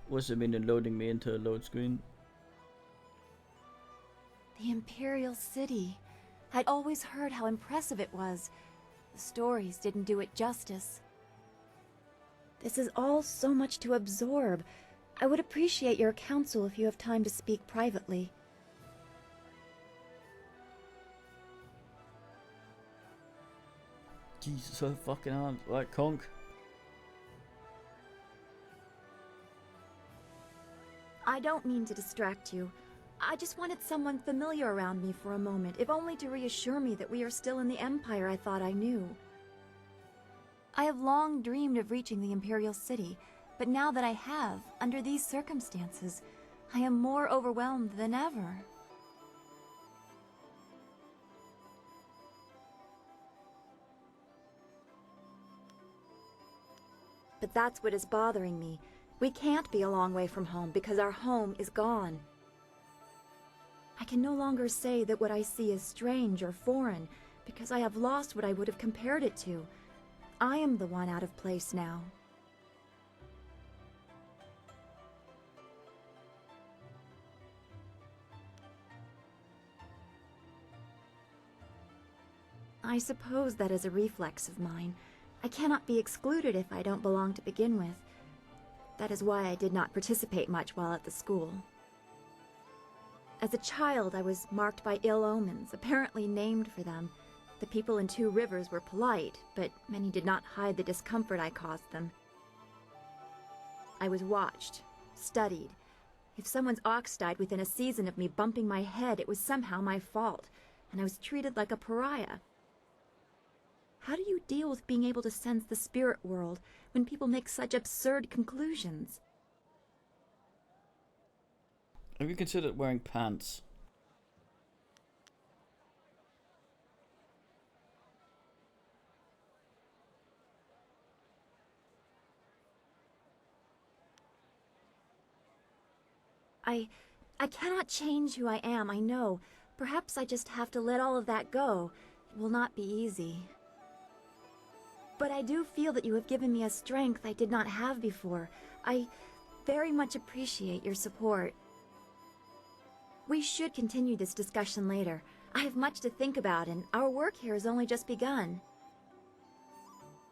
What's it mean loading me into a load screen? The Imperial City. I'd always heard how impressive it was. The stories didn't do it justice. This is all so much to absorb. I would appreciate your counsel if you have time to speak privately. Jesus, her fucking arms. Right, conk. I don't mean to distract you. I just wanted someone familiar around me for a moment, if only to reassure me that we are still in the Empire I thought I knew. I have long dreamed of reaching the Imperial City, but now that I have, under these circumstances, I am more overwhelmed than ever. But that's what is bothering me. We can't be a long way from home because our home is gone. I can no longer say that what I see is strange or foreign because I have lost what I would have compared it to. I am the one out of place now. I suppose that is a reflex of mine. I cannot be excluded if I don't belong to begin with. That is why I did not participate much while at the school. As a child, I was marked by ill omens, apparently named for them. The people in Two Rivers were polite, but many did not hide the discomfort I caused them. I was watched, studied. If someone's ox died within a season of me bumping my head, it was somehow my fault, and I was treated like a pariah. How do you deal with being able to sense the spirit world when people make such absurd conclusions? Have you considered wearing pants? I cannot change who I am, I know. Perhaps I just have to let all of that go. It will not be easy. But I do feel that you have given me a strength I did not have before. I very much appreciate your support. We should continue this discussion later. I have much to think about, and our work here has only just begun.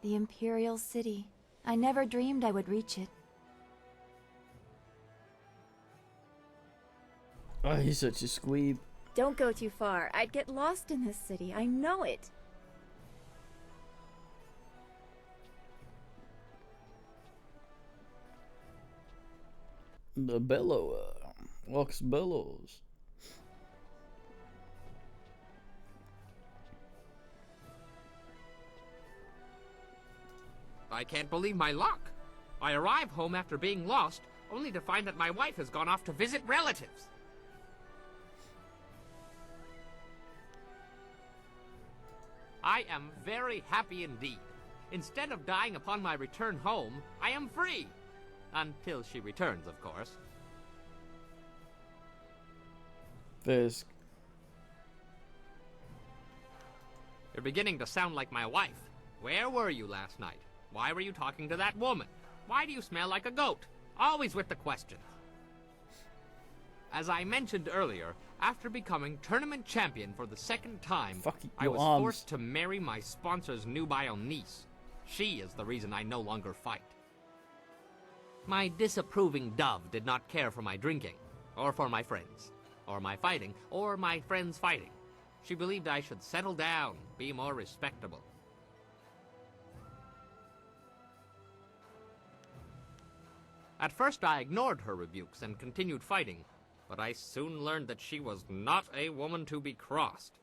The Imperial City. I never dreamed I would reach it. Oh, he's such a squeeb. Don't go too far. I'd get lost in this city. I know it. The bellower. Ox bellows. I can't believe my luck. I arrive home after being lost, only to find that my wife has gone off to visit relatives. I am very happy indeed. Instead of dying upon my return home, I am free. Until she returns, of course. Fisk. You're beginning to sound like my wife. Where were you last night? Why were you talking to that woman? Why do you smell like a goat? Always with the questions. As I mentioned earlier, after becoming tournament champion for the second time, I was forced to marry my sponsor's nubile niece. She is the reason I no longer fight. My disapproving dove did not care for my drinking, or for my friends, or my fighting, or my friends fighting. She believed I should settle down, be more respectable. At first I ignored her rebukes and continued fighting, but I soon learned that she was not a woman to be crossed.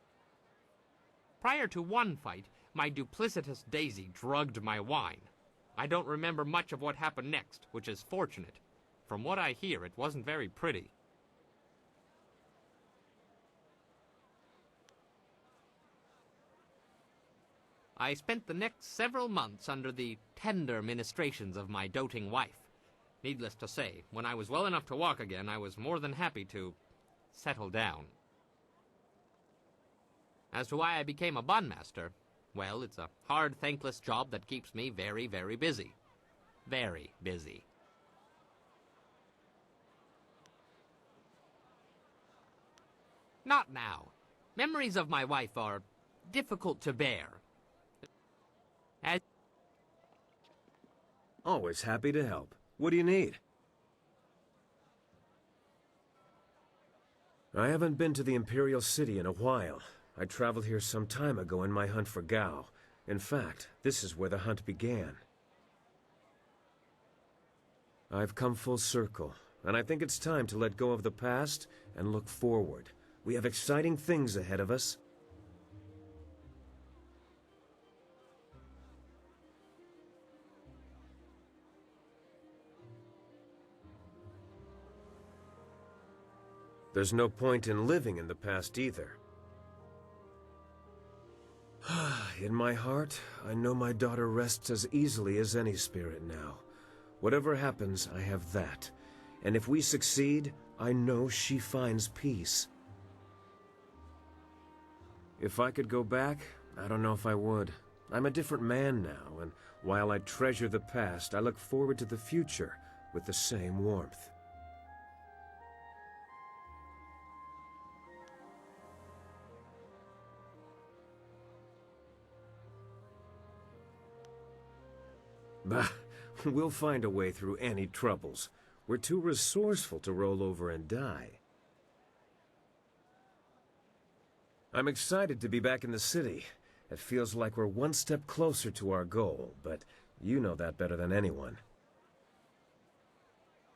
Prior to one fight, my duplicitous Daisy drugged my wine. I don't remember much of what happened next, which is fortunate. From what I hear, it wasn't very pretty. I spent the next several months under the tender ministrations of my doting wife. Needless to say, when I was well enough to walk again, I was more than happy to settle down. As to why I became a bun-master, well, it's a hard, thankless job that keeps me very, very busy. Very busy. Not now. Memories of my wife are difficult to bear. As Always happy to help. What do you need? I haven't been to the Imperial City in a while. I traveled here some time ago in my hunt for Gao. In fact, this is where the hunt began. I've come full circle, and I think it's time to let go of the past and look forward. We have exciting things ahead of us. There's no point in living in the past either. In my heart, I know my daughter rests as easily as any spirit now. Whatever happens, I have that. And if we succeed, I know she finds peace. If I could go back, I don't know if I would. I'm a different man now, and while I treasure the past, I look forward to the future with the same warmth. Bah, we'll find a way through any troubles. We're too resourceful to roll over and die. I'm excited to be back in the city. It feels like we're one step closer to our goal, but you know that better than anyone.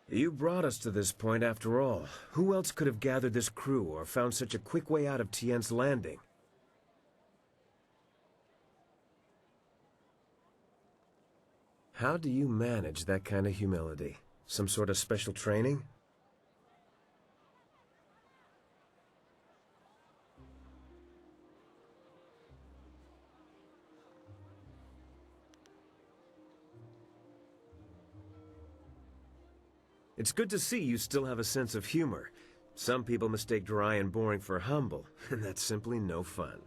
You brought us to this point after all. Who else could have gathered this crew or found such a quick way out of Tien's Landing? How do you manage that kind of humility? Some sort of special training? It's good to see you still have a sense of humor. Some people mistake dry and boring for humble, and that's simply no fun.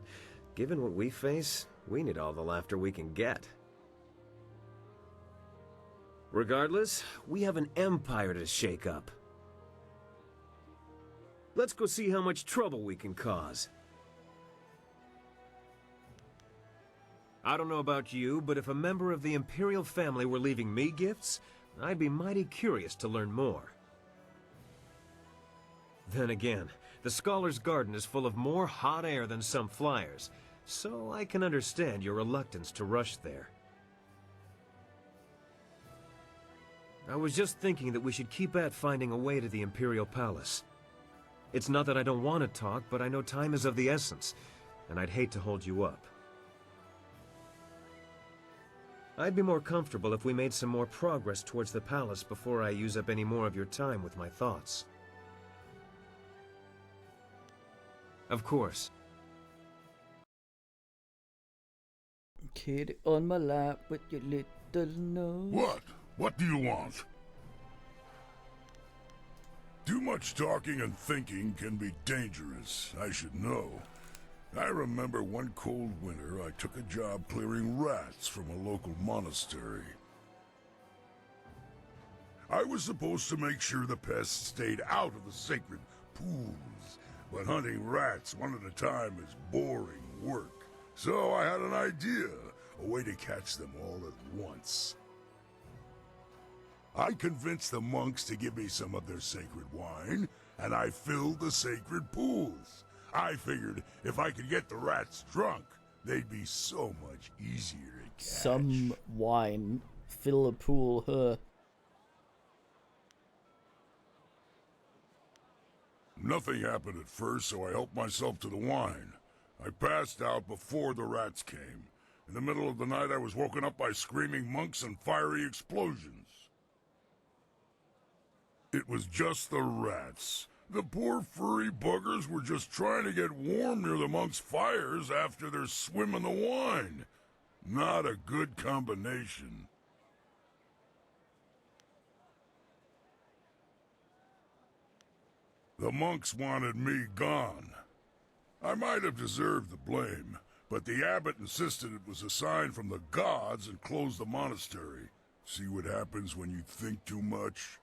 Given what we face, we need all the laughter we can get. Regardless, we have an empire to shake up. Let's go see how much trouble we can cause. I don't know about you, but if a member of the Imperial family were leaving me gifts, I'd be mighty curious to learn more. Then again, the Scholar's Garden is full of more hot air than some flyers, so I can understand your reluctance to rush there. I was just thinking that we should keep at finding a way to the Imperial Palace. It's not that I don't want to talk, but I know time is of the essence, and I'd hate to hold you up. I'd be more comfortable if we made some more progress towards the palace before I use up any more of your time with my thoughts. Of course. Kid on my lap with your little nose. What? What do you want? Too much talking and thinking can be dangerous, I should know. I remember one cold winter I took a job clearing rats from a local monastery. I was supposed to make sure the pests stayed out of the sacred pools, but hunting rats one at a time is boring work. So I had an idea, a way to catch them all at once. I convinced the monks to give me some of their sacred wine, and I filled the sacred pools. I figured if I could get the rats drunk, they'd be so much easier to catch. Some wine. Fill a pool, huh? Nothing happened at first, so I helped myself to the wine. I passed out before the rats came. In the middle of the night, I was woken up by screaming monks and fiery explosions. It was just the rats. The poor furry buggers were just trying to get warm near the monks' fires after their swim in the wine. Not a good combination. The monks wanted me gone. I might have deserved the blame, but the abbot insisted it was a sign from the gods and closed the monastery. See what happens when you think too much?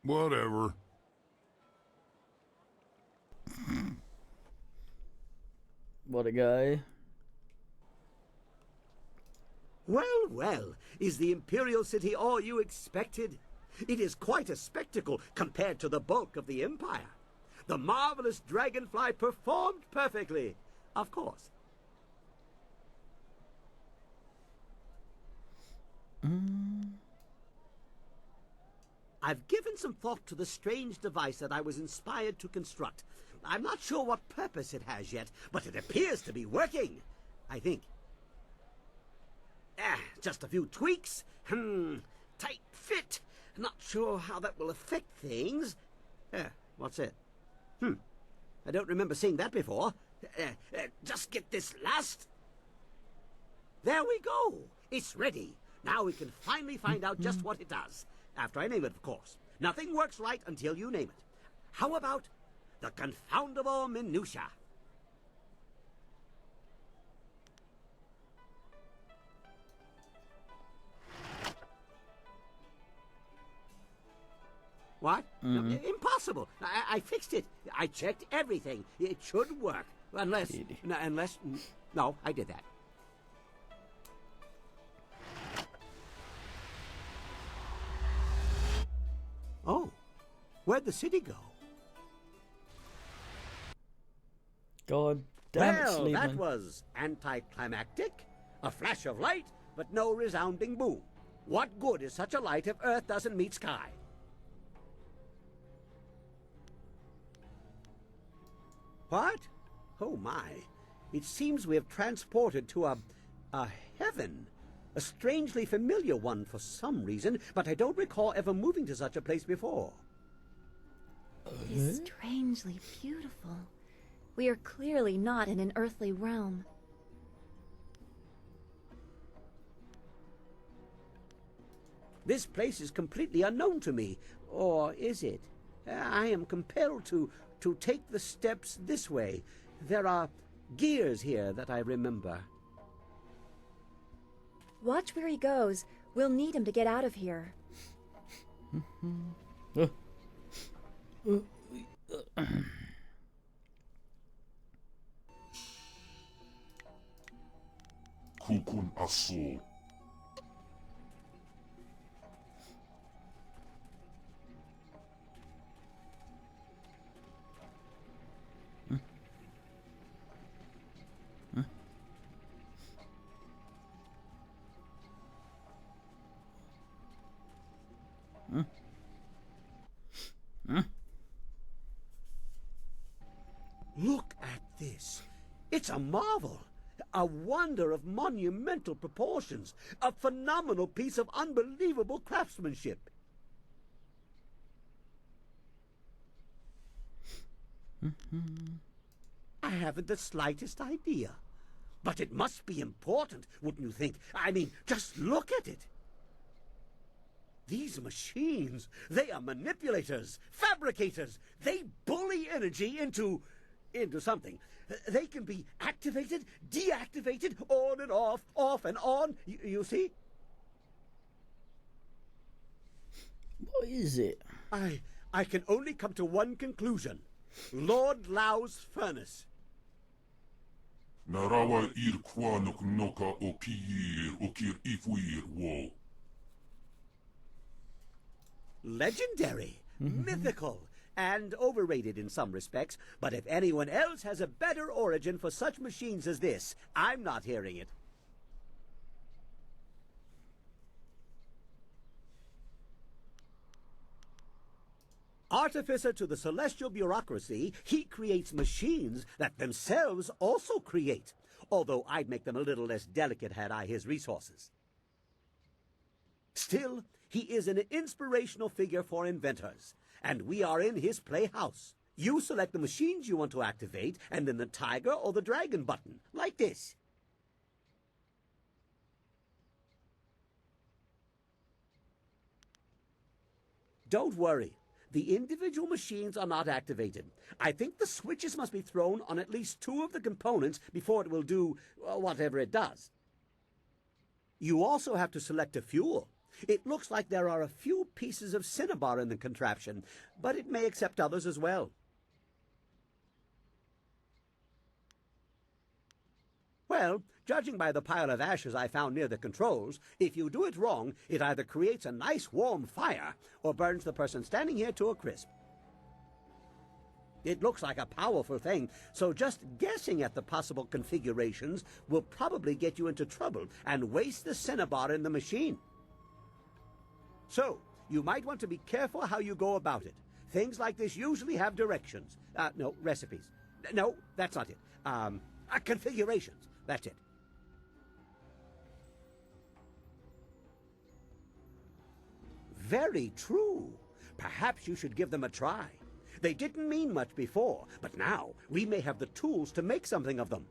Whatever. What a guy. Well, well, is the Imperial City all you expected? It is quite a spectacle compared to the bulk of the Empire. The marvelous dragonfly performed perfectly, of course. I've given some thought to the strange device that I was inspired to construct. I'm not sure what purpose it has yet, but it appears to be working, I think. Just a few tweaks. Tight fit. Not sure how that will affect things. What's it? I don't remember seeing that before. Just get this last. There we go. It's ready. Now we can finally find out just what it does. After I name it, of course. Nothing works right until you name it. How about the confoundable minutia? What? No, impossible. I fixed it. I checked everything. It should work. Unless... No, I did that. Oh. Where'd the city go? God damn it, Well, Sleeman. that was anticlimactic. A flash of light, but no resounding boom. What good is such a light if Earth doesn't meet sky? What? Oh my. It seems we have transported to a heaven. A strangely familiar one for some reason, but I don't recall ever moving to such a place before. It is strangely beautiful. We are clearly not in an earthly realm. This place is completely unknown to me. Or is it? I am compelled to take the steps this way. There are gears here that I remember. Watch where he goes. We'll need him to get out of here. Kukun Asul. Look at this. It's a marvel. A wonder of monumental proportions. A phenomenal piece of unbelievable craftsmanship. I haven't the slightest idea. But it must be important, wouldn't you think? I mean, just look at it. These machines, they are manipulators, fabricators. They bully energy into something. They can be activated, deactivated, on and off and on. You see? What is it? I can only come to one conclusion. Lord Lau's furnace. Narawa ir kwanok noka o piyir okir ifwir wo. Legendary, mythical, and overrated in some respects, but if anyone else has a better origin for such machines as this, I'm not hearing it. Artificer to the celestial bureaucracy, he creates machines that themselves also create, although I'd make them a little less delicate had I his resources. Still, he is an inspirational figure for inventors, and we are in his playhouse. You select the machines you want to activate, and then the tiger or the dragon button, like this. Don't worry. The individual machines are not activated. I think the switches must be thrown on at least 2 of the components before it will do whatever it does. You also have to select a fuel. It looks like there are a few pieces of cinnabar in the contraption, but it may accept others as well. Well, judging by the pile of ashes I found near the controls, if you do it wrong, it either creates a nice warm fire or burns the person standing here to a crisp. It looks like a powerful thing, so just guessing at the possible configurations will probably get you into trouble and waste the cinnabar in the machine. So, you might want to be careful how you go about it. Things like this usually have directions. No, recipes. No, that's not it. Configurations. That's it. Very true. Perhaps you should give them a try. They didn't mean much before, but now we may have the tools to make something of them.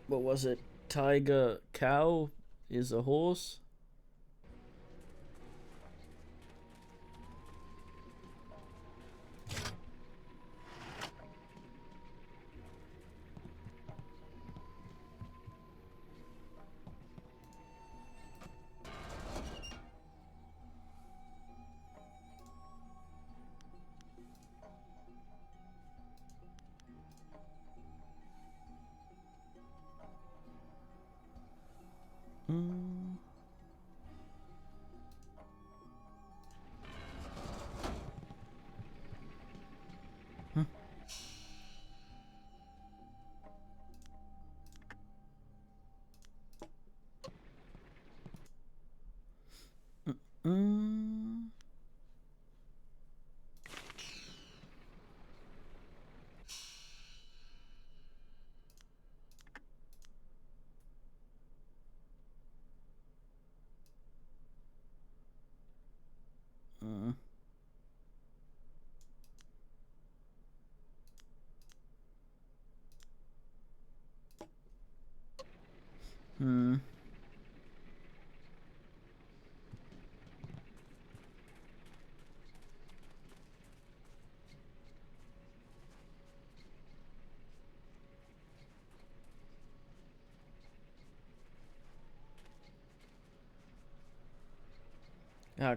What was it? Tiger cow is a horse?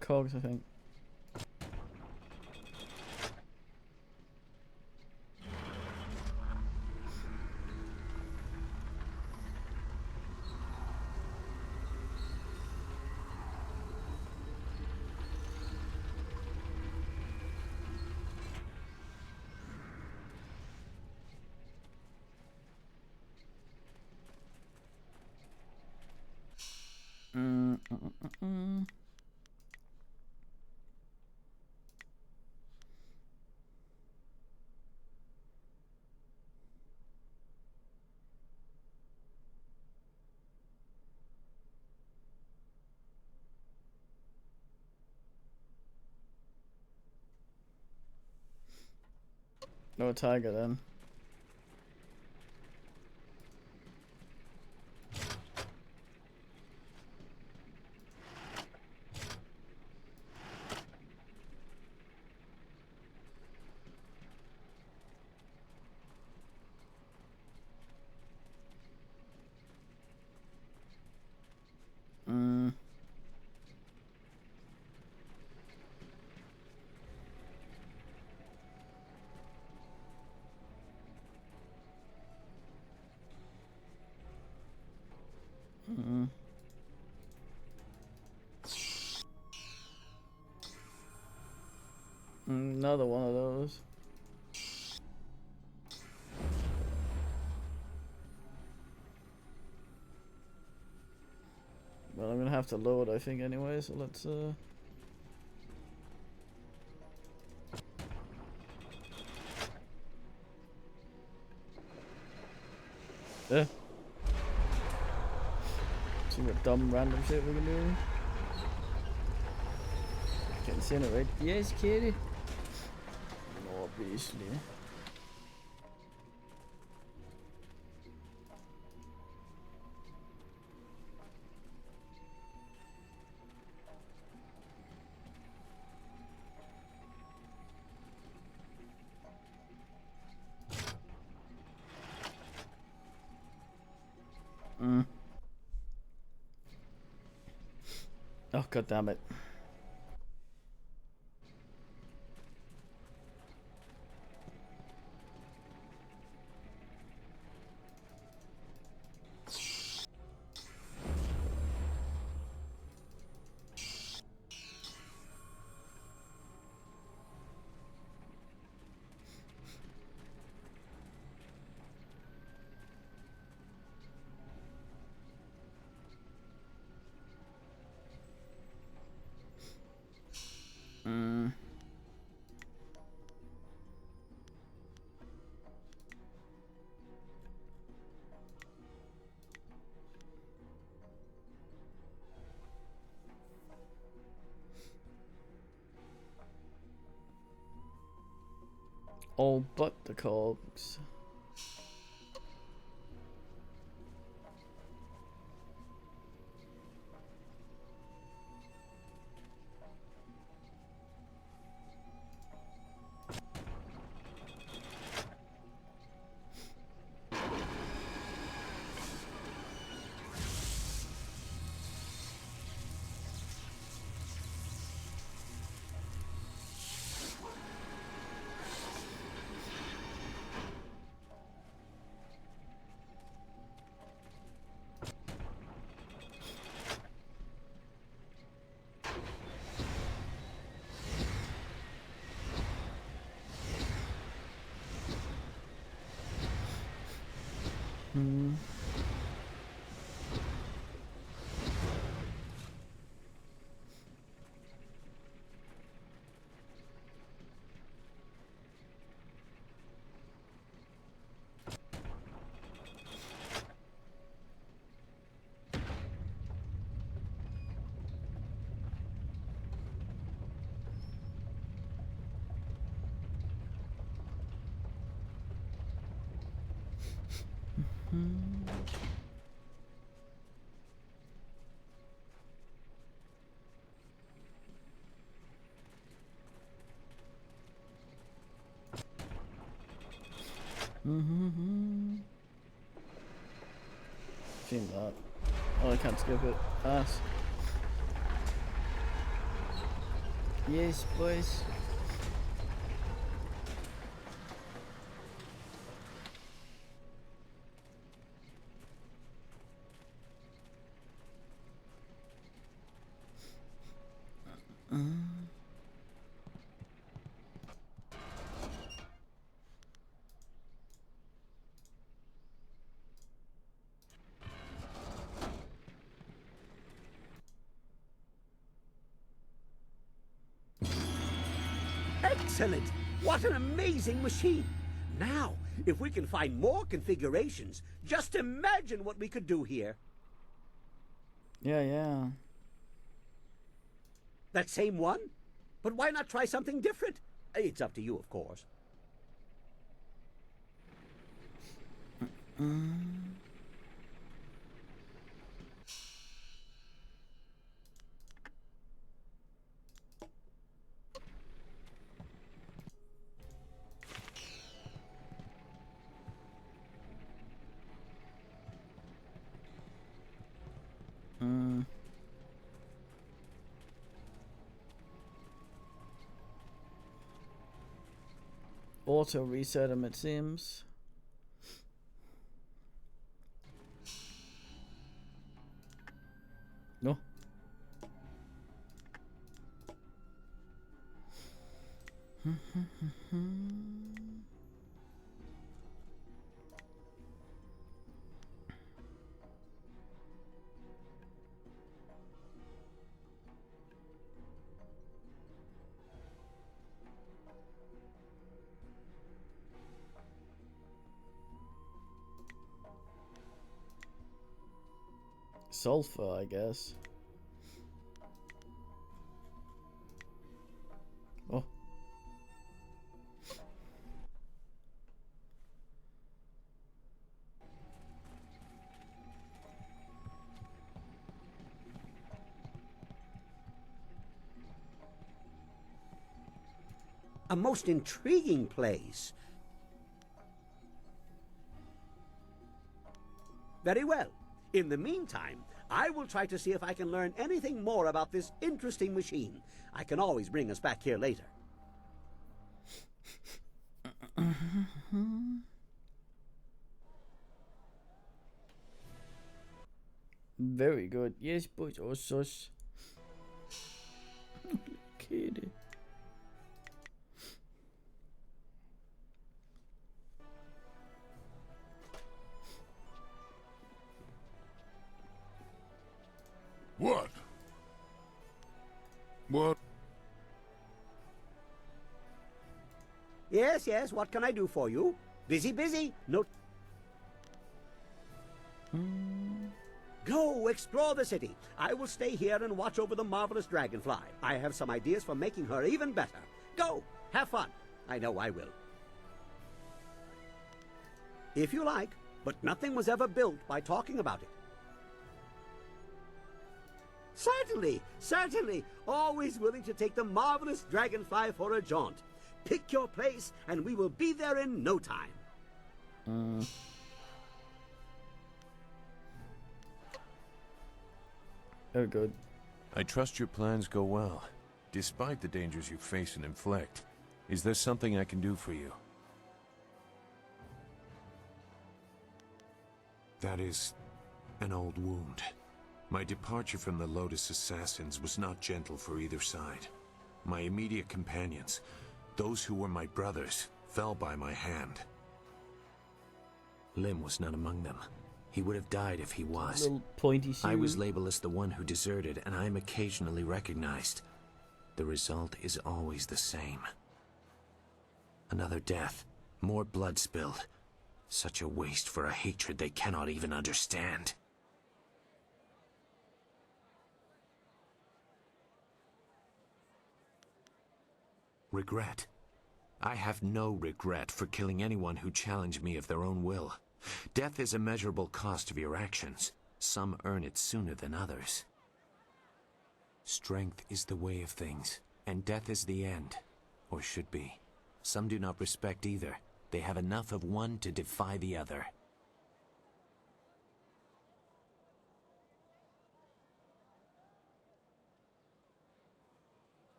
Cogs, I think. No tiger then. Another one of those. Well, I'm gonna have to load, I think, anyway, so let's see what dumb random shit we can do. Can incinerate. Yes, kitty. Obviously. Oh, god damn it. All but the cogs. Seen that. Oh, I can't skip it. Pass. Yes, boys. Excellent! What an amazing machine! Now, if we can find more configurations, just imagine what we could do here. Yeah. That same one? But why not try something different? It's up to you, of course. Auto reset him, it seems. No. Sulfur, I guess. Oh. A most intriguing place. Very well. In the meantime, I will try to see if I can learn anything more about this interesting machine. I can always bring us back here later. Very good. Yes, boys or sus. Kid. What? What? Yes, yes, what can I do for you? Busy, busy. No. Go, explore the city. I will stay here and watch over the marvelous dragonfly. I have some ideas for making her even better. Go, have fun. I know I will. If you like, but nothing was ever built by talking about it. Certainly, certainly. Always willing to take the marvelous dragonfly for a jaunt. Pick your place, and we will be there in no time. Oh, good. I trust your plans go well, despite the dangers you face and inflict. Is there something I can do for you? That is an old wound. My departure from the Lotus Assassins was not gentle for either side. My immediate companions, those who were my brothers, fell by my hand. Lim was not among them. He would have died if he was. Little pointy shoe. I was labeled as the one who deserted, and I am occasionally recognized. The result is always the same. Another death, more blood spilled. Such a waste for a hatred they cannot even understand. Regret. I have no regret for killing anyone who challenged me of their own will. Death is a measurable cost of your actions. Some earn it sooner than others. Strength is the way of things, and death is the end, or should be. Some do not respect either. They have enough of one to defy the other.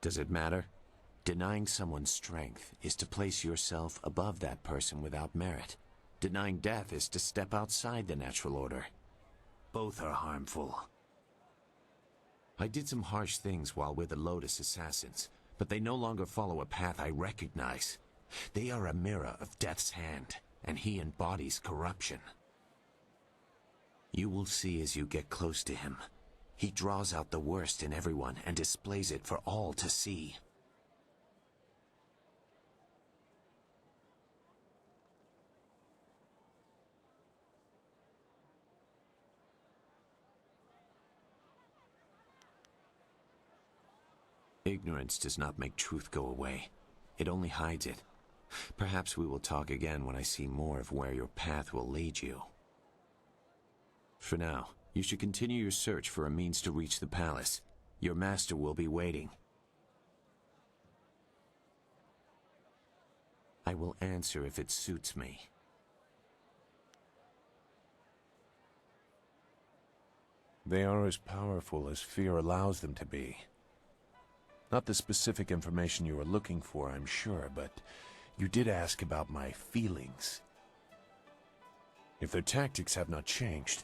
Does it matter? Denying someone strength is to place yourself above that person without merit. Denying death is to step outside the natural order. Both are harmful. I did some harsh things while with the Lotus Assassins, but they no longer follow a path I recognize. They are a mirror of Death's hand, and he embodies corruption. You will see as you get close to him. He draws out the worst in everyone and displays it for all to see. Ignorance does not make truth go away. It only hides it. Perhaps we will talk again when I see more of where your path will lead you. For now, you should continue your search for a means to reach the palace. Your master will be waiting. I will answer if it suits me. They are as powerful as fear allows them to be. Not the specific information you are looking for, I'm sure, but you did ask about my feelings. If their tactics have not changed,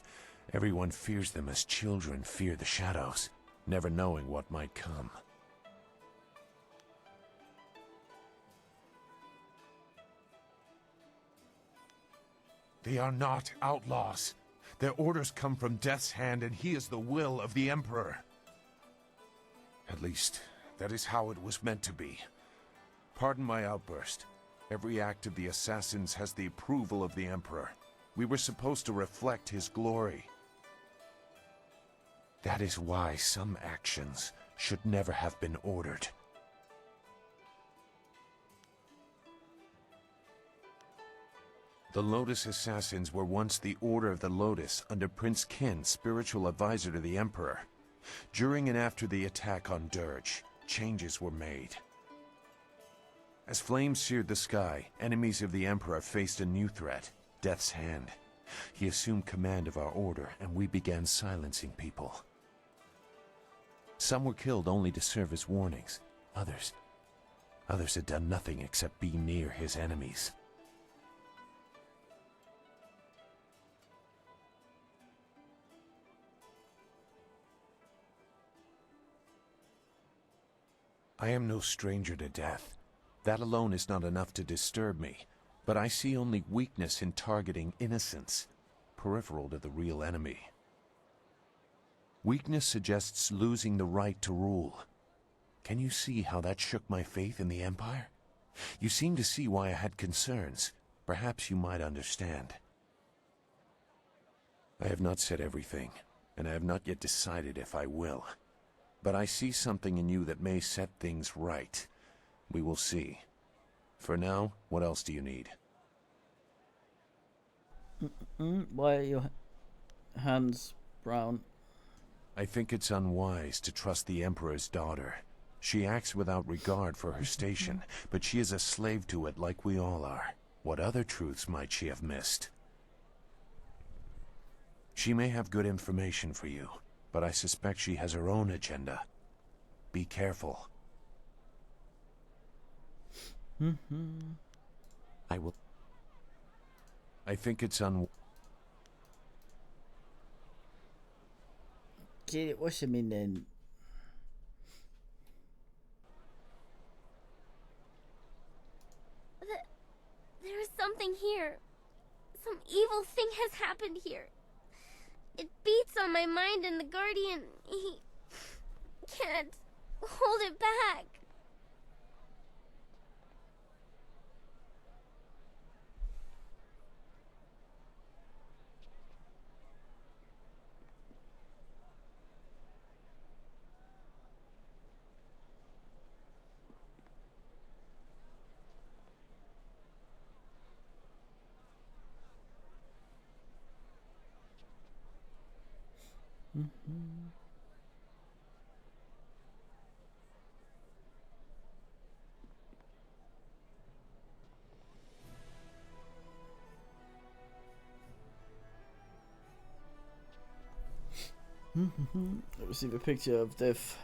everyone fears them as children fear the shadows, never knowing what might come. They are not outlaws. Their orders come from Death's hand, and he is the will of the Emperor. At least, that is how it was meant to be. Pardon my outburst. Every act of the assassins has the approval of the Emperor. We were supposed to reflect his glory. That is why some actions should never have been ordered. The Lotus Assassins were once the Order of the Lotus under Prince Qin, spiritual advisor to the Emperor. During and after the attack on Dirge, changes were made. As flames seared the sky, enemies of the Emperor faced a new threat, Death's Hand. He assumed command of our order, and we began silencing people. Some were killed only to serve as warnings. Others had done nothing except be near his enemies. I am no stranger to death. That alone is not enough to disturb me, but I see only weakness in targeting innocents, peripheral to the real enemy. Weakness suggests losing the right to rule. Can you see how that shook my faith in the Empire? You seem to see why I had concerns. Perhaps you might understand. I have not said everything, and I have not yet decided if I will. But I see something in you that may set things right. We will see. For now, what else do you need? Why are your hands brown? I think it's unwise to trust the Emperor's daughter. She acts without regard for her station, but she is a slave to it like we all are. What other truths might she have missed? She may have good information for you, but I suspect she has her own agenda. Be careful. I will... I think it's Jade, what's your meaning? There is something here. Some evil thing has happened here. It beats on my mind, and the Guardian, he can't hold it back. I received a picture of death.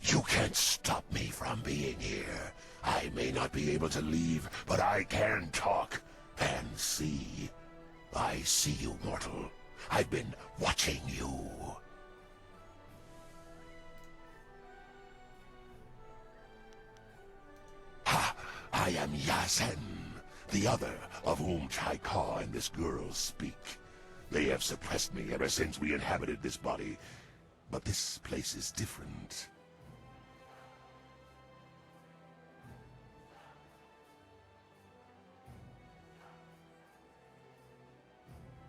You can't stop me from being here. I may not be able to leave, but I can talk and see. I see you, mortal. I've been watching you. Ha! I am Yasen, the other of whom Chaika and this girl speak. They have suppressed me ever since we inhabited this body, but this place is different.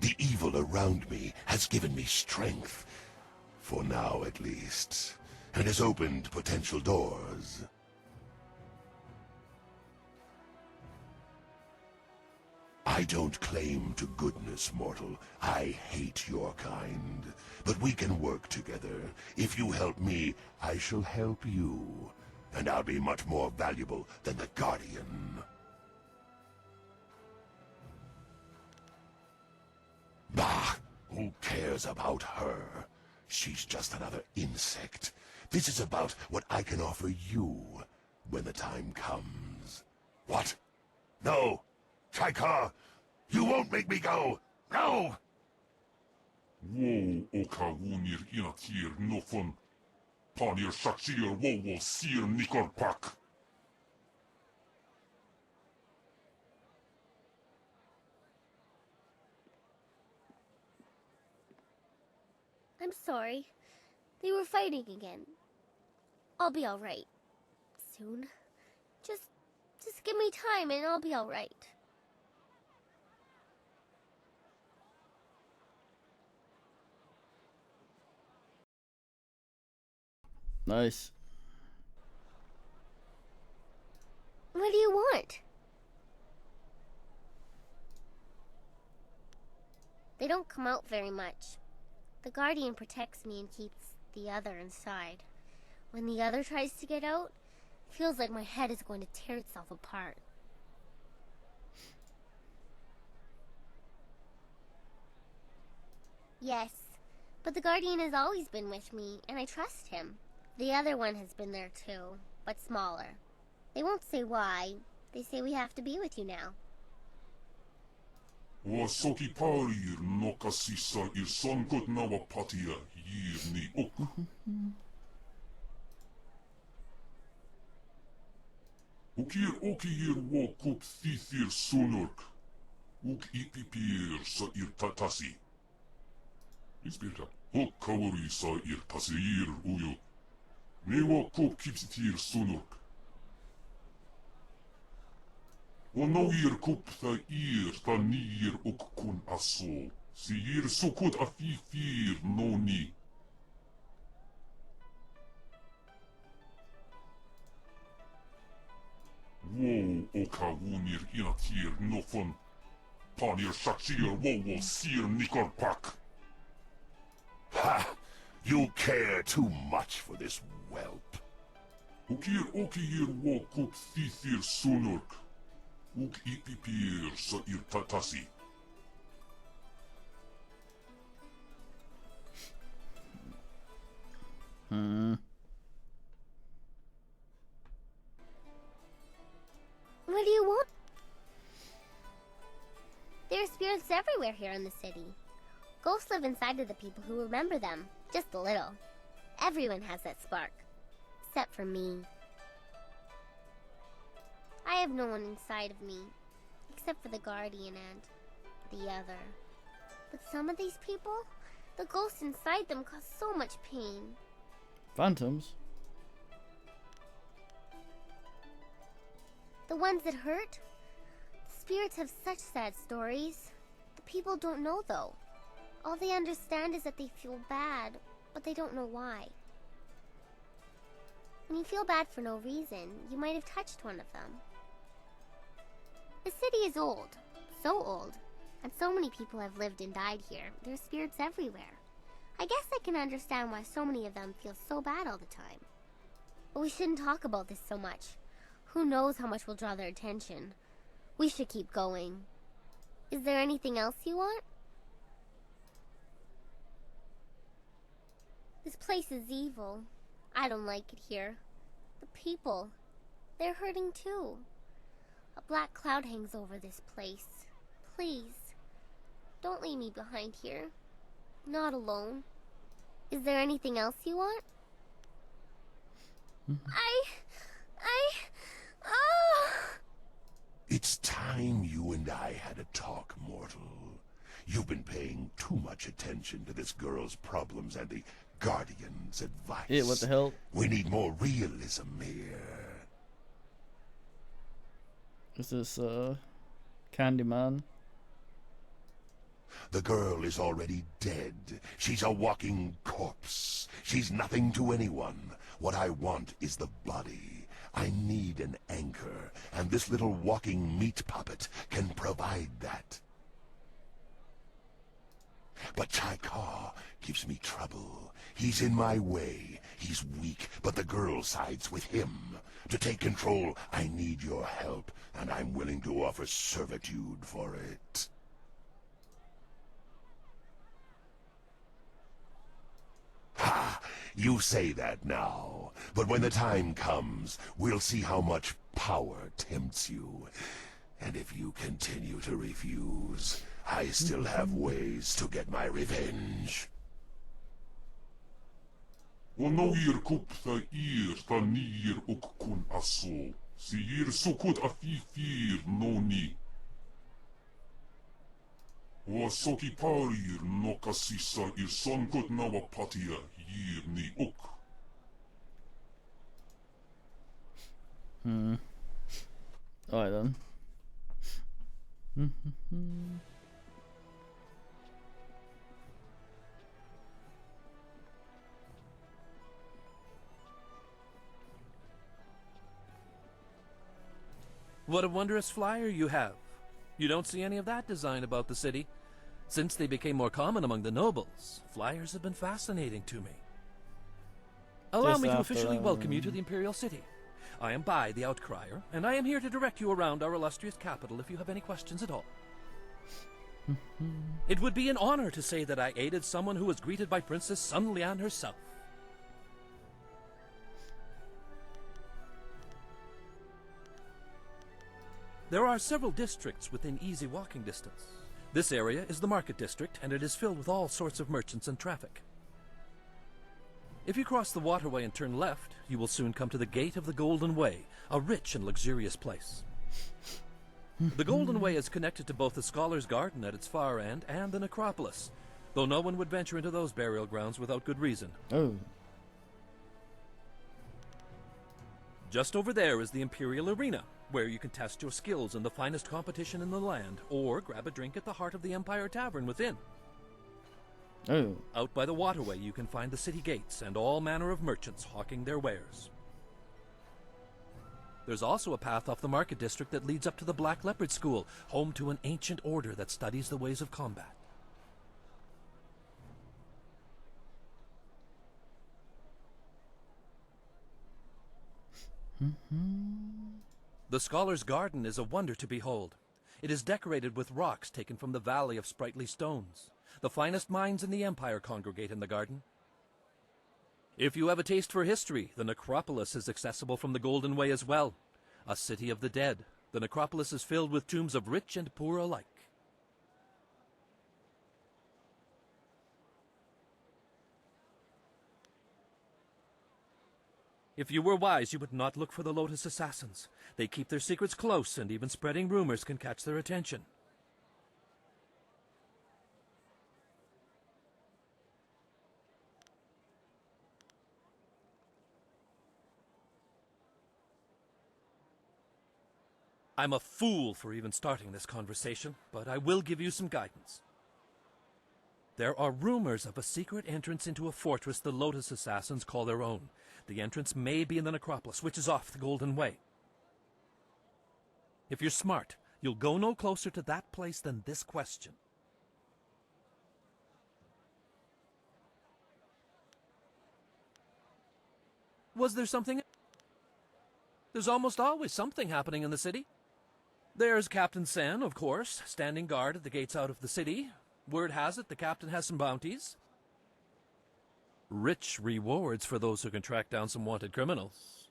The evil around me has given me strength, for now at least, and has opened potential doors. I don't claim to goodness, mortal. I hate your kind. But we can work together. If you help me, I shall help you. And I'll be much more valuable than the Guardian. Bah! Who cares about her? She's just another insect. This is about what I can offer you when the time comes. What? No! Chaika! You won't make me go! No! Wo oka wunir inatir nofun. Panir shakshir wo sir nikorpak. I'm sorry. They were fighting again. I'll be alright. Soon. Just give me time and I'll be alright. Nice. What do you want? They don't come out very much. The Guardian protects me and keeps the other inside. When the other tries to get out, it feels like my head is going to tear itself apart. Yes, but the Guardian has always been with me, and I trust him. The other one has been there too, but smaller. They won't say why. They say we have to be with you now. Wasoki parir no kasisa ir sonkot nawa patia yir ni ok. Ukir okir wo kup thithir sunurk. Uk ipipir sa ir tatasi. Ispirta. Hok kawari sa ir tasir uyo. Ne wo kup kipsitir sunurk. Onoir kupta ta niir kun aso. Siir sukut afifir noni. Wo okawunir inatir nofon. Panir shakshir wo sir nikorpak. Ha! You care too much for this whelp. Ukir okir wo kup thithir sunurk. Uk ipipir sa ir tatasi. What do you want? There are spirits everywhere here in the city. Ghosts live inside of the people who remember them, just a little. Everyone has that spark, except for me. I have no one inside of me, except for the Guardian and the other. But some of these people, the ghosts inside them cause so much pain. Phantoms? The ones that hurt? The spirits have such sad stories. The people don't know though. All they understand is that they feel bad, but they don't know why. When you feel bad for no reason, you might have touched one of them. The city is old, so old, and so many people have lived and died here. There are spirits everywhere. I guess I can understand why so many of them feel so bad all the time. But we shouldn't talk about this so much. Who knows how much will draw their attention. We should keep going. Is there anything else you want? This place is evil. I don't like it here. The people, they're hurting too. A black cloud hangs over this place. Please, don't leave me behind here. Not alone. Is there anything else you want? Oh! It's time you and I had a talk, mortal. You've been paying too much attention to this girl's problems and the Guardian's advice. Yeah, what the hell? We need more realism here. Is this, Candyman? The girl is already dead. She's a walking corpse. She's nothing to anyone. What I want is the body. I need an anchor, and this little walking meat puppet can provide that. But Chaika gives me trouble. He's in my way. He's weak, but the girl sides with him. To take control, I need your help, and I'm willing to offer servitude for it. Ha! You say that now, but when the time comes, we'll see how much power tempts you. And if you continue to refuse, I still have ways to get my revenge. Onoir kupta ta niir kun aso. Siir sukut afifir noni. Wasoki parir no kasisa ir sonkot nawa patia yir ni ok. Alright then. What a wondrous flyer you have. You don't see any of that design about the city. Since they became more common among the nobles, flyers have been fascinating to me. Allow me to officially welcome you to the Imperial City. I am Bai, the Outcrier, and I am here to direct you around our illustrious capital if you have any questions at all. It would be an honor to say that I aided someone who was greeted by Princess Sun Lian herself. There are several districts within easy walking distance. This area is the market district, and it is filled with all sorts of merchants and traffic. If you cross the waterway and turn left, you will soon come to the Gate of the Golden Way, a rich and luxurious place. The Golden Way is connected to both the Scholar's Garden at its far end and the necropolis, though no one would venture into those burial grounds without good reason. Oh. Just over there is the Imperial Arena, where you can test your skills in the finest competition in the land, or grab a drink at the heart of the Empire Tavern within. Oh. Out by the waterway you can find the city gates and all manner of merchants hawking their wares. There's also a path off the market district that leads up to the Black Leopard School, home to an ancient order that studies the ways of combat. The Scholar's Garden is a wonder to behold. It is decorated with rocks taken from the Valley of Sprightly Stones. The finest minds in the Empire congregate in the garden. If you have a taste for history, the necropolis is accessible from the Golden Way as well. A city of the dead, the necropolis is filled with tombs of rich and poor alike. If you were wise, you would not look for the Lotus Assassins. They keep their secrets close, and even spreading rumors can catch their attention. I'm a fool for even starting this conversation, but I will give you some guidance. There are rumors of a secret entrance into a fortress the Lotus Assassins call their own. The entrance may be in the necropolis, which is off the Golden Way. If you're smart, you'll go no closer to that place than this question. Was there something? There's almost always something happening in the city. There's Captain Sen, of course, standing guard at the gates out of the city. Word has it the captain has some bounties. Rich rewards for those who can track down some wanted criminals.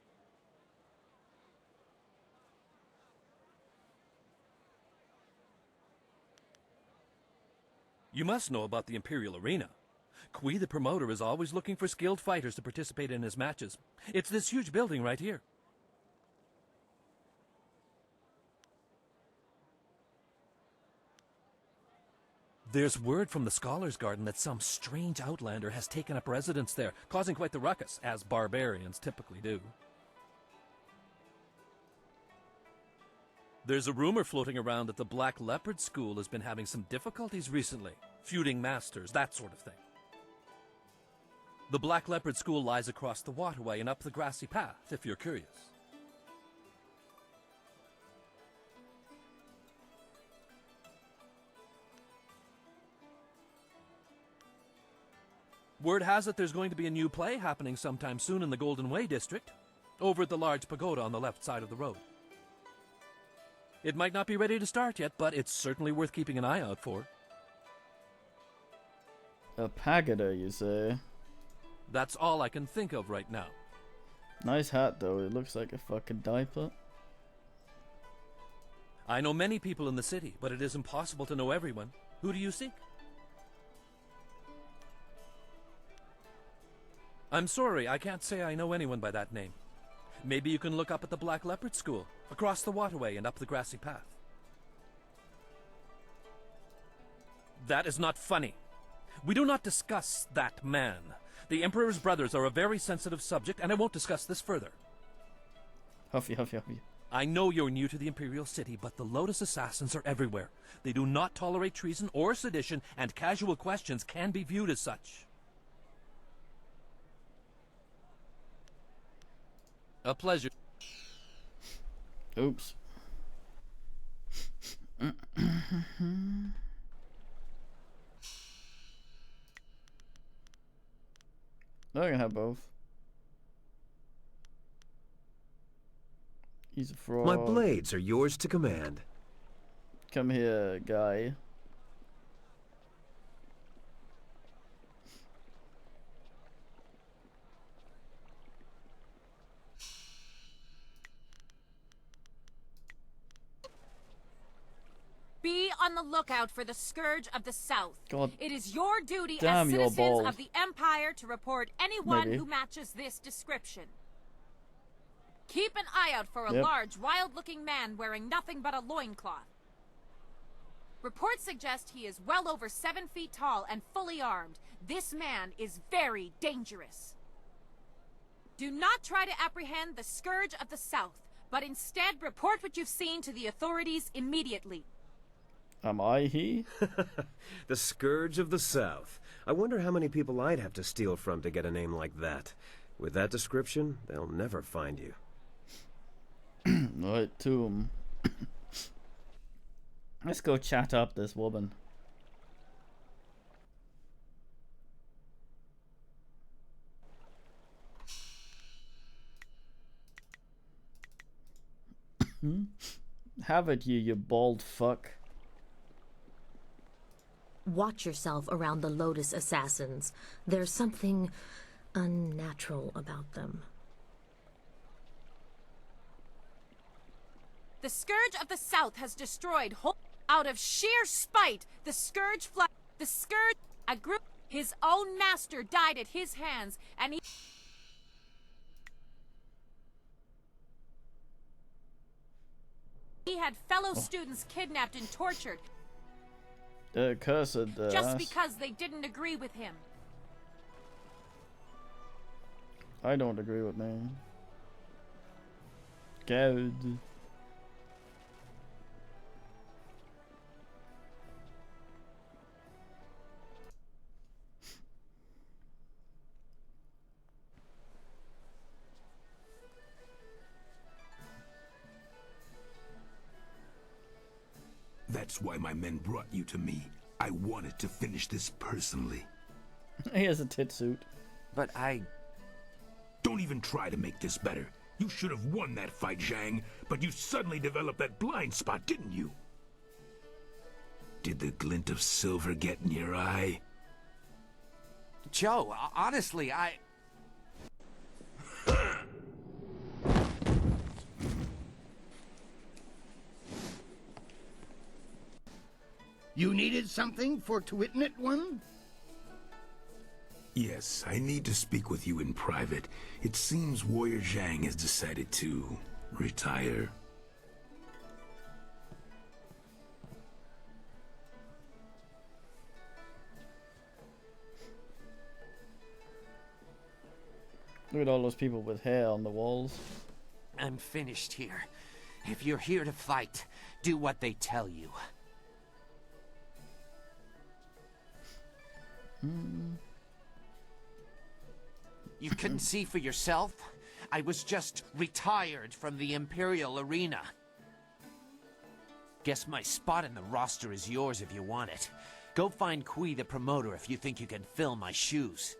You must know about the Imperial Arena. Kui, the promoter, is always looking for skilled fighters to participate in his matches. It's this huge building right here. There's word from the Scholar's Garden that some strange outlander has taken up residence there, causing quite the ruckus, as barbarians typically do. There's a rumor floating around that the Black Leopard School has been having some difficulties recently, feuding masters, that sort of thing. The Black Leopard School lies across the waterway and up the grassy path, if you're curious. Word has it there's going to be a new play happening sometime soon in the Golden Way district, over at the large pagoda on the left side of the road. It might not be ready to start yet, but it's certainly worth keeping an eye out for. A pagoda, you say? That's all I can think of right now. Nice hat, though. It looks like a fucking diaper. I know many people in the city, but it is impossible to know everyone. Who do you seek? I'm sorry, I can't say I know anyone by that name. Maybe you can look up at the Black Leopard School, across the waterway and up the grassy path. That is not funny. We do not discuss that man. The Emperor's brothers are a very sensitive subject, and I won't discuss this further. Huffy, huffy, huffy. I know you're new to the Imperial City, but the Lotus Assassins are everywhere. They do not tolerate treason or sedition, and casual questions can be viewed as such. A pleasure. Oops. No, I can have both. He's a fraud. My blades are yours to command. Come here, guy. Be on the lookout for the Scourge of the South. God it is your duty damn as your citizens balls. of the Empire to report anyone Maybe. who matches this description. Keep an eye out for a Yep. large, wild-looking man wearing nothing but a loincloth. Reports suggest he is well over 7 feet tall and fully armed. This man is very dangerous. Do not try to apprehend the Scourge of the South, but instead report what you've seen to the authorities immediately. Am I he? The Scourge of the South. I wonder how many people I'd have to steal from to get a name like that. With that description, they'll never find you. Right, to him. Let's go chat up this woman. Have it, you bald fuck. Watch yourself around the Lotus Assassins. There's something unnatural about them. The Scourge of the South has destroyed whole... Out of sheer spite, the Scourge a group... His own master died at his hands, and he had fellow students kidnapped and tortured. Cursed just ass. because they didn't agree with him. I don't agree with me. Good. That's why my men brought you to me. I wanted to finish this personally. He has a tit suit. But I... Don't even try to make this better. You should have won that fight, Zhang, but you suddenly developed that blind spot, didn't you? Did the glint of silver get in your eye? Joe, honestly, I... You needed something for to witness one? Yes, I need to speak with you in private. It seems Warrior Zhang has decided to retire. Look at all those people with hair on the walls. I'm finished here. If you're here to fight, do what they tell you. You couldn't see for yourself? I was just retired from the Imperial Arena. Guess my spot in the roster is yours if you want it. Go find Kui the promoter if you think you can fill my shoes.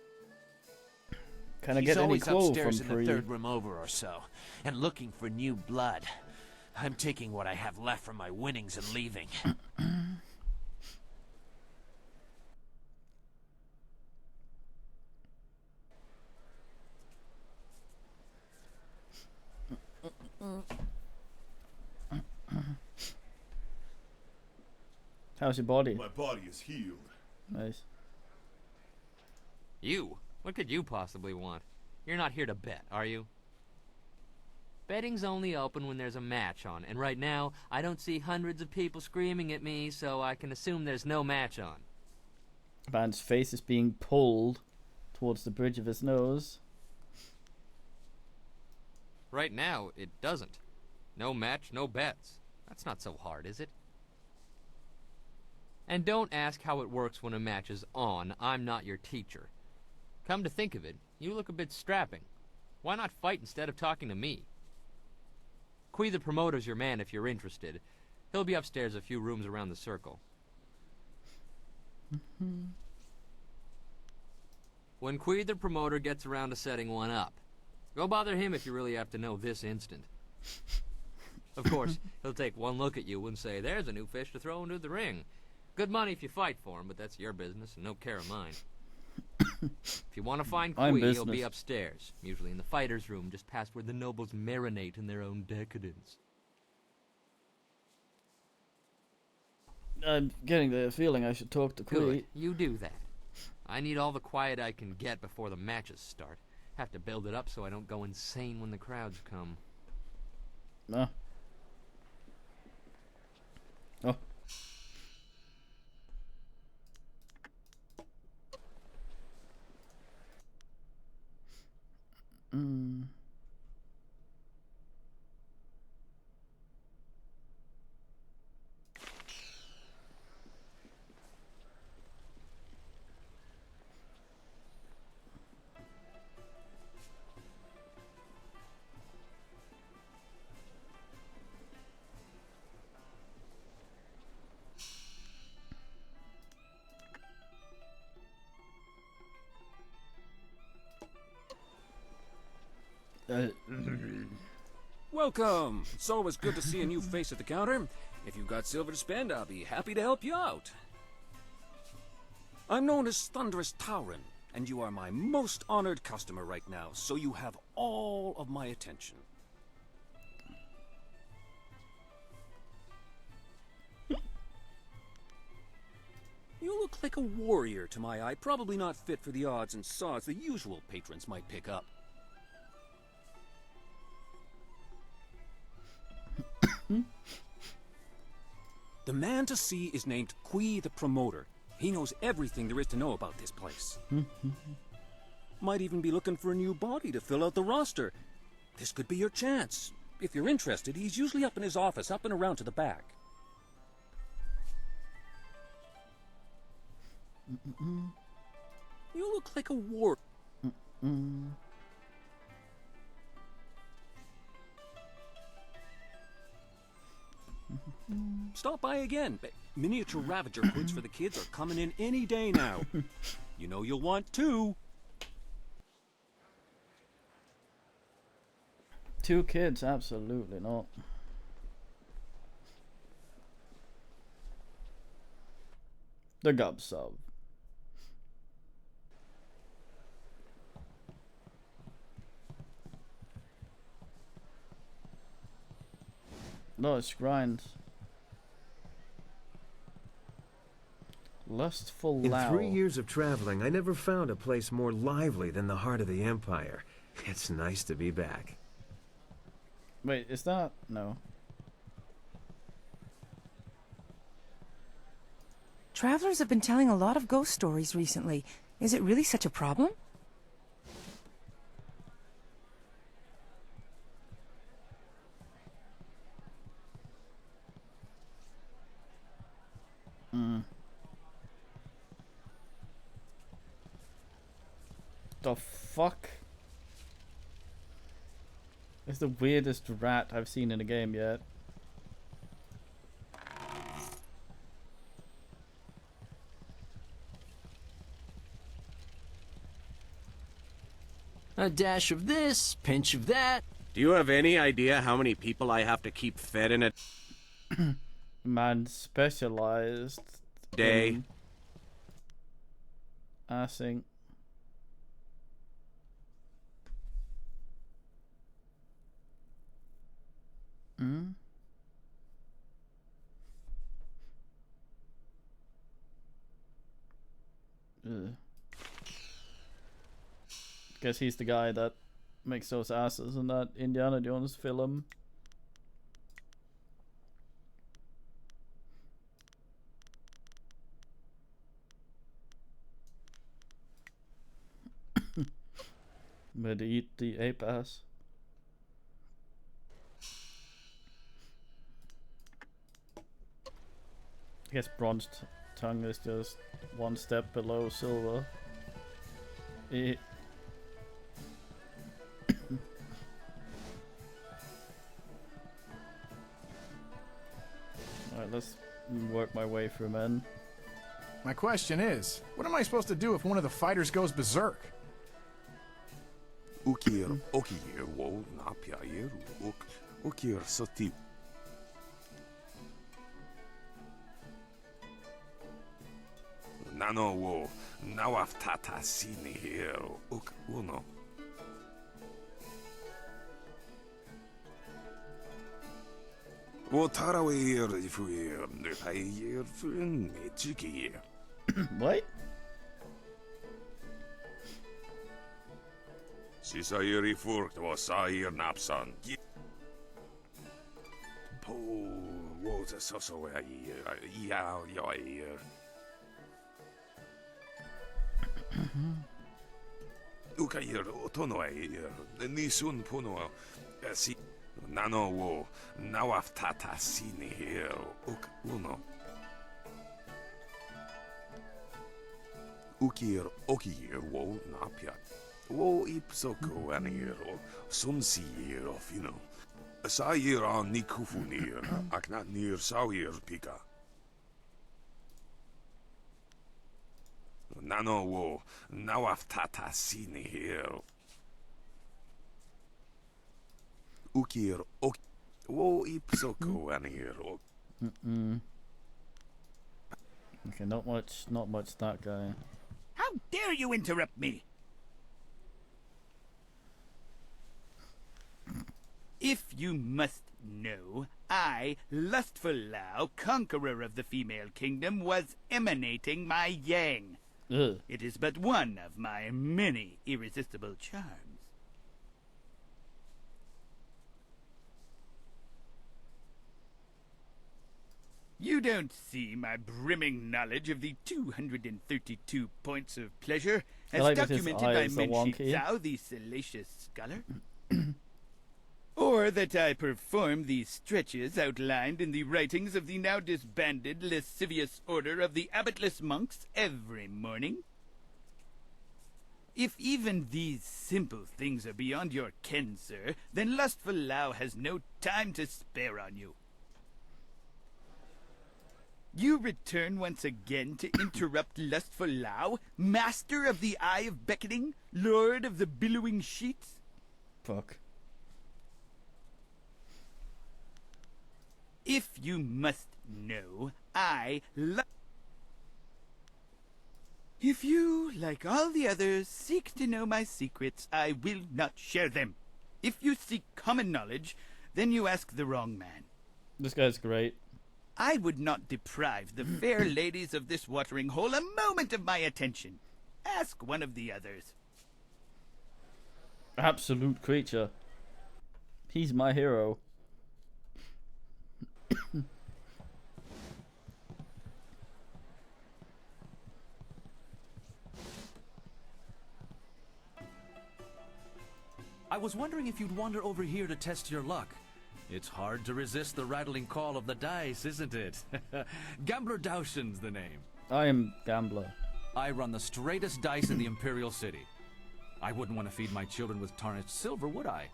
Can I He's get any always quote upstairs from in the Pri? third room over or so, and looking for new blood. I'm taking what I have left from my winnings and leaving. How's your body? My body is healed. Nice. You? What could you possibly want? You're not here to bet, are you? Betting's only open when there's a match on, and right now, I don't see hundreds of people screaming at me, so I can assume there's no match on. Man's face is being pulled towards the bridge of his nose. Right now, it doesn't. No match, no bets. That's not so hard, is it? And don't ask how it works when a match is on. I'm not your teacher. Come to think of it, you look a bit strapping. Why not fight instead of talking to me? Kui the promoter's your man if you're interested. He'll be upstairs a few rooms around the circle. when Quee the promoter gets around to setting one up. Go bother him if you really have to know this instant. Of course, he'll take one look at you and say, there's a new fish to throw into the ring. Good money if you fight for him, but that's your business and no care of mine. If you want to find Quee, he'll be upstairs, usually in the fighter's room, just past where the nobles marinate in their own decadence. I'm getting the feeling I should talk to Quee. Good, you do that. I need all the quiet I can get before the matches start. Have to build it up so I don't go insane when the crowds come. No. Oh. Welcome! It's always good to see a new face at the counter. If you've got silver to spend, I'll be happy to help you out. I'm known as Thunderous Tauren, and you are my most honored customer right now, so you have all of my attention. You look like a warrior to my eye, probably not fit for the odds and sods the usual patrons might pick up. The man to see is named Quee the Promoter. He knows everything there is to know about this place. Might even be looking for a new body to fill out the roster. This could be your chance. If you're interested, he's usually up in his office, up and around to the back. You look like a war... Stop by again. Miniature Ravager hoods for the kids are coming in any day now. You know you'll want two. 2 kids? Absolutely not. The Gub Sub. No, it's grind. Lustful In Lao. 3 years of traveling, I never found a place more lively than the heart of the Empire. It's nice to be back. Wait, is that... No. Travelers have been telling a lot of ghost stories recently. Is it really such a problem? The fuck? It's the weirdest rat I've seen in a game yet. A dash of this, pinch of that. Do you have any idea how many people I have to keep fed in a Man specialized day? in assing. Guess he's the guy that makes those asses in that Indiana Jones film. But eat the ape ass. I guess bronze tongue is just one step below silver. Alright, let's work my way through men. My question is, what am I supposed to do if one of the fighters goes berserk? Ukir okir wo napyair ukir soti. Nano wo nawaftata sini here uk uno. Wo tarawir fuir nupayir fun chiki. What? Sisairi furkt was sair napsan. Po was a soso ya. Ukair otono nisun puno si nano wo nawaftata sini here uk uno. Ukir okir wo napia. Wo ipsoko aniro sunsiir of you know. Sair on nikufunir aknat near sawir pika. Nano wo nawaftata sini here. Ukir ok wo ipsoko aniro. Okay, not much that guy. How dare you interrupt me? If you must know, I, Lustful Lao, conqueror of the female kingdom, was emanating my yang. Ugh. It is but one of my many irresistible charms. You don't see my brimming knowledge of the 232 points of pleasure, as like that his documented by eyes are Menshi wonky. Zhao, the salacious scholar? Or that I perform the stretches outlined in the writings of the now disbanded lascivious order of the abbotless monks every morning? If even these simple things are beyond your ken, sir, then Lustful Lao has no time to spare on you. You return once again to interrupt Lustful Lao, master of the Eye of Beckoning, lord of the billowing sheets? Fuck. If you must know, If you, like all the others, seek to know my secrets, I will not share them. If you seek common knowledge, then you ask the wrong man. This guy's great. I would not deprive the fair ladies of this watering hole a moment of my attention. Ask one of the others. Absolute creature. He's my hero. I was wondering if you'd wander over here to test your luck. It's hard to resist the rattling call of the dice, isn't it? Gambler Daoshen's the name. I am Gambler. I run the straightest dice in the Imperial City. I wouldn't want to feed my children with tarnished silver, would I?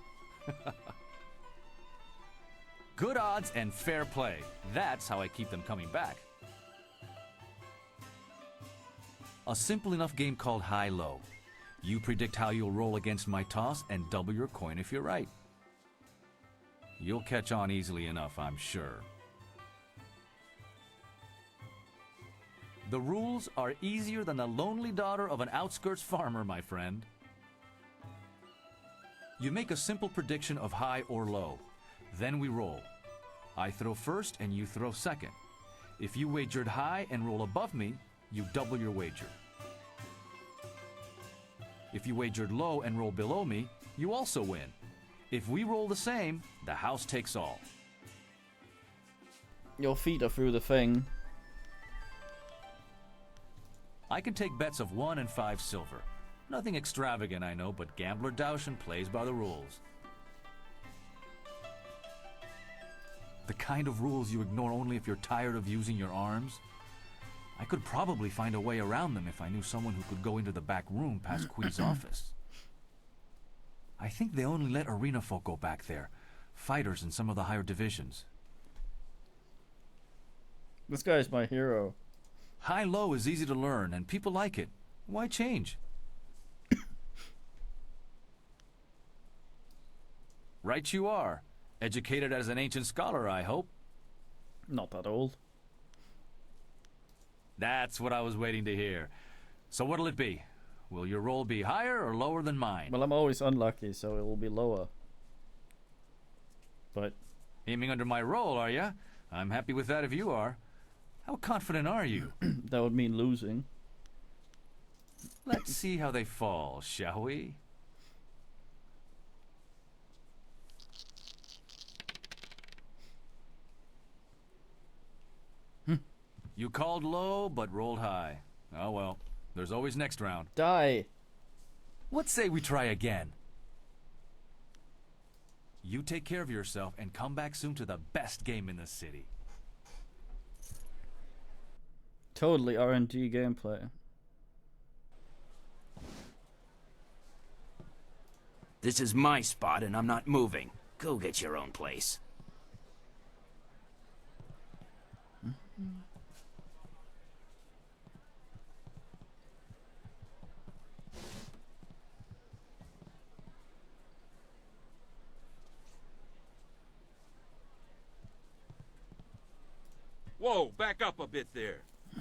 Good odds and fair play. That's how I keep them coming back. A simple enough game called high-low. You predict how you'll roll against my toss and double your coin if you're right. You'll catch on easily enough, I'm sure. The rules are easier than the lonely daughter of an outskirts farmer, my friend. You make a simple prediction of high or low. Then we roll. I throw first and you throw second. If you wagered high and roll above me, you double your wager. If you wagered low and roll below me, you also win. If we roll the same, the house takes all. Your feet are through the thing. I can take bets of 1 and 5 silver. Nothing extravagant, I know, but Gambler Daoshen plays by the rules. The kind of rules you ignore only if you're tired of using your arms. I could probably find a way around them if I knew someone who could go into the back room past Quee's office. I think they only let arena folk go back there. Fighters in some of the higher divisions. This guy's my hero. High-low is easy to learn, and people like it. Why change? Right you are. Educated as an ancient scholar, I hope. Not that old. That's what I was waiting to hear. So what'll it be? Will your roll be higher or lower than mine? Well, I'm always unlucky, so it will be lower. But... Aiming under my roll, are ya? I'm happy with that if you are. How confident are you? That would mean losing. Let's see how they fall, shall we? You called low, but rolled high. Oh well, there's always next round. Die! Let's say we try again. You take care of yourself and come back soon to the best game in the city. Totally RNG gameplay. This is my spot and I'm not moving. Go get your own place. Whoa, back up a bit there.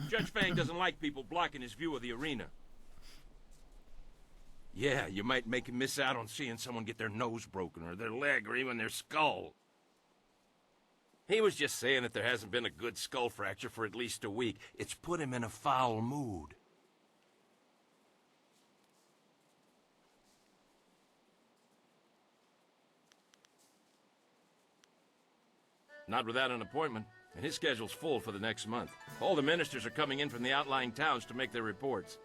Judge Fang doesn't like people blocking his view of the arena. Yeah, you might make him miss out on seeing someone get their nose broken or their leg or even their skull. He was just saying that there hasn't been a good skull fracture for at least a week. It's put him in a foul mood. Not without an appointment. And his schedule's full for the next month. All the ministers are coming in from the outlying towns to make their reports.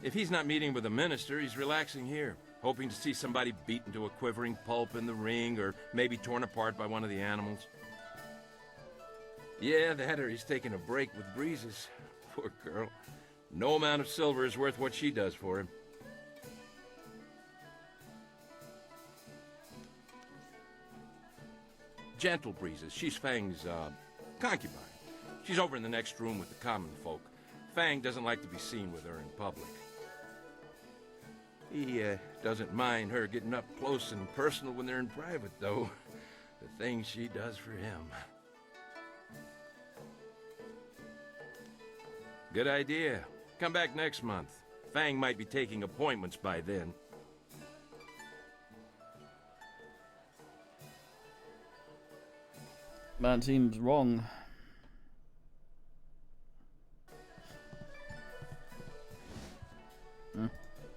If he's not meeting with a minister, he's relaxing here, hoping to see somebody beaten to a quivering pulp in the ring, or maybe torn apart by one of the animals. Yeah, that or he's taking a break with Breezes. Poor girl. No amount of silver is worth what she does for him. Gentle Breezes. She's Fang's, concubine. She's over in the next room with the common folk. Fang doesn't like to be seen with her in public. He, doesn't mind her getting up close and personal when they're in private, though. The things she does for him. Good idea. Come back next month. Fang might be taking appointments by then. Man seems wrong.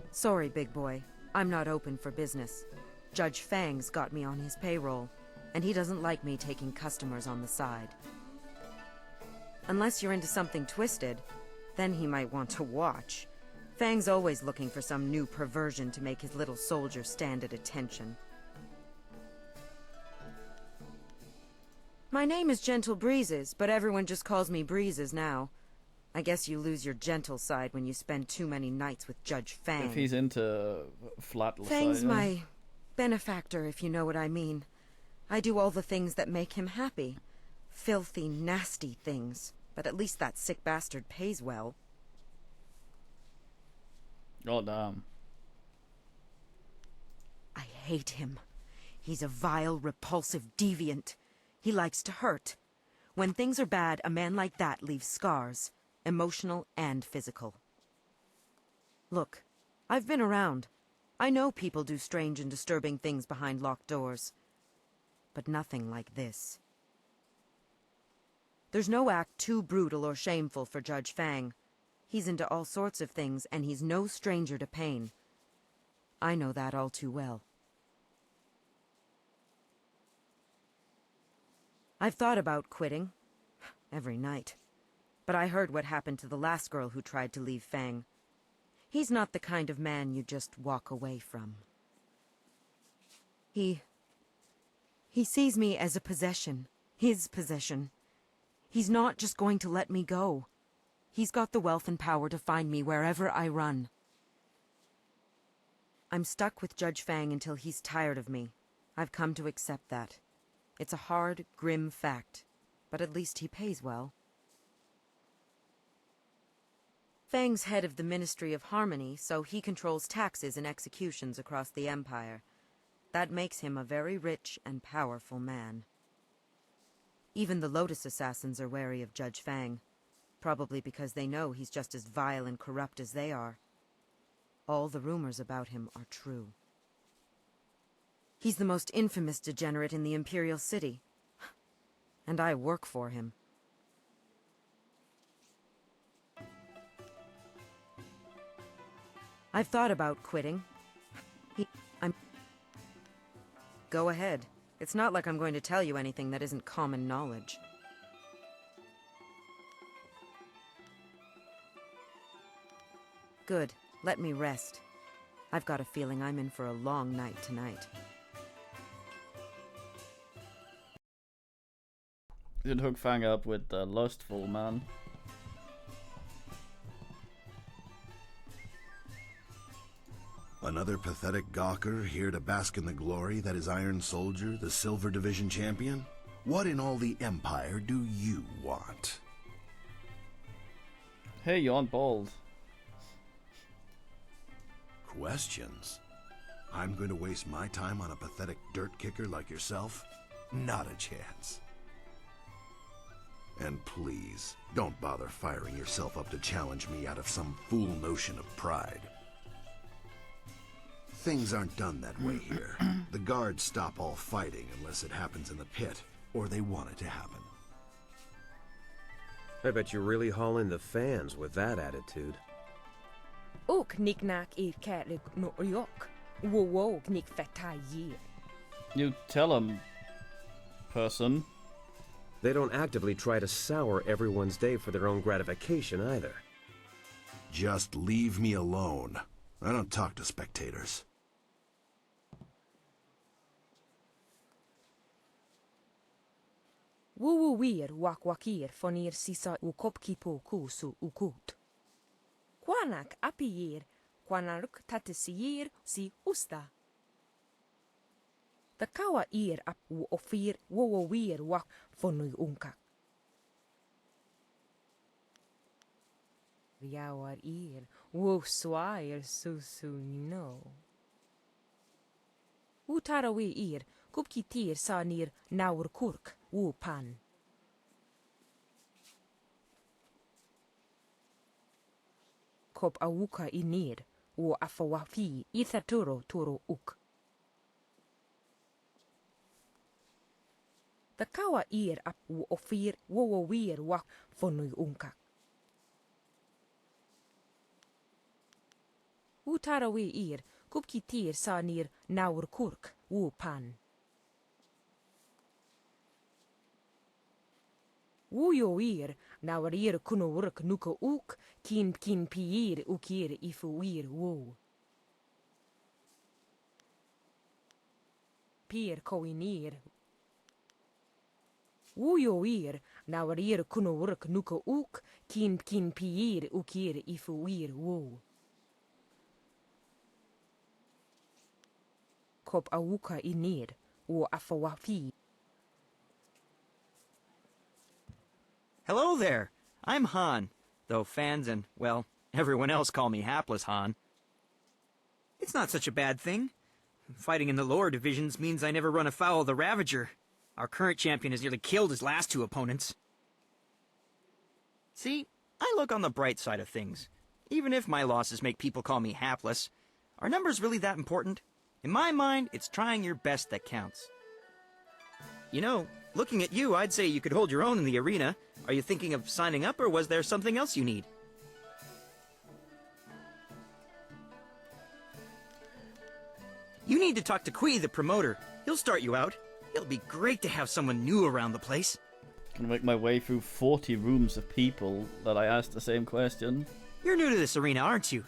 Sorry, big boy. I'm not open for business. Judge Fang's got me on his payroll, and he doesn't like me taking customers on the side. Unless you're into something twisted, then he might want to watch. Fang's always looking for some new perversion to make his little soldier stand at attention. My name is Gentle Breezes, but everyone just calls me Breezes now. I guess you lose your gentle side when you spend too many nights with Judge Fang. If he's into flat Fang's my benefactor, if you know what I mean. I do all the things that make him happy. Filthy, nasty things. But at least that sick bastard pays well. Oh, damn. I hate him. He's a vile, repulsive deviant. He likes to hurt. When things are bad, a man like that leaves scars, emotional and physical. Look, I've been around. I know people do strange and disturbing things behind locked doors. But nothing like this. There's no act too brutal or shameful for Judge Fang. He's into all sorts of things, and he's no stranger to pain. I know that all too well. I've thought about quitting. Every night. But I heard what happened to the last girl who tried to leave Fang. He's not the kind of man you just walk away from. He sees me as a possession. His possession. He's not just going to let me go. He's got the wealth and power to find me wherever I run. I'm stuck with Judge Fang until he's tired of me. I've come to accept that. It's a hard, grim fact, but at least he pays well. Fang's head of the Ministry of Harmony, so he controls taxes and executions across the Empire. That makes him a very rich and powerful man. Even the Lotus Assassins are wary of Judge Fang, probably because they know he's just as vile and corrupt as they are. All the rumors about him are true. He's the most infamous degenerate in the Imperial City. And I work for him. I've thought about quitting. Go ahead. It's not like I'm going to tell you anything that isn't common knowledge. Good. Let me rest. I've got a feeling I'm in for a long night tonight. Did hook Fang up with the lustful man. Another pathetic gawker here to bask in the glory that is Iron Soldier, the Silver Division champion? What in all the Empire do you want? Hey, you aren't bald. Questions? I'm going to waste my time on a pathetic dirt kicker like yourself? Not a chance. And please, don't bother firing yourself up to challenge me out of some fool notion of pride. Things aren't done that way here. The guards stop all fighting unless it happens in the pit, or they want it to happen. I bet you really haul in the fans with that attitude. Och knick-knack kärlek York. Whoa, knick fetaye. You tell him, person. They don't actively try to sour everyone's day for their own gratification either. Just leave me alone. I don't talk to spectators. Wuwir wakwakir fonir sisa ukopkipo kusu ukut. Kwanak apiyir, kwanaruk tatisir si usta. The kawa ir ap ofir wowir wak fonui unka. Yawar ir wo swair susu no. Utarawi ir kupkitir sanir naur kurk wu pan. Kop awuka inir wo afawafi ithaturo turo uk. The kawa ir ap ofir wowir wak fonui unka. Utarawi ir kupkitir sanir naur kurk wu pan. Wuyo ir naur ir kunurk nuka uk kin piir ukir ifu ir wo. Pier koinir. Wuyo ir naur ir kunurk nuka uk kin piir ukir ifu ir wo. Kop awuka inir wo afawafi. Hello there. I'm Han, though fans and, well, everyone else call me Hapless Han. It's not such a bad thing. Fighting in the lower divisions means I never run afoul of the Ravager. Our current champion has nearly killed his last two opponents. See, I look on the bright side of things. Even if my losses make people call me hapless, are numbers really that important? In my mind, it's trying your best that counts. You know, looking at you, I'd say you could hold your own in the arena. Are you thinking of signing up, or was there something else you need? You need to talk to Kui, the promoter. He'll start you out. It'll be great to have someone new around the place. Gonna make my way through 40 rooms of people that I asked the same question. You're new to this arena, aren't you?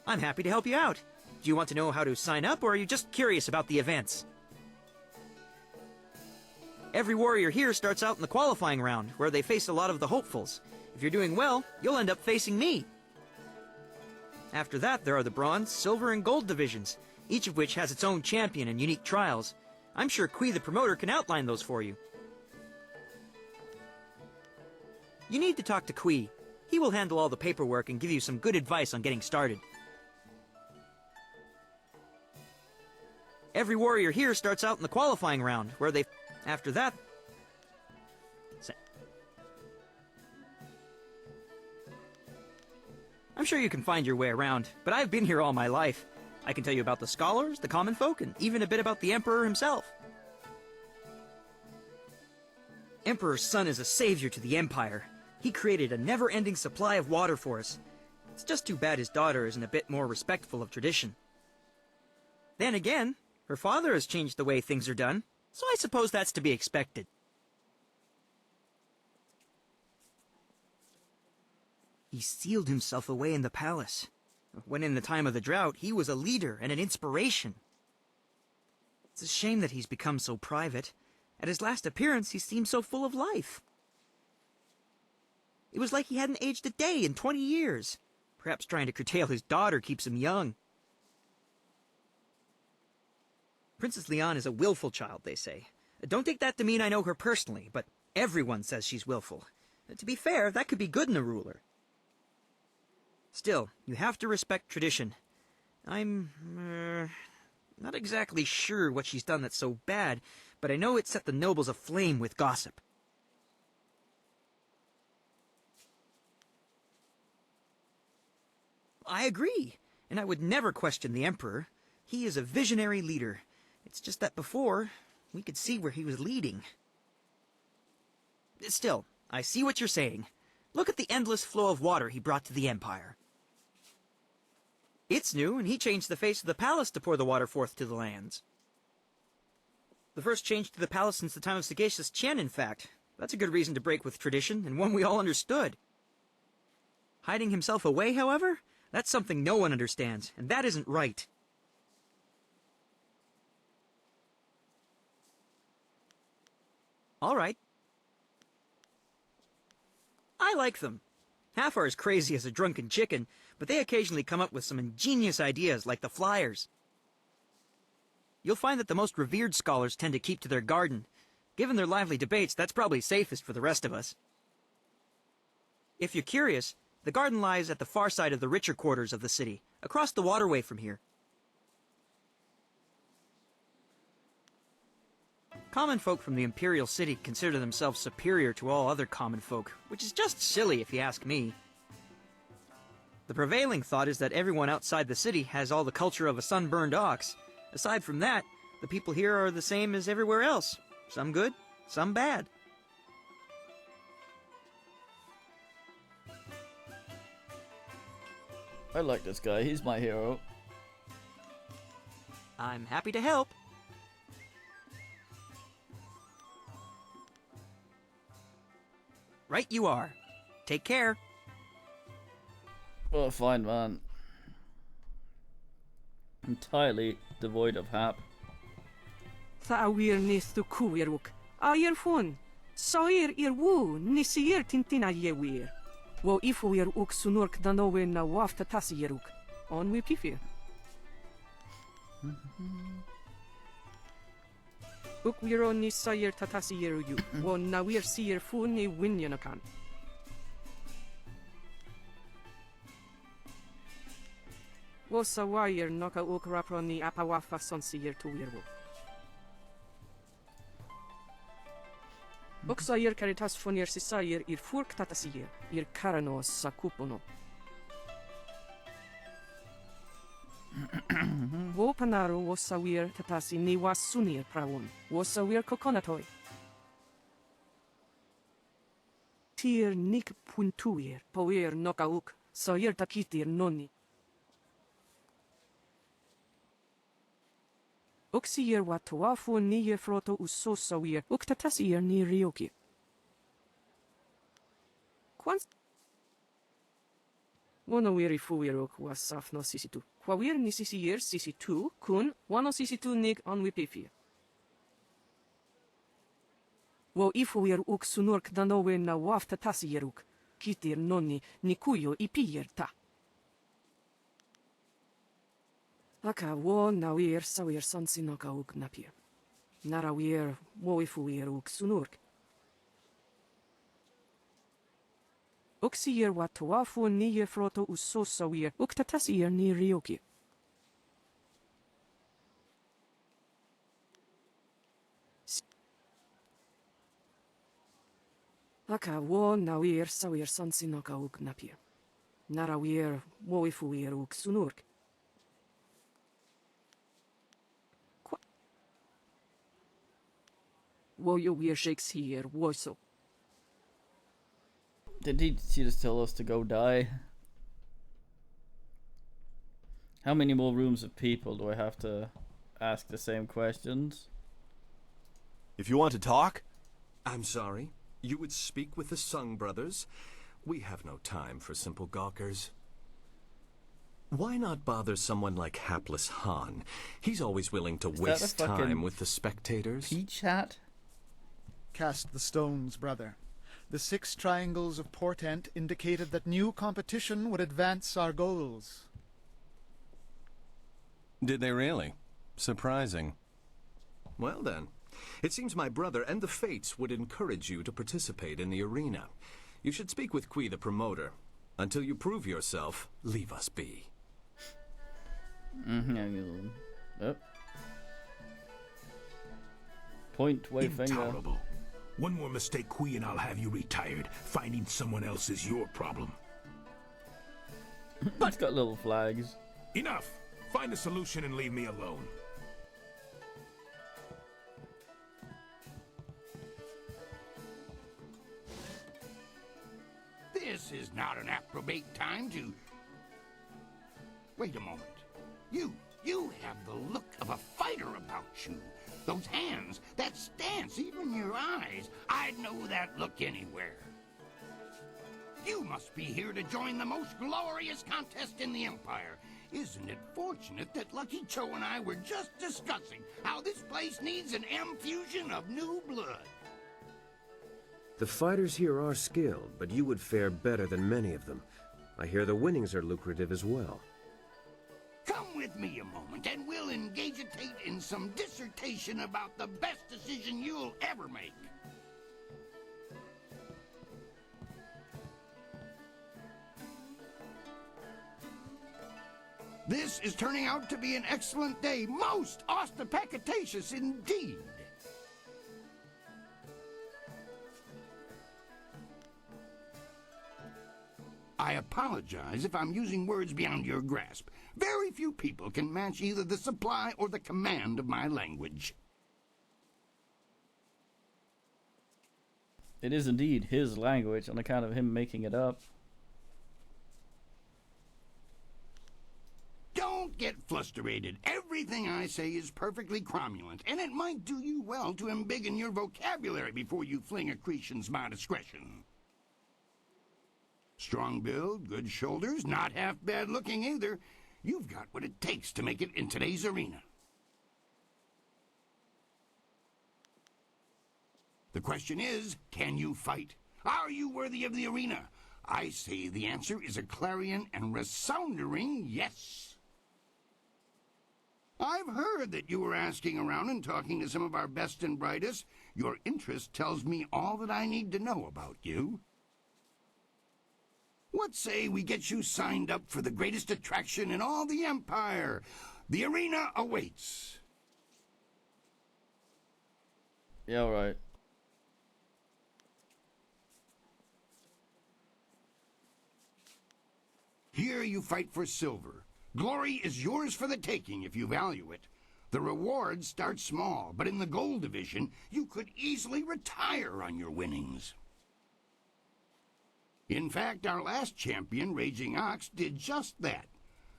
I'm happy to help you out. Do you want to know how to sign up, or are you just curious about the events? Every warrior here starts out in the qualifying round, where they face a lot of the hopefuls. If you're doing well, you'll end up facing me. After that, there are the bronze, silver, and gold divisions, each of which has its own champion and unique trials. I'm sure Kui the promoter can outline those for you. You need to talk to Kui. He will handle all the paperwork and give you some good advice on getting started. Every warrior here starts out in the qualifying round, where they... After that... I'm sure you can find your way around, but I've been here all my life. I can tell you about the scholars, the common folk, and even a bit about the Emperor himself. Emperor Sun is a savior to the Empire. He created a never-ending supply of water for us. It's just too bad his daughter isn't a bit more respectful of tradition. Then again, her father has changed the way things are done, so I suppose that's to be expected. He sealed himself away in the palace. When in the time of the drought, he was a leader and an inspiration. It's a shame that he's become so private. At his last appearance, he seemed so full of life. It was like he hadn't aged a day in 20 years. Perhaps trying to curtail his daughter keeps him young. Princess Leon is a willful child, they say. Don't take that to mean I know her personally, but everyone says she's willful. To be fair, that could be good in a ruler. Still, you have to respect tradition. I'm, not exactly sure what she's done that's so bad, but I know it set the nobles aflame with gossip. I agree, and I would never question the Emperor. He is a visionary leader. It's just that before, we could see where he was leading. Still, I see what you're saying. Look at the endless flow of water he brought to the Empire. It's new, and he changed the face of the palace to pour the water forth to the lands. The first change to the palace since the time of sagacious Qian, in fact. That's a good reason to break with tradition, and one we all understood. Hiding himself away, however, that's something no one understands, and that isn't right. All right. I like them. Half are as crazy as a drunken chicken, but they occasionally come up with some ingenious ideas like the flyers. You'll find that the most revered scholars tend to keep to their garden. Given their lively debates, that's probably safest for the rest of us. If you're curious, the garden lies at the far side of the richer quarters of the city, across the waterway from here. Common folk from the Imperial City consider themselves superior to all other common folk, which is just silly if you ask me. The prevailing thought is that everyone outside the city has all the culture of a sunburned ox. Aside from that, the people here are the same as everywhere else. Some good, some bad. I like this guy, he's my hero. I'm happy to help. Right you are. Take care. Oh, fine, man. Entirely devoid of hap. Thawir nis tu kuiruk. Ayer fun. Sair wu nisir tintina yewir. Wo ifuir uk sunurk danowe na wafta tasieruk. On we pifir. Uk wiro ni sair tatasieru yu. Wo nawir sier fu ni winyanakan. Wo sawir noka uk rapro ni apawafa son sier tu wirwo. Uk sair caritas funir si sair ir furk tatasier. Ir karano sakupono. Wo panaro wo sawir tatasi ni wasunir prawun. Wo sawir kokonatoi. Tir nik puntuir poir noka uk. Sawir takitir noni. Uksier watuafu ni froto uso sawir. Uk tatasier ni ryoki. Quans Wono wiri fuiruk was safno sisitu. Quawir ni sisier sisitu kun wano sisitu nig on wipifir. Wo ifuir uk sunurk danowe na wafta tasieruk. Kitir nonni nikuyo ipier ta. Aka wo nawir sawir sonsinoka uk napir. Narawir wo ifuir uk sunurk. Uksier watuafu ni froto usosawir, uktatasir ni ryoki. Aka wo nawir sawir sonsinaka uk napir. Narawir woifuir uk sunurk. Wo yo wir Shakespeare woso. Did he just tell us to go die? How many more rooms of people do I have to ask the same questions? If you want to talk... I'm sorry. You would speak with the Sung brothers? We have no time for simple gawkers. Why not bother someone like hapless Han? He's always willing to waste time with the spectators. Peach hat? Cast the stones, brother. The 6 triangles of portent indicated that new competition would advance our goals. Did they really? Surprising. Well then, it seems my brother and the Fates would encourage you to participate in the arena. You should speak with Kui the promoter. Until you prove yourself, leave us be. Oh. Point, wave finger. Intolerable. One more mistake, Kui, and I'll have you retired. Finding someone else is your problem. It's got little flags. Enough! Find a solution and leave me alone. This is not an approbate time to... Wait a moment. You have the look of a fighter about you. Those hands, that stance, even your eyes. I'd know that look anywhere. You must be here to join the most glorious contest in the Empire. Isn't it fortunate that Lucky Cho and I were just discussing how this place needs an M-fusion of new blood? The fighters here are skilled, but you would fare better than many of them. I hear the winnings are lucrative as well. Come with me a moment, and we'll engagitate in some dissertation about the best decision you'll ever make. This is turning out to be an excellent day, most ostentatious indeed. I apologize if I'm using words beyond your grasp. Very few people can match either the supply or the command of my language. It is indeed his language on account of him making it up. Don't get frustrated. Everything I say is perfectly cromulent, and it might do you well to embiggen your vocabulary before you fling accretions by discretion. Strong build, good shoulders, not half bad looking either. You've got what it takes to make it in today's arena. The question is, can you fight? Are you worthy of the arena? I say the answer is a clarion and resounding yes. I've heard that you were asking around and talking to some of our best and brightest. Your interest tells me all that I need to know about you. What say we get you signed up for the greatest attraction in all the Empire? The arena awaits. Yeah, all right. Here you fight for silver. Glory is yours for the taking if you value it. The rewards start small, but in the gold division, you could easily retire on your winnings. In fact, our last champion, Raging Ox, did just that.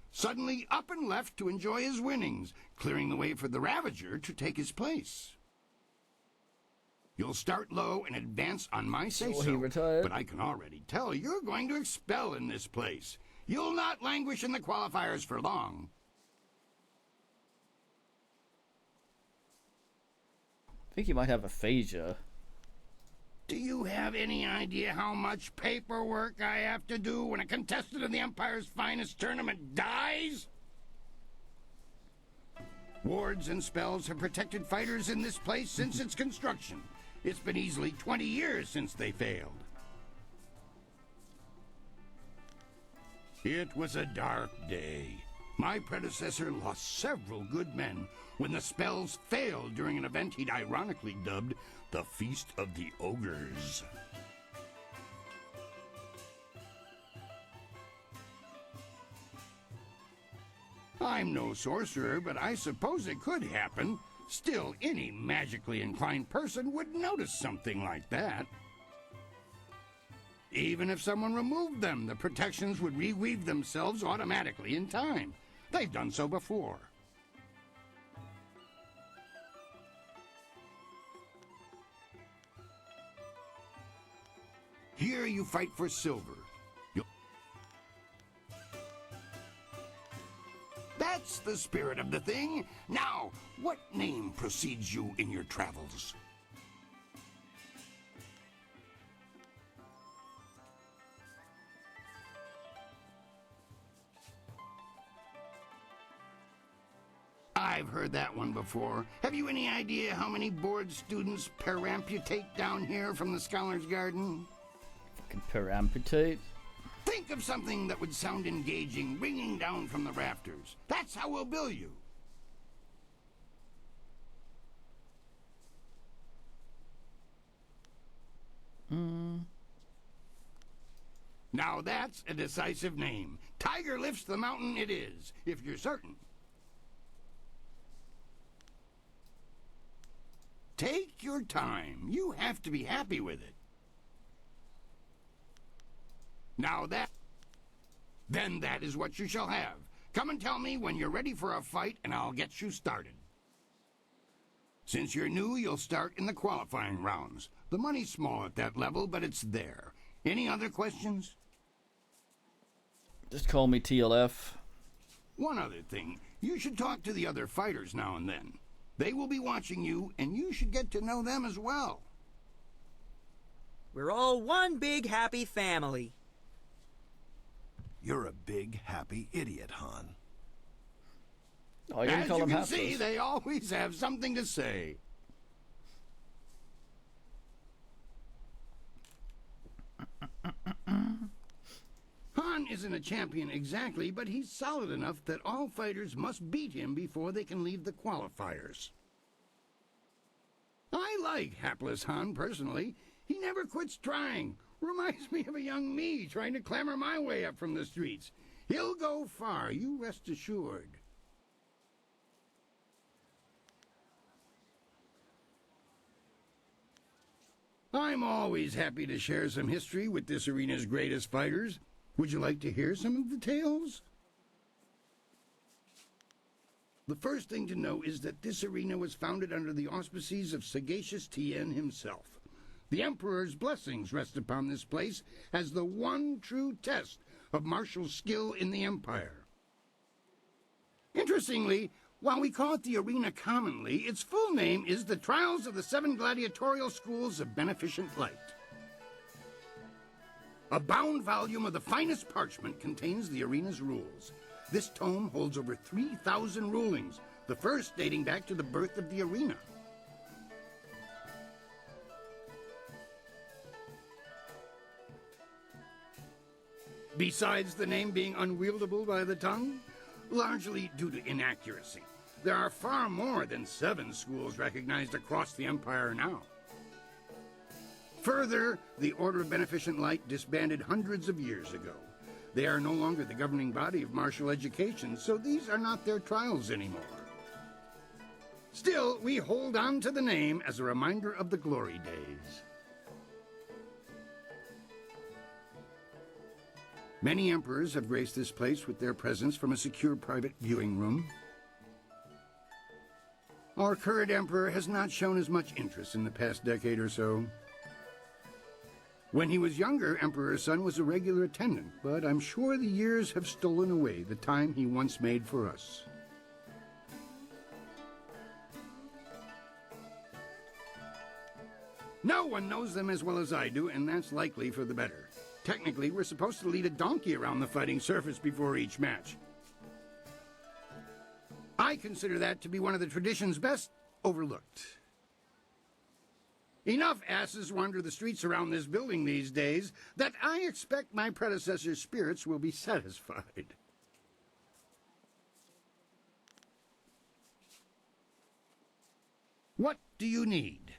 Suddenly up and left to enjoy his winnings, clearing the way for the Ravager to take his place. You'll start low and advance on my say-so, but I can already tell you're going to expel in this place. You'll not languish in the qualifiers for long. I think you might have aphasia. Do you have any idea how much paperwork I have to do when a contestant of the Empire's finest tournament dies? Wards and spells have protected fighters in this place since its construction. It's been easily 20 years since they failed. It was a dark day. My predecessor lost several good men when the spells failed during an event he'd ironically dubbed the Feast of the Ogres. I'm no sorcerer, but I suppose it could happen. Still, any magically inclined person would notice something like that. Even if someone removed them, the protections would reweave themselves automatically in time. They've done so before. Here you fight for silver. That's the spirit of the thing. Now, what name precedes you in your travels? I've heard that one before. Have you any idea how many board students peramputate down here from the Scholar's Garden? Fucking peramputate? Think of something that would sound engaging, ringing down from the rafters. That's how we'll bill you. Now that's a decisive name. Tiger lifts the mountain it is, if you're certain. Take your time. You have to be happy with it. Now then that is what you shall have. Come and tell me when you're ready for a fight and I'll get you started. Since you're new, you'll start in the qualifying rounds. The money's small at that level, but it's there. Any other questions? Just call me TLF. One other thing. You should talk to the other fighters now and then. They will be watching you, and you should get to know them as well. We're all one big happy family. You're a big happy idiot, Han. Oh, you as you can see, they always have something to say. Han isn't a champion exactly, but he's solid enough that all fighters must beat him before they can leave the qualifiers. I like hapless Han personally. He never quits trying. Reminds me of a young me trying to clamber my way up from the streets. He'll go far, you rest assured. I'm always happy to share some history with this arena's greatest fighters. Would you like to hear some of the tales? The first thing to know is that this arena was founded under the auspices of sagacious Tien himself. The Emperor's blessings rest upon this place as the one true test of martial skill in the Empire. Interestingly, while we call it the arena commonly, its full name is the Trials of the Seven Gladiatorial Schools of Beneficent Light. A bound volume of the finest parchment contains the arena's rules. This tome holds over 3,000 rulings, the first dating back to the birth of the arena. Besides the name being unwieldable by the tongue, largely due to inaccuracy, there are far more than 7 schools recognized across the Empire now. Further, the Order of Beneficent Light disbanded hundreds of years ago. They are no longer the governing body of martial education, so these are not their trials anymore. Still, we hold on to the name as a reminder of the glory days. Many emperors have graced this place with their presence from a secure private viewing room. Our current emperor has not shown as much interest in the past decade or so. When he was younger, Emperor Sun was a regular attendant, but I'm sure the years have stolen away the time he once made for us. No one knows them as well as I do, and that's likely for the better. Technically, we're supposed to lead a donkey around the fighting surface before each match. I consider that to be one of the tradition's best overlooked. Enough asses wander the streets around this building these days that I expect my predecessor's spirits will be satisfied. What do you need?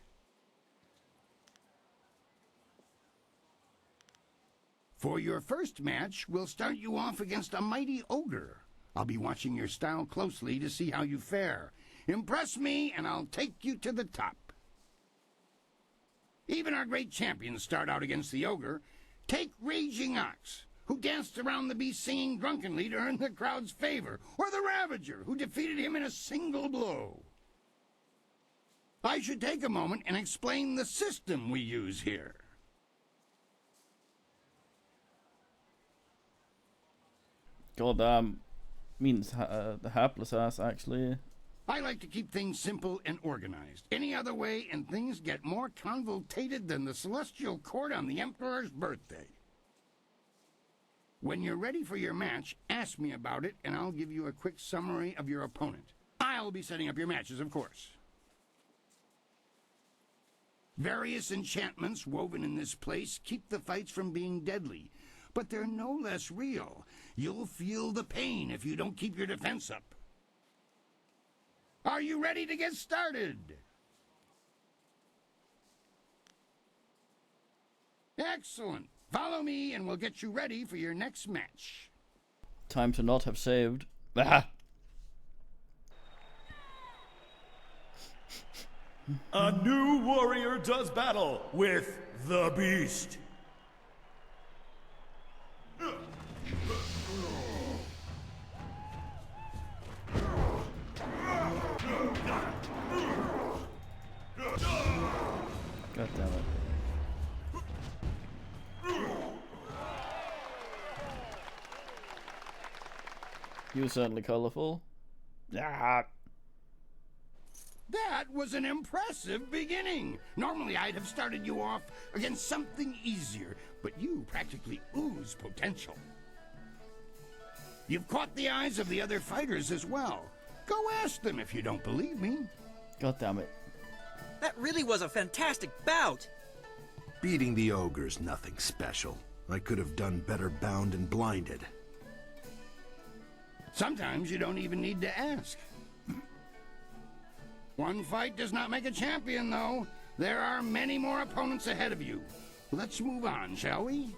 For your first match, we'll start you off against a mighty ogre. I'll be watching your style closely to see how you fare. Impress me, and I'll take you to the top. Even our great champions start out against the ogre. Take Raging Ox, who danced around the beast singing drunkenly to earn the crowd's favor, or the Ravager, who defeated him in a single blow. I should take a moment and explain the system we use here. Goddamn, means the hapless ass actually. I like to keep things simple and organized. Any other way, and things get more convoluted than the celestial court on the Emperor's birthday. When you're ready for your match, ask me about it, and I'll give you a quick summary of your opponent. I'll be setting up your matches, of course. Various enchantments woven in this place keep the fights from being deadly, but they're no less real. You'll feel the pain if you don't keep your defense up. Are you ready to get started? Excellent. Follow me and we'll get you ready for your next match. Time to not have saved. Ah! A new warrior does battle with the beast. God damn it. He was certainly colourful. Ah. That was an impressive beginning. Normally I'd have started you off against something easier, but you practically ooze potential. You've caught the eyes of the other fighters as well. Go ask them if you don't believe me. God damn it. That really was a fantastic bout! Beating the ogre's nothing special. I could have done better bound and blinded. Sometimes you don't even need to ask. One fight does not make a champion, though. There are many more opponents ahead of you. Let's move on, shall we?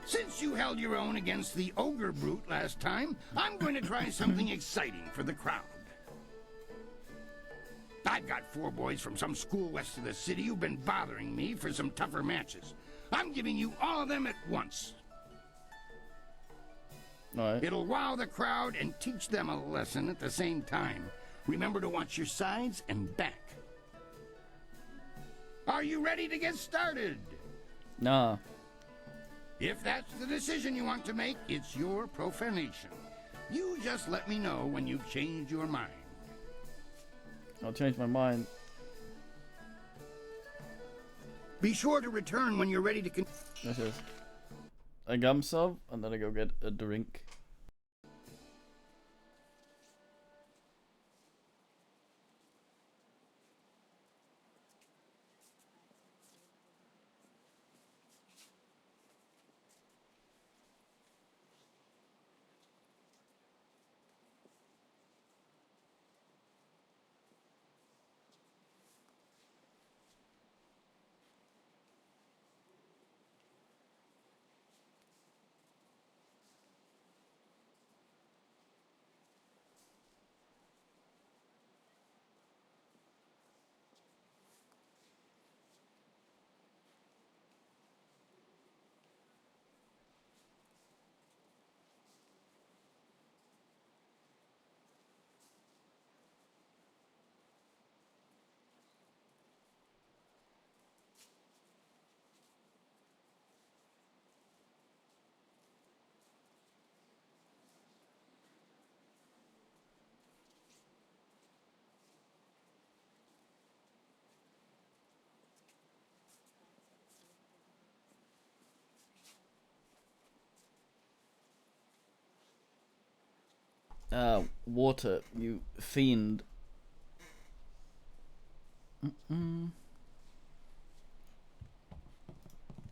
Since you held your own against the ogre brute last time, I'm going to try something exciting for the crowd. I've got 4 boys from some school west of the city who've been bothering me for some tougher matches. I'm giving you all of them at once. Right. It'll wow the crowd and teach them a lesson at the same time. Remember to watch your sides and back. Are you ready to get started? Nah. If that's the decision you want to make, it's your profanation. You just let me know when you've changed your mind. I'll change my mind. Be sure to return when you're ready to This is a gum sub, and then I go get a drink. Water, you fiend.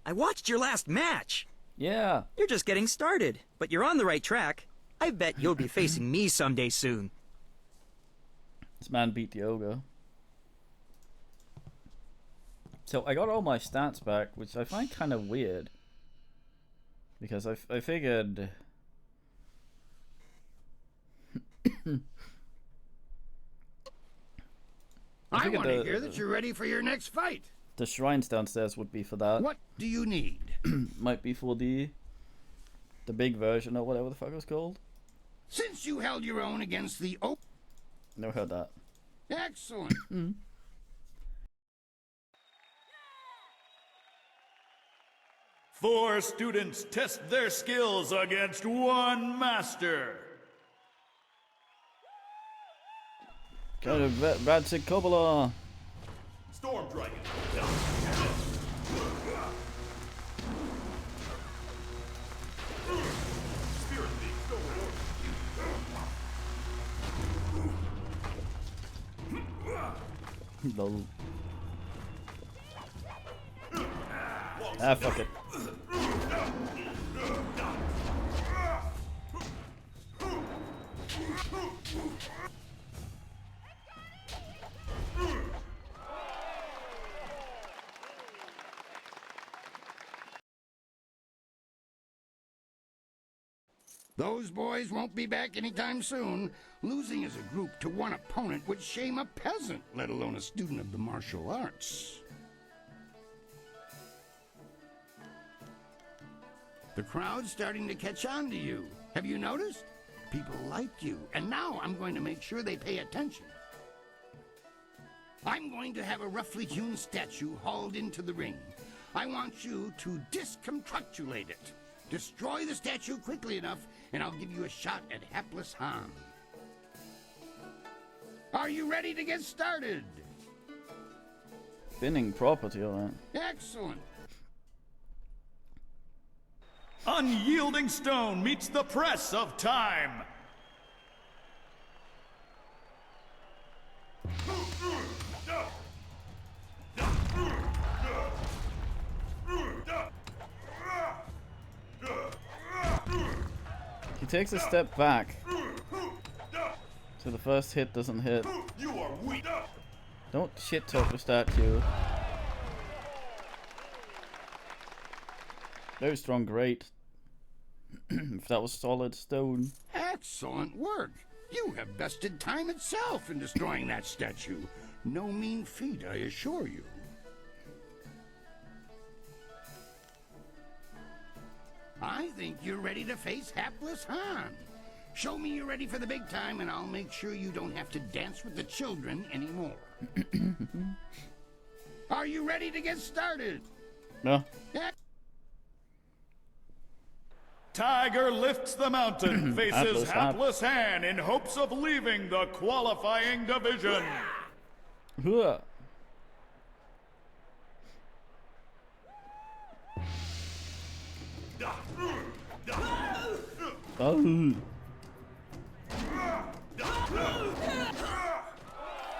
I watched your last match. Yeah. You're just getting started, but you're on the right track. I bet you'll be facing me someday soon. This man beat the ogre. So I got all my stats back, which I find kind of weird. Because I figured... I want to hear that you're ready for your next fight. The shrines downstairs would be for that. What do you need? Might be for the big version or whatever the fuck it was called. Since you held your own against the Never heard that. Excellent. Four students test their skills against one master. Go to Radzik Kobola. Storm Dragon. Spirit Thief, go Lol. Ah, fuck it. Those boys won't be back anytime soon. Losing as a group to one opponent would shame a peasant, let alone a student of the martial arts. The crowd's starting to catch on to you. Have you noticed? People like you, and now I'm going to make sure they pay attention. I'm going to have a roughly hewn statue hauled into the ring. I want you to disconstructulate it. Destroy the statue quickly enough, and I'll give you a shot at hapless Han. Are you ready to get started? Spinning property, alright. Excellent. Unyielding stone meets the press of time. He takes a step back, so the first hit doesn't hit. You are weak. Don't shit talk the statue. Very strong, great. If that was solid stone. Excellent work. You have bested time itself in destroying that statue. No mean feat, I assure you. I think you're ready to face hapless Han. Show me you're ready for the big time, and I'll make sure you don't have to dance with the children anymore. Are you ready to get started? No. Yeah. Tiger lifts the mountain, faces hapless Han in hopes of leaving the qualifying division. Oh.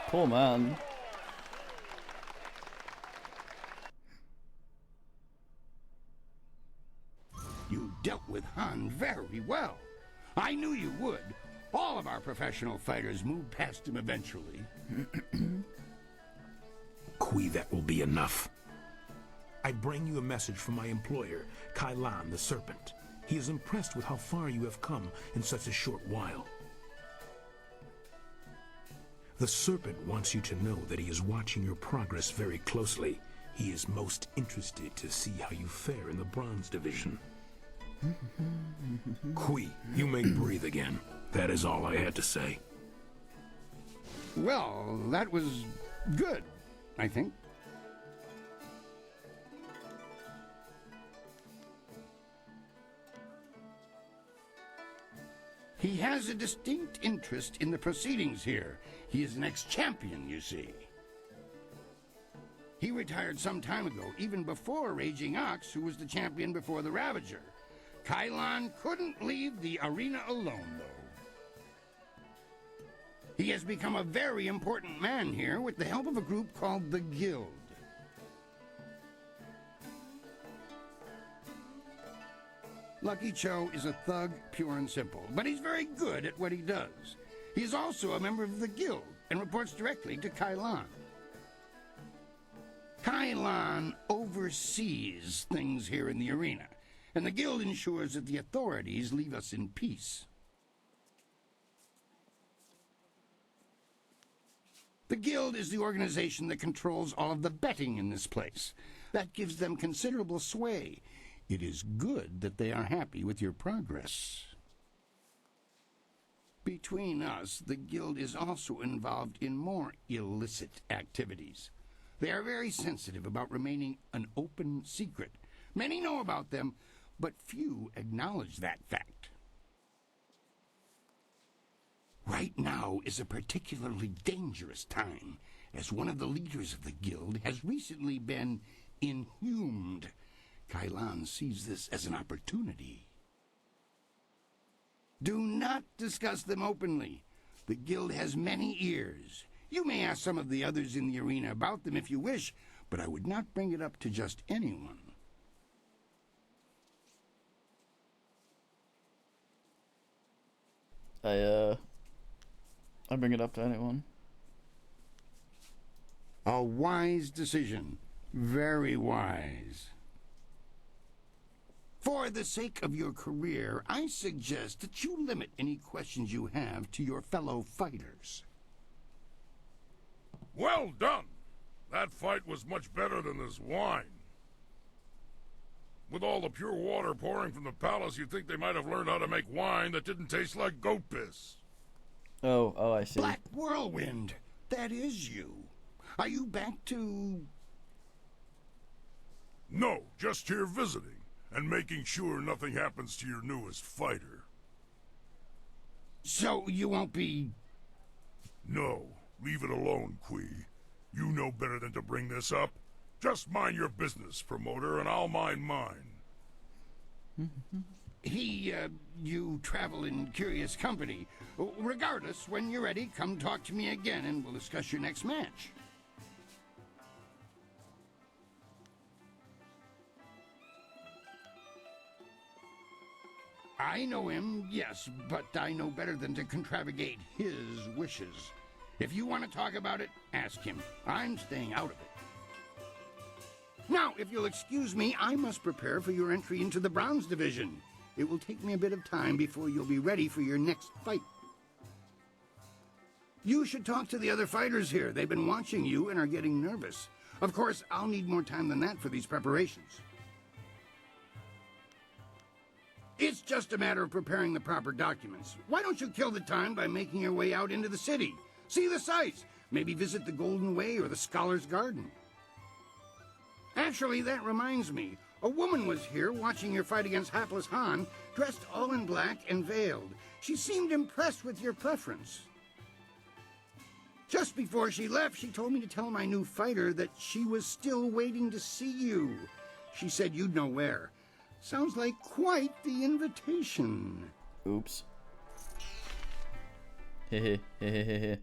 Poor man. You dealt with Han very well. I knew you would. All of our professional fighters move past him eventually. Kui, that will be enough. I bring you a message from my employer, Kailan the Serpent. He is impressed with how far you have come in such a short while. The Serpent wants you to know that he is watching your progress very closely. He is most interested to see how you fare in the Bronze Division. Kui, you may breathe again. That is all I had to say. Well, that was good, I think. He has a distinct interest in the proceedings here. He is an ex-champion, you see. He retired some time ago, even before Raging Ox, who was the champion before the Ravager. Kailan couldn't leave the arena alone, though. He has become a very important man here with the help of a group called the Guild. Lucky Cho is a thug, pure and simple, but he's very good at what he does. He is also a member of the Guild and reports directly to Kai Lan. Kai Lan oversees things here in the arena, and the Guild ensures that the authorities leave us in peace. The Guild is the organization that controls all of the betting in this place. That gives them considerable sway. It is good that they are happy with your progress. Between us, the Guild is also involved in more illicit activities. They are very sensitive about remaining an open secret. Many know about them, but few acknowledge that fact. Right now is a particularly dangerous time, as one of the leaders of the Guild has recently been inhumed. Kai Lan sees this as an opportunity. Do not discuss them openly. The Guild has many ears. You may ask some of the others in the arena about them if you wish, but I would not bring it up to just anyone. I bring it up to anyone. A wise decision. Very wise. For the sake of your career, I suggest that you limit any questions you have to your fellow fighters. Well done! That fight was much better than this wine. With all the pure water pouring from the palace, you'd think they might have learned how to make wine that didn't taste like goat piss. Oh, I see. Black Whirlwind, that is you. Are you back to... No, just here visiting, and making sure nothing happens to your newest fighter. So you won't be... No, leave it alone, Kui. You know better than to bring this up. Just mind your business, promoter, and I'll mind mine. You travel in curious company. Regardless, when you're ready, come talk to me again and we'll discuss your next match. I know him, yes, but I know better than to contravigate his wishes. If you want to talk about it, ask him. I'm staying out of it. Now, if you'll excuse me, I must prepare for your entry into the bronze division. It will take me a bit of time before you'll be ready for your next fight. You should talk to the other fighters here. They've been watching you and are getting nervous. Of course, I'll need more time than that for these preparations. It's just a matter of preparing the proper documents. Why don't you kill the time by making your way out into the city? See the sights. Maybe visit the Golden Way or the Scholar's Garden. Actually, that reminds me. A woman was here watching your fight against Hapless Han, dressed all in black and veiled. She seemed impressed with your preference. Just before she left, she told me to tell my new fighter that she was still waiting to see you. She said you'd know where. Sounds like quite the invitation. Oops. Hehe, hehehe.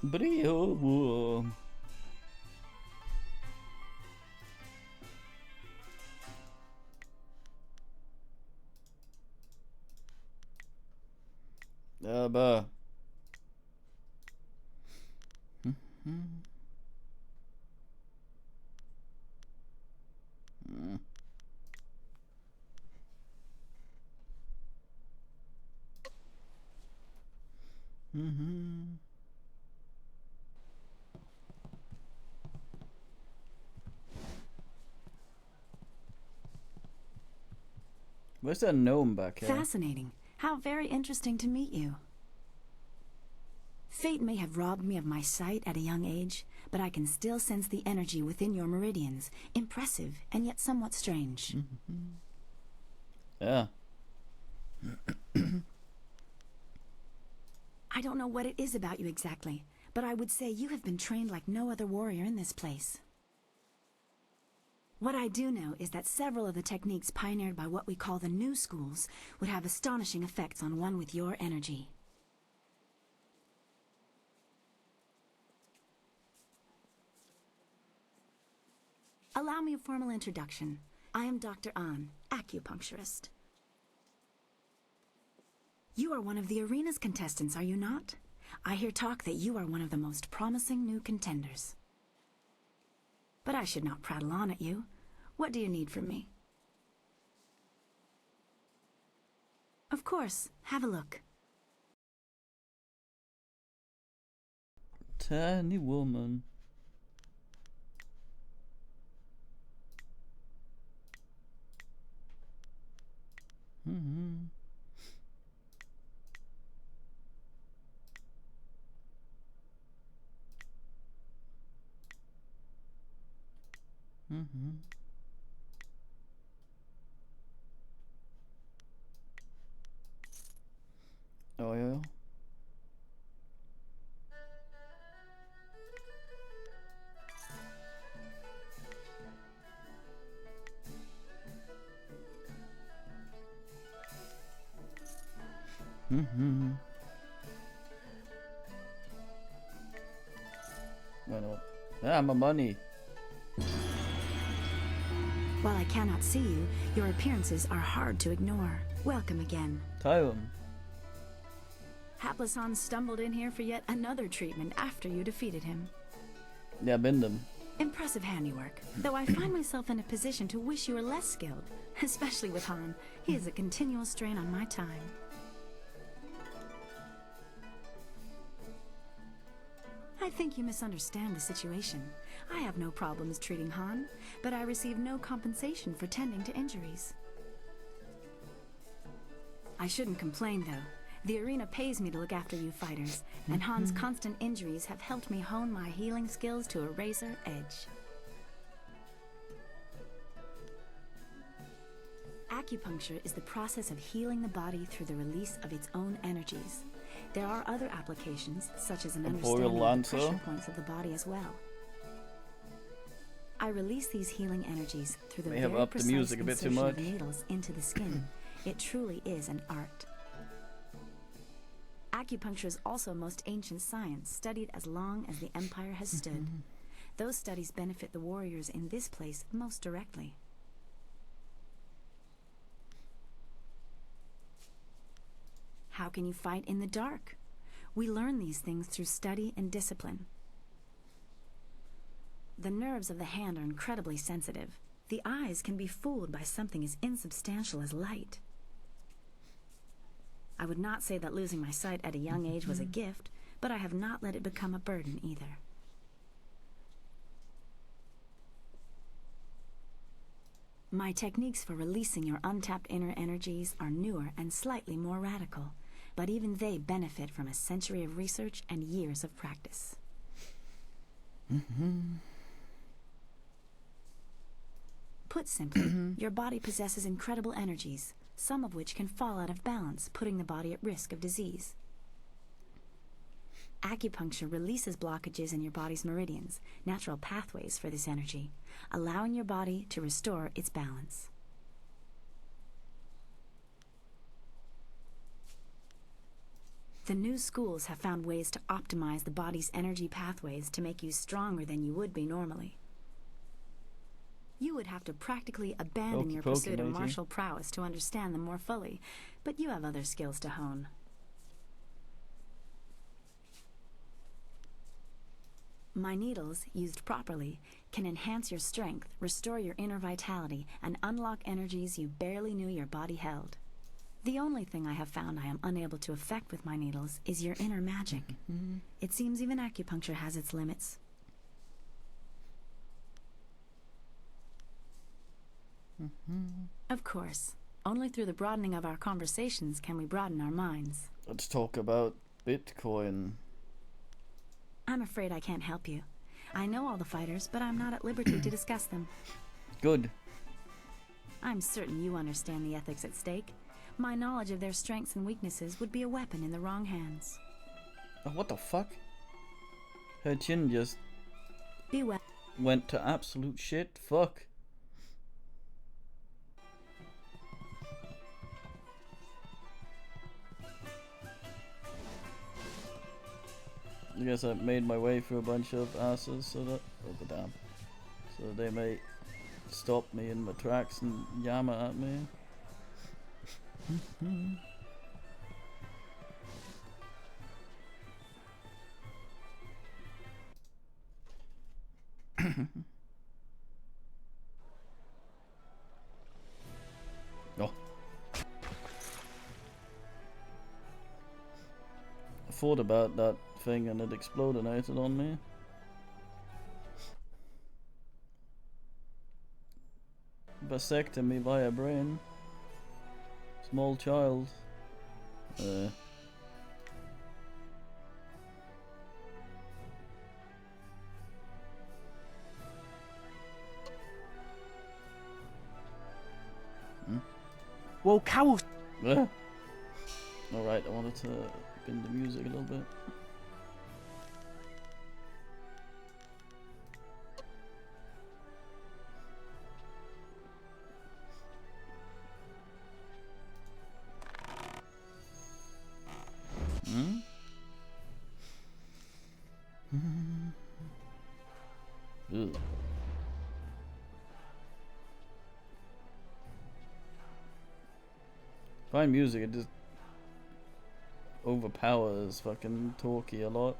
Brio. Bah. Where's that gnome back here? Fascinating. How very interesting to meet you. Fate may have robbed me of my sight at a young age, but I can still sense the energy within your meridians. Impressive, and yet somewhat strange. Yeah. I don't know what it is about you exactly, but I would say you have been trained like no other warrior in this place. What I do know is that several of the techniques pioneered by what we call the new schools would have astonishing effects on one with your energy. Allow me a formal introduction. I am Dr. An, acupuncturist. You are one of the arena's contestants, are you not? I hear talk that you are one of the most promising new contenders. But I should not prattle on at you. What do you need from me? Of course, have a look. Tiny woman. Mm-hmm. Mm-hmm. Oh yeah. Mm-hmm. Bueno. Ah, my money. While I cannot see you, your appearances are hard to ignore. Welcome again. Time. Hapless Hans stumbled in here for yet another treatment after you defeated him. Yeah, bend them. Impressive handiwork, though I find myself in a position to wish you were less skilled, especially with Han. He is a continual strain on my time. I think you misunderstand the situation. I have no problems treating Han, but I receive no compensation for tending to injuries. I shouldn't complain, though. The arena pays me to look after you fighters, and Han's constant injuries have helped me hone my healing skills to a razor edge. Acupuncture is the process of healing the body through the release of its own energies. There are other applications, such as an understanding of the pressure points of the body as well. I release these healing energies through the very precise insertion of needles into the skin. It truly is an art. Acupuncture is also most ancient science, studied as long as the Empire has stood. Those studies benefit the warriors in this place most directly. How can you fight in the dark? We learn these things through study and discipline. The nerves of the hand are incredibly sensitive. The eyes can be fooled by something as insubstantial as light. I would not say that losing my sight at a young age was a gift, but I have not let it become a burden either. My techniques for releasing your untapped inner energies are newer and slightly more radical, but even they benefit from a century of research and years of practice. Put simply, your body possesses incredible energies, some of which can fall out of balance, putting the body at risk of disease. Acupuncture releases blockages in your body's meridians, natural pathways for this energy, allowing your body to restore its balance. The new schools have found ways to optimize the body's energy pathways to make you stronger than you would be normally. You would have to practically abandon your pursuit of martial prowess to understand them more fully, but you have other skills to hone. My needles, used properly, can enhance your strength, restore your inner vitality, and unlock energies you barely knew your body held. The only thing I have found I am unable to affect with my needles is your inner magic. It seems even acupuncture has its limits. Of course, only through the broadening of our conversations can we broaden our minds. Let's talk about Bitcoin. I'm afraid I can't help you. I know all the fighters, but I'm not at liberty to discuss them. Good. I'm certain you understand the ethics at stake. My knowledge of their strengths and weaknesses would be a weapon in the wrong hands. Oh, what the fuck? Her chin just Be well. went to absolute shit. Fuck. I guess I made my way through a bunch of asses so that damn. So they may stop me in my tracks and yammer at me. Oh. I thought about that thing and it exploded on me. Vasectomy via brain. Small child. Whoa, cows! Alright, I wanted to bend the music a little bit. Ugh. Find music, it just overpowers fucking talkie a lot.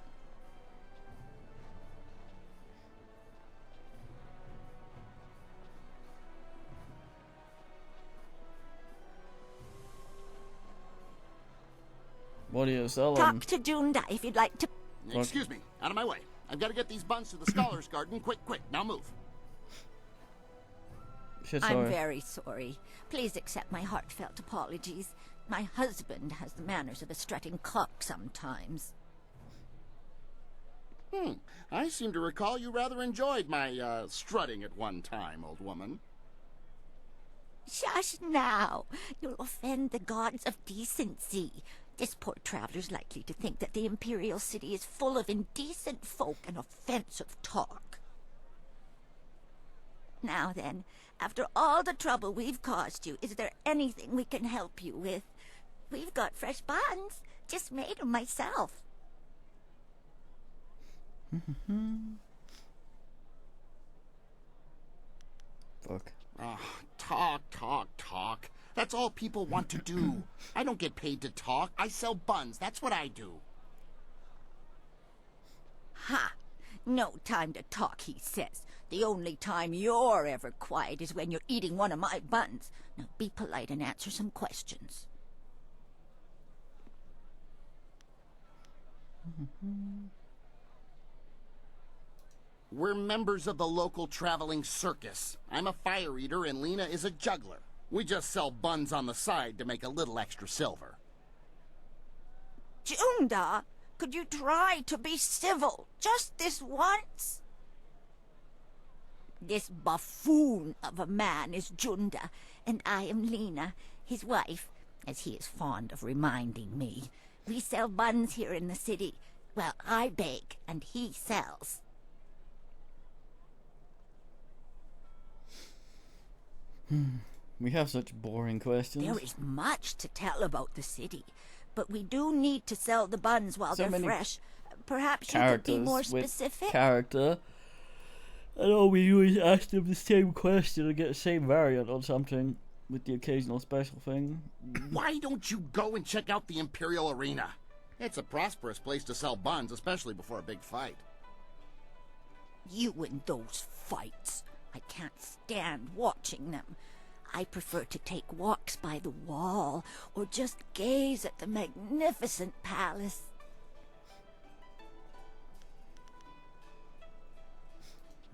What are you selling? Talk to Junda if you'd like to. Excuse me, out of my way. I've got to get these buns to the Scholars Garden. Quick, now move. Shit, I'm very sorry. Please accept my heartfelt apologies. My husband has the manners of a strutting cock sometimes. I seem to recall you rather enjoyed my strutting at one time, old woman. Shush now. You'll offend the gods of decency. This poor traveler's likely to think that the Imperial City is full of indecent folk and offensive talk. Now then, after all the trouble we've caused you, is there anything we can help you with? We've got fresh buns. Just made them myself. Fuck. Talk. That's all people want to do. I don't get paid to talk. I sell buns. That's what I do. Ha! No time to talk, he says. The only time you're ever quiet is when you're eating one of my buns. Now be polite and answer some questions. We're members of the local traveling circus. I'm a fire eater and Lena is a juggler. We just sell buns on the side to make a little extra silver. Junda, could you try to be civil just this once? This buffoon of a man is Junda, and I am Lena, his wife, as he is fond of reminding me. We sell buns here in the city. Well, I bake, and he sells. We have such boring questions. There is much to tell about the city, but we do need to sell the buns while they're fresh. Perhaps you could be more specific? Character. And all we do is ask them the same question and get the same variant on something with the occasional special thing. Why don't you go and check out the Imperial Arena? It's a prosperous place to sell buns, especially before a big fight. You and those fights. I can't stand watching them. I prefer to take walks by the wall or just gaze at the magnificent palace.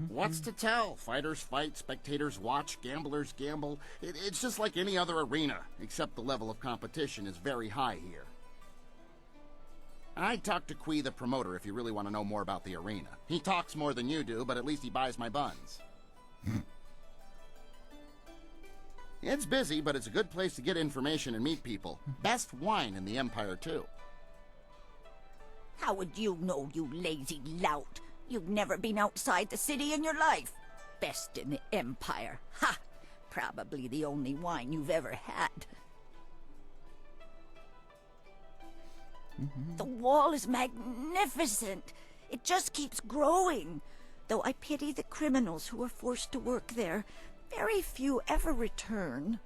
What's to tell? Fighters fight, spectators watch, gamblers gamble. It's just like any other arena, except the level of competition is very high here. I'd talk to Kui, the promoter, if you really want to know more about the arena. He talks more than you do, but at least he buys my buns. It's busy, but it's a good place to get information and meet people. Best wine in the Empire, too. How would you know, you lazy lout? You've never been outside the city in your life. Best in the Empire. Ha! Probably the only wine you've ever had. The wall is magnificent. It just keeps growing. Though I pity the criminals who are forced to work there. Very few ever return.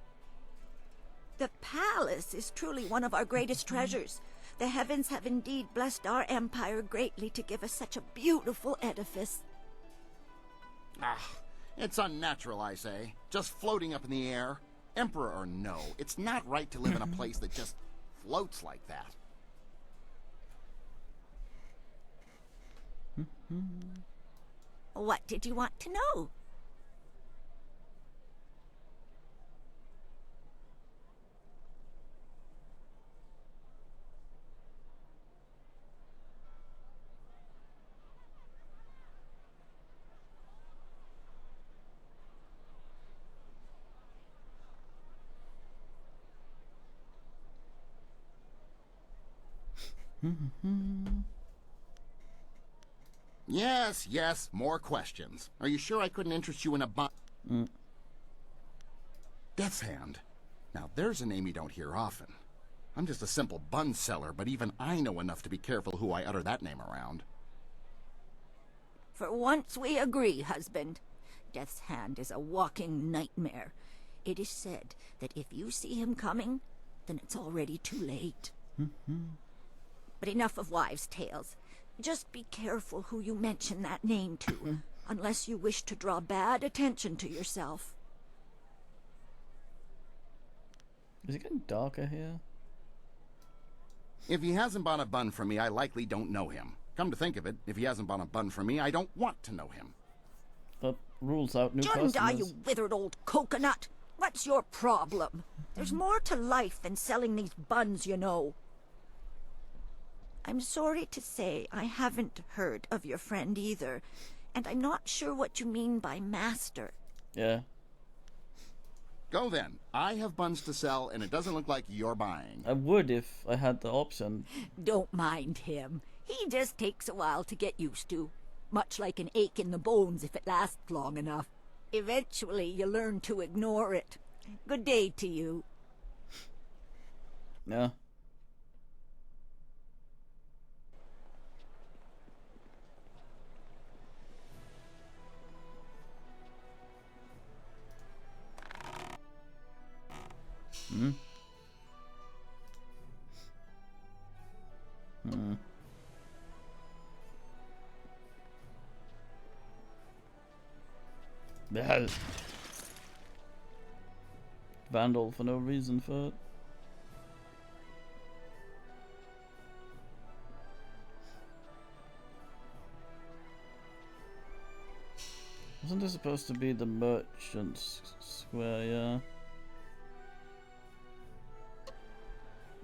The palace is truly one of our greatest treasures. The heavens have indeed blessed our empire greatly to give us such a beautiful edifice. Ah, it's unnatural, I say. Just floating up in the air. Emperor or no, it's not right to live in a place that just floats like that. What did you want to know? Yes, yes, more questions. Are you sure I couldn't interest you in a Death's Hand. Now, there's a name you don't hear often. I'm just a simple bun seller, but even I know enough to be careful who I utter that name around. For once we agree, husband. Death's Hand is a walking nightmare. It is said that if you see him coming, then it's already too late. But enough of wives' tales. Just be careful who you mention that name to, unless you wish to draw bad attention to yourself. Is it getting darker here? If he hasn't bought a bun from me, I likely don't know him. Come to think of it, if he hasn't bought a bun from me, I don't want to know him. That rules out new Junda, customers. you withered old coconut! What's your problem? There's more to life than selling these buns, you know. I'm sorry to say I haven't heard of your friend either, and I'm not sure what you mean by master. Yeah. Go then. I have buns to sell, and it doesn't look like you're buying. I would if I had the option. Don't mind him. He just takes a while to get used to. Much like an ache in the bones if it lasts long enough. Eventually you learn to ignore it. Good day to you. Yeah. Hmm. Hmm. Yeah. Vandal for no reason for it. Wasn't this supposed to be the merchant's square? Yeah.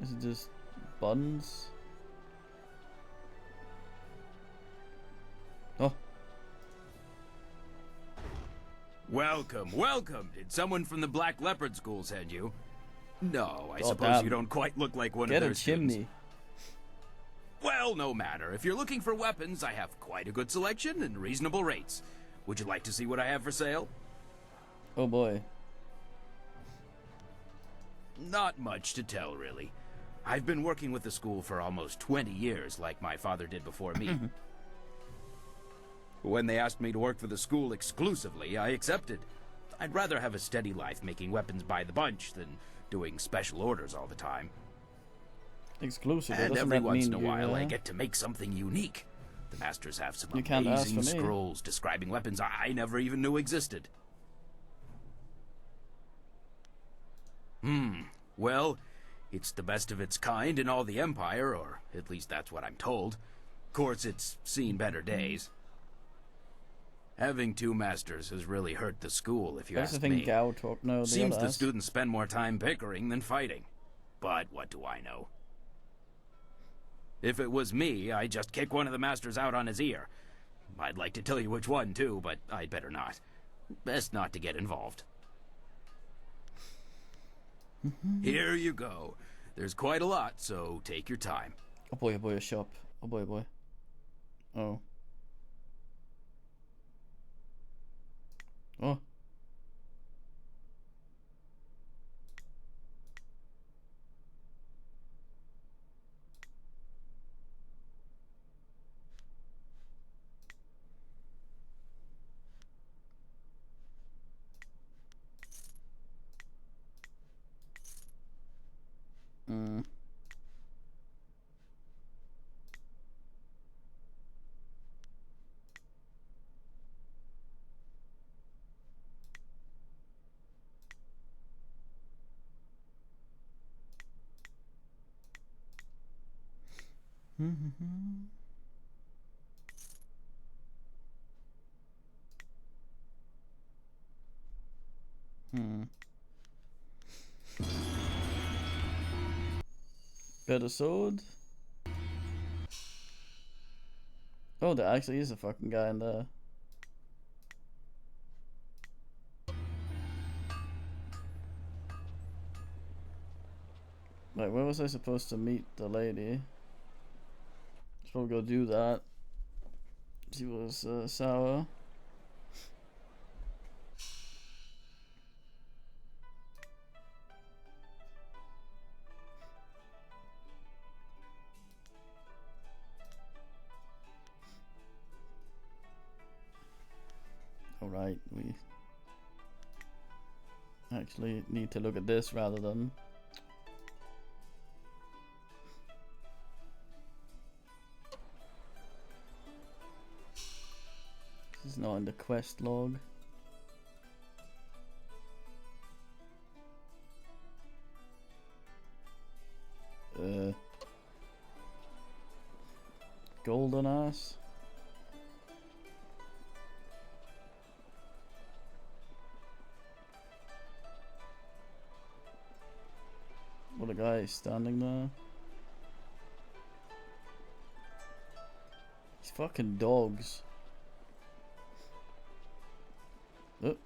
Is it just buns? Oh. Welcome, welcome. Did someone from the Black Leopard School send you? No, I Oh, suppose damn. you don't quite look like one Get of a their students. chimney. Well, no matter. If you're looking for weapons, I have quite a good selection and reasonable rates. Would you like to see what I have for sale? Oh boy. Not much to tell, really. I've been working with the school for almost 20 years, like my father did before me. When they asked me to work for the school exclusively, I accepted. I'd rather have a steady life making weapons by the bunch than doing special orders all the time. Exclusive. And doesn't every that once mean in a while, I you, get to make something unique. The masters have some You can't ask amazing for me. scrolls describing weapons I never even knew existed. Well, it's the best of its kind in all the Empire, or at least that's what I'm told. Of course, it's seen better days. Having two masters has really hurt the school, if you That's the ask thing me. Gao talked. No, the Seems other the ass. students spend more time bickering than fighting. But what do I know? If it was me, I'd just kick one of the masters out on his ear. I'd like to tell you which one, too, but I'd better not. Best not to get involved. Here you go. There's quite a lot, so take your time. Oh boy, a shop. Oh boy. Oh. Oh. Hmm. Hmm. Better sword. Oh, there actually is a fucking guy in there. Like, where was I supposed to meet the lady? Let's probably go do that. She was sour. Alright, we actually need to look at this rather than... This is not in the quest log. Golden ass. What a guy standing there. These fucking dogs. Oh.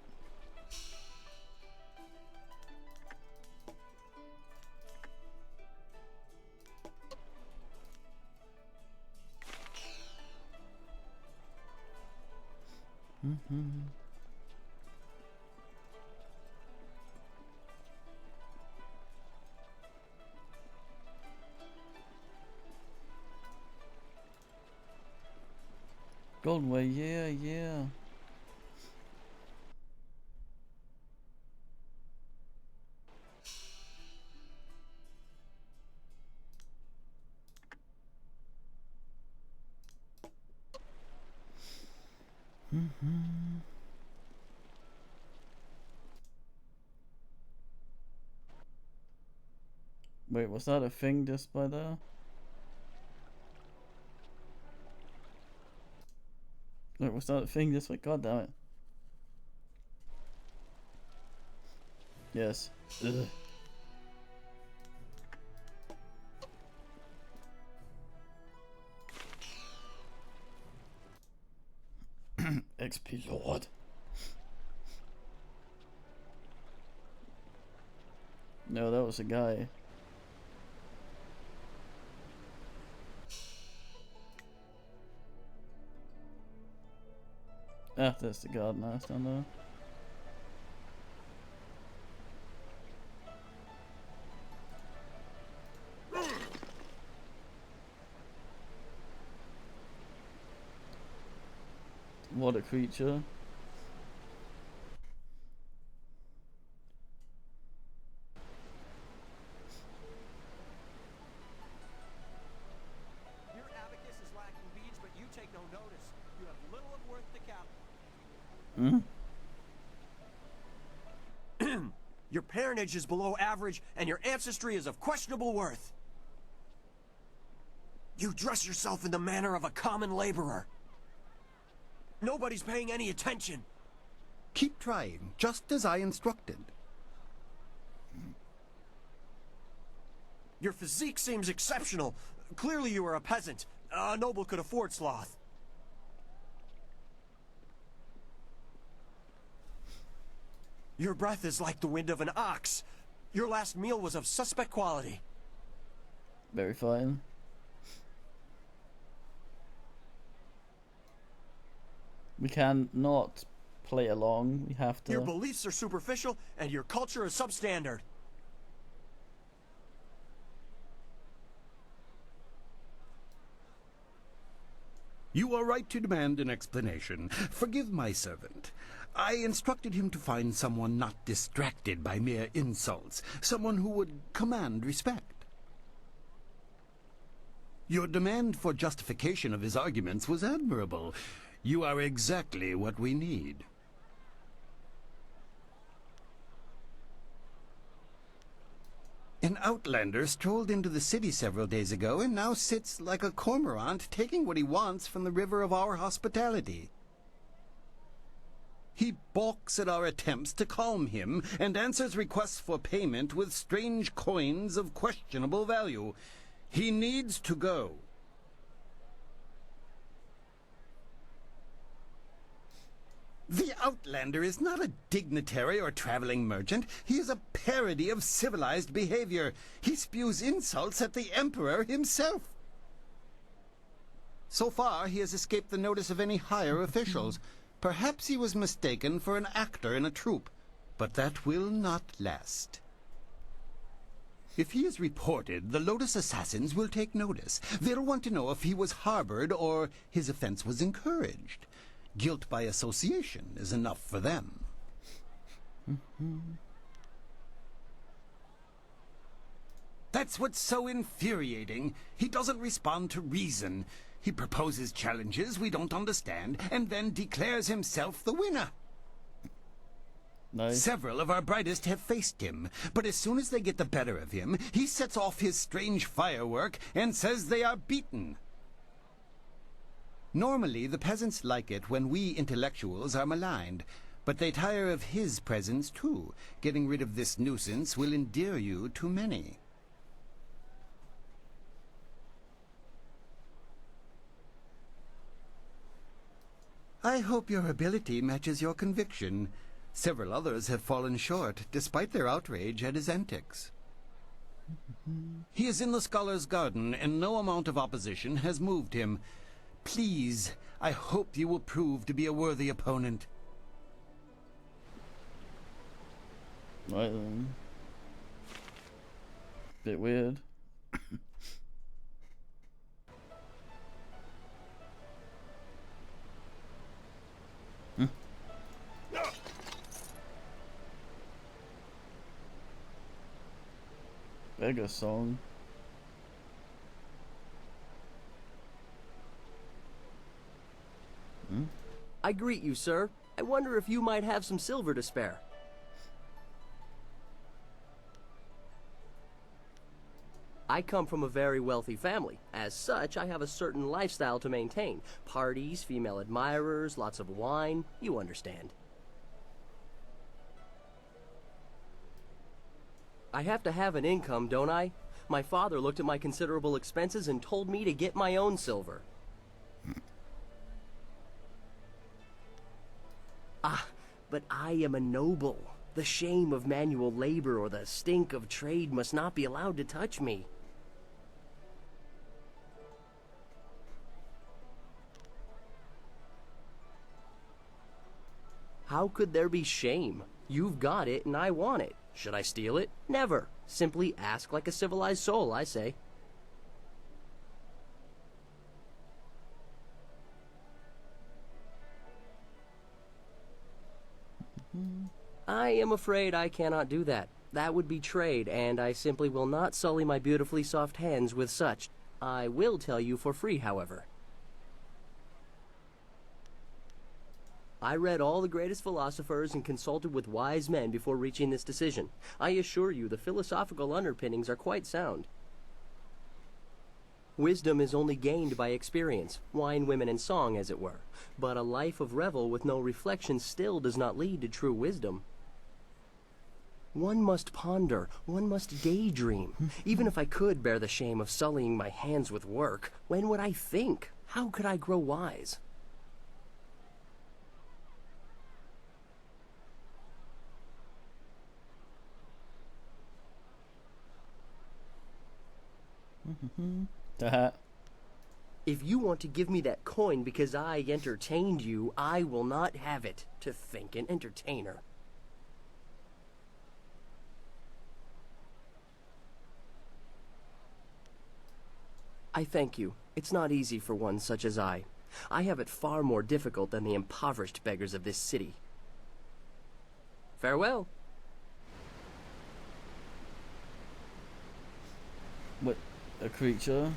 Golden Way, yeah. Wait, was that a thing just by there? Wait, was that a thing just like, god damn it. Yes. Ugh. XP Lord. No, that was a guy. Ah, that's the garden house down there. What a creature. Your abacus is lacking beads, but you take no notice. You have little of worth to count. Your parentage is below average, and your ancestry is of questionable worth. You dress yourself in the manner of a common laborer. Nobody's paying any attention. Keep trying, just as I instructed. Your physique seems exceptional. Clearly you are a peasant. A noble could afford sloth. Your breath is like the wind of an ox. Your last meal was of suspect quality. Very fine. We can not play along. We have to. Your beliefs are superficial, and your culture is substandard. You are right to demand an explanation. Forgive my servant. I instructed him to find someone not distracted by mere insults, someone who would command respect. Your demand for justification of his arguments was admirable. You are exactly what we need. An outlander strolled into the city several days ago and now sits like a cormorant taking what he wants from the river of our hospitality. He balks at our attempts to calm him and answers requests for payment with strange coins of questionable value. He needs to go. The Outlander is not a dignitary or traveling merchant. He is a parody of civilized behavior. He spews insults at the Emperor himself. So far, he has escaped the notice of any higher officials. Perhaps he was mistaken for an actor in a troupe, but that will not last. If he is reported, the Lotus Assassins will take notice. They'll want to know if he was harbored or his offense was encouraged. Guilt by association is enough for them. That's what's so infuriating. He doesn't respond to reason. He proposes challenges we don't understand and then declares himself the winner. Nice. Several of our brightest have faced him, but as soon as they get the better of him, he sets off his strange firework and says they are beaten. Normally, the peasants like it when we intellectuals are maligned, but they tire of his presence too. Getting rid of this nuisance will endear you to many. I hope your ability matches your conviction. Several others have fallen short, despite their outrage at his antics. He is in the Scholar's Garden, and no amount of opposition has moved him. Please, I hope you will prove to be a worthy opponent. Right then. Bit weird. Beggar song. I greet you, sir. I wonder if you might have some silver to spare. I come from a very wealthy family. As such, I have a certain lifestyle to maintain. Parties, female admirers, lots of wine. You understand. I have to have an income, don't I? My father looked at my considerable expenses and told me to get my own silver. But I am a noble. The shame of manual labor or the stink of trade must not be allowed to touch me. How could there be shame? You've got it and I want it. Should I steal it? Never. Simply ask like a civilized soul, I say. I am afraid I cannot do that. That would be trade, and I simply will not sully my beautifully soft hands with such. I will tell you for free, however. I read all the greatest philosophers and consulted with wise men before reaching this decision. I assure you the philosophical underpinnings are quite sound. Wisdom is only gained by experience, wine, women, and song, as it were. But a life of revel with no reflection still does not lead to true wisdom. One must ponder, one must daydream. Even if I could bear the shame of sullying my hands with work, when would I think? How could I grow wise? If you want to give me that coin because I entertained you, I will not have it. To think an entertainer. I thank you. It's not easy for one such as I. I have it far more difficult than the impoverished beggars of this city. Farewell. What? A creature?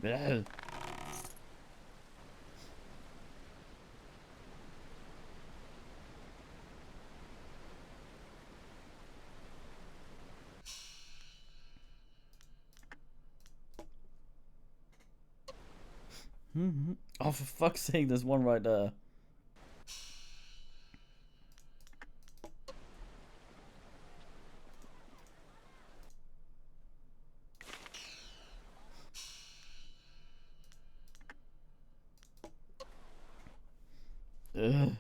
Yeah. Oh, for fuck's sake, there's one right there. Ugh.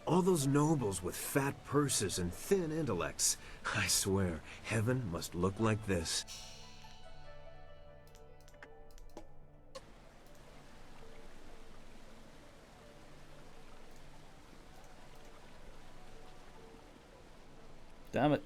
All those nobles with fat purses and thin intellects. I swear, heaven must look like this. Damn it.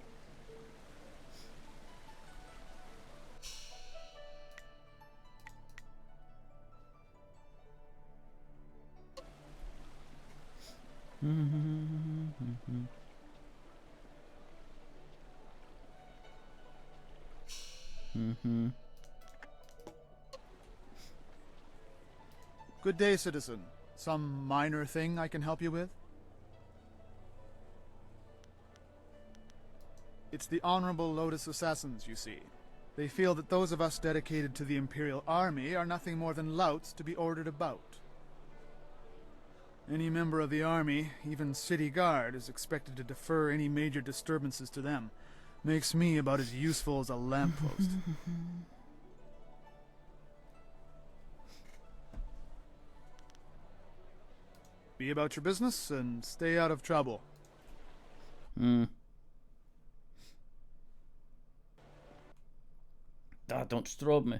Good day, citizen. Some minor thing I can help you with? It's the Honorable Lotus Assassins, you see. They feel that those of us dedicated to the Imperial Army are nothing more than louts to be ordered about. Any member of the army, even city guard, is expected to defer any major disturbances to them. Makes me about as useful as a lamppost. Be about your business and stay out of trouble. Ah, don't strobe me.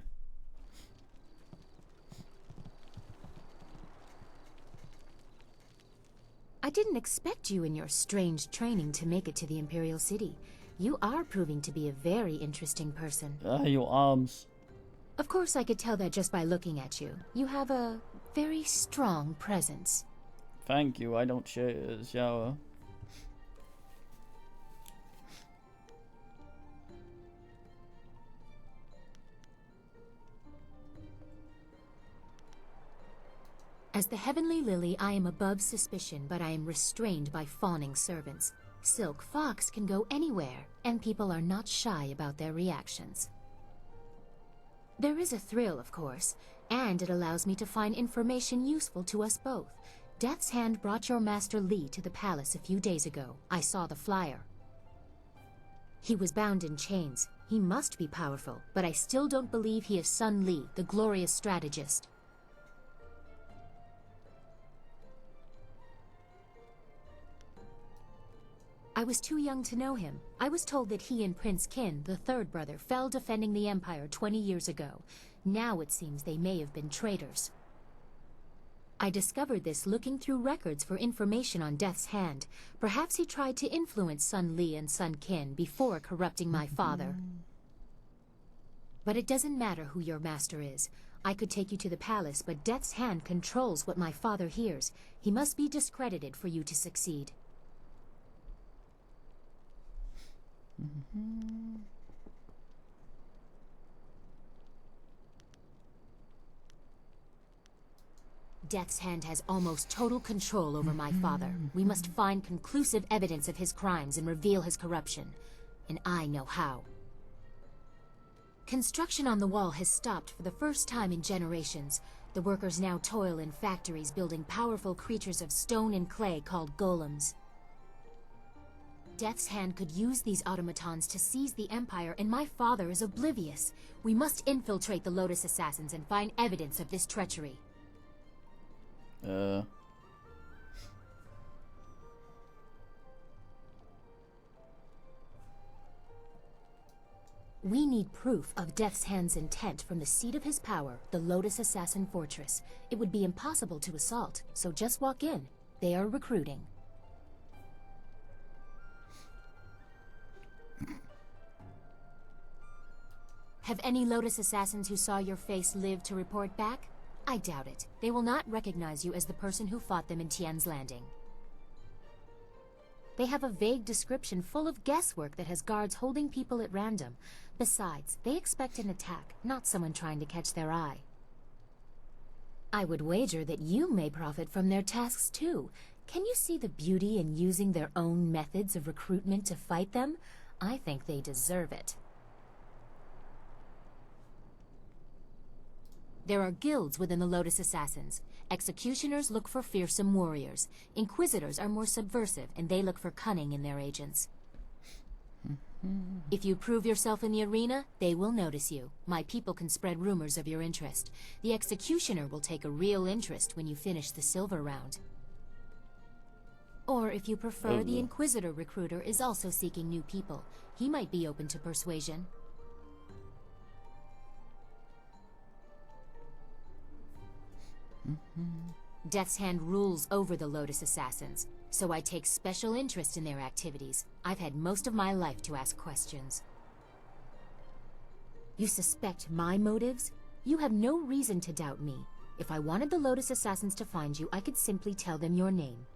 I didn't expect you in your strange training to make it to the Imperial City. You are proving to be a very interesting person. Ah, your arms. Of course, I could tell that just by looking at you. You have a very strong presence. Thank you, I don't shower. As the Heavenly Lily, I am above suspicion, but I am restrained by fawning servants. Silk Fox can go anywhere, and people are not shy about their reactions. There is a thrill, of course, and it allows me to find information useful to us both. Death's Hand brought your Master Li to the palace a few days ago. I saw the flyer. He was bound in chains. He must be powerful, but I still don't believe he is Sun Li, the glorious strategist. I was too young to know him. I was told that he and Prince Qin, the third brother, fell defending the Empire 20 years ago. Now it seems they may have been traitors. I discovered this looking through records for information on Death's Hand. Perhaps he tried to influence Sun Li and Sun Qin before corrupting my father. But it doesn't matter who your master is. I could take you to the palace, but Death's Hand controls what my father hears. He must be discredited for you to succeed. Death's Hand has almost total control over my father. We must find conclusive evidence of his crimes and reveal his corruption. And I know how. Construction on the wall has stopped for the first time in generations. The workers now toil in factories building powerful creatures of stone and clay called golems. Death's Hand could use these automatons to seize the Empire, and my father is oblivious. We must infiltrate the Lotus Assassins and find evidence of this treachery. We need proof of Death's Hand's intent from the seat of his power, the Lotus Assassin Fortress. It would be impossible to assault, so just walk in. They are recruiting. Have any Lotus assassins who saw your face live to report back? I doubt it. They will not recognize you as the person who fought them in Tien's Landing. They have a vague description full of guesswork that has guards holding people at random. Besides, they expect an attack, not someone trying to catch their eye. I would wager that you may profit from their tasks too. Can you see the beauty in using their own methods of recruitment to fight them? I think they deserve it. There are guilds within the Lotus Assassins. Executioners look for fearsome warriors. Inquisitors are more subversive, and they look for cunning in their agents. If you prove yourself in the arena, they will notice you. My people can spread rumors of your interest. The Executioner will take a real interest when you finish the silver round. Or if you prefer, the Inquisitor recruiter is also seeking new people. He might be open to persuasion. Death's Hand rules over the Lotus Assassins, so I take special interest in their activities. I've had most of my life to ask questions. You suspect my motives? You have no reason to doubt me. If I wanted the Lotus Assassins to find you, I could simply tell them your name.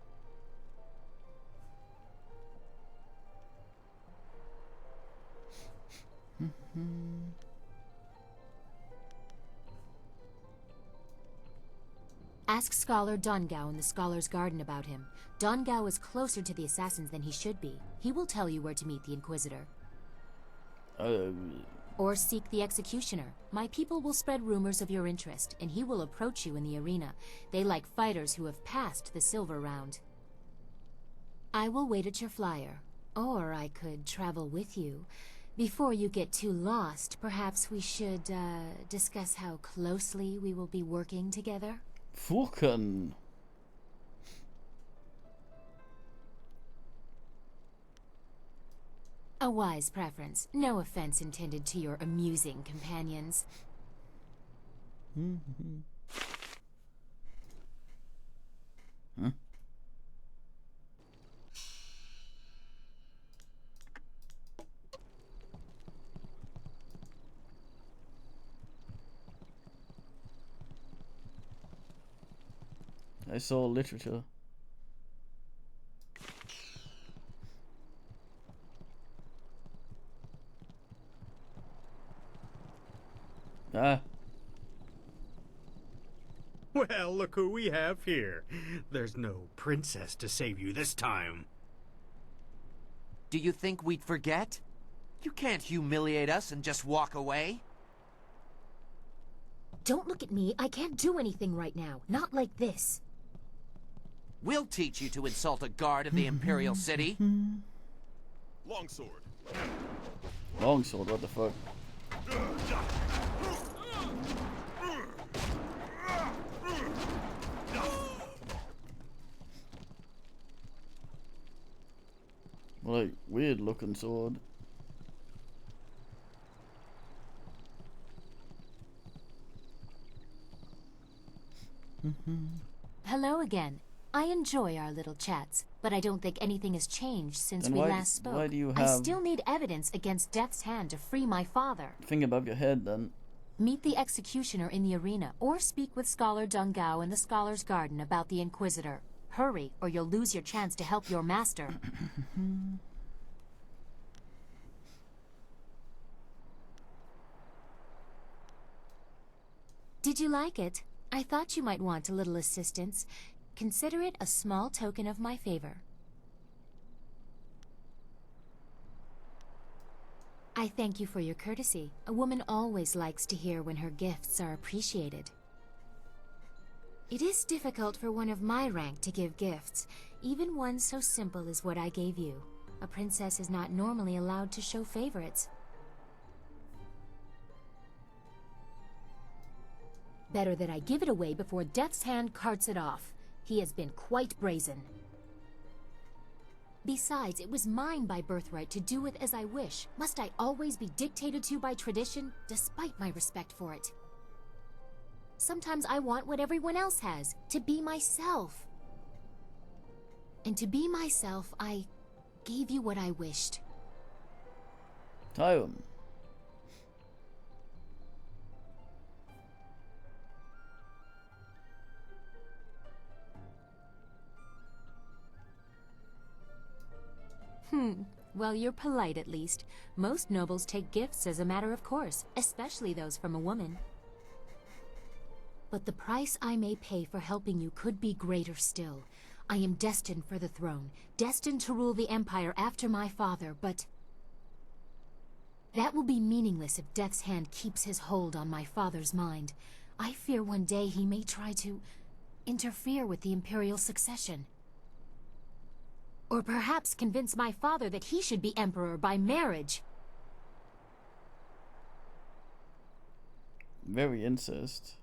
Ask Scholar Dongao in the Scholar's Garden about him. Dongao is closer to the assassins than he should be. He will tell you where to meet the Inquisitor. Or seek the Executioner. My people will spread rumors of your interest, and he will approach you in the arena. They like fighters who have passed the silver round. I will wait at your flyer. Or I could travel with you. Before you get too lost, perhaps we should, discuss how closely we will be working together? Fucken. A wise preference. No offense intended to your amusing companions. Huh? I saw literature. Ah. Well, look who we have here. There's no princess to save you this time. Do you think we'd forget? You can't humiliate us and just walk away. Don't look at me. I can't do anything right now. Not like this. We'll teach you to insult a guard of the Imperial City. Longsword. Longsword, what the fuck? Like, weird looking sword. Hello again. I enjoy our little chats, but I don't think anything has changed since Then we why last spoke. do you I have- still need evidence against Death's Hand to free my father. Thing above your head, then. Meet the Executioner in the arena, or speak with Scholar Dongao in the Scholar's Garden about the Inquisitor. Hurry, or you'll lose your chance to help your master. Did you like it? I thought you might want a little assistance. Consider it a small token of my favor. I thank you for your courtesy. A woman always likes to hear when her gifts are appreciated. It is difficult for one of my rank to give gifts, even one so simple as what I gave you. A princess is not normally allowed to show favorites. Better that I give it away before Death's Hand carts it off. He has been quite brazen. Besides, it was mine by birthright to do with as I wish. Must I always be dictated to by tradition, despite my respect for it? Sometimes I want what everyone else has, to be myself. And to be myself, I gave you what I wished. Time. Well, you're polite at least. Most nobles take gifts as a matter of course, especially those from a woman. But the price I may pay for helping you could be greater still. I am destined for the throne, destined to rule the Empire after my father, but that will be meaningless if Death's Hand keeps his hold on my father's mind. I fear one day he may try to interfere with the Imperial succession. Or perhaps convince my father that he should be Emperor by marriage. Very incest.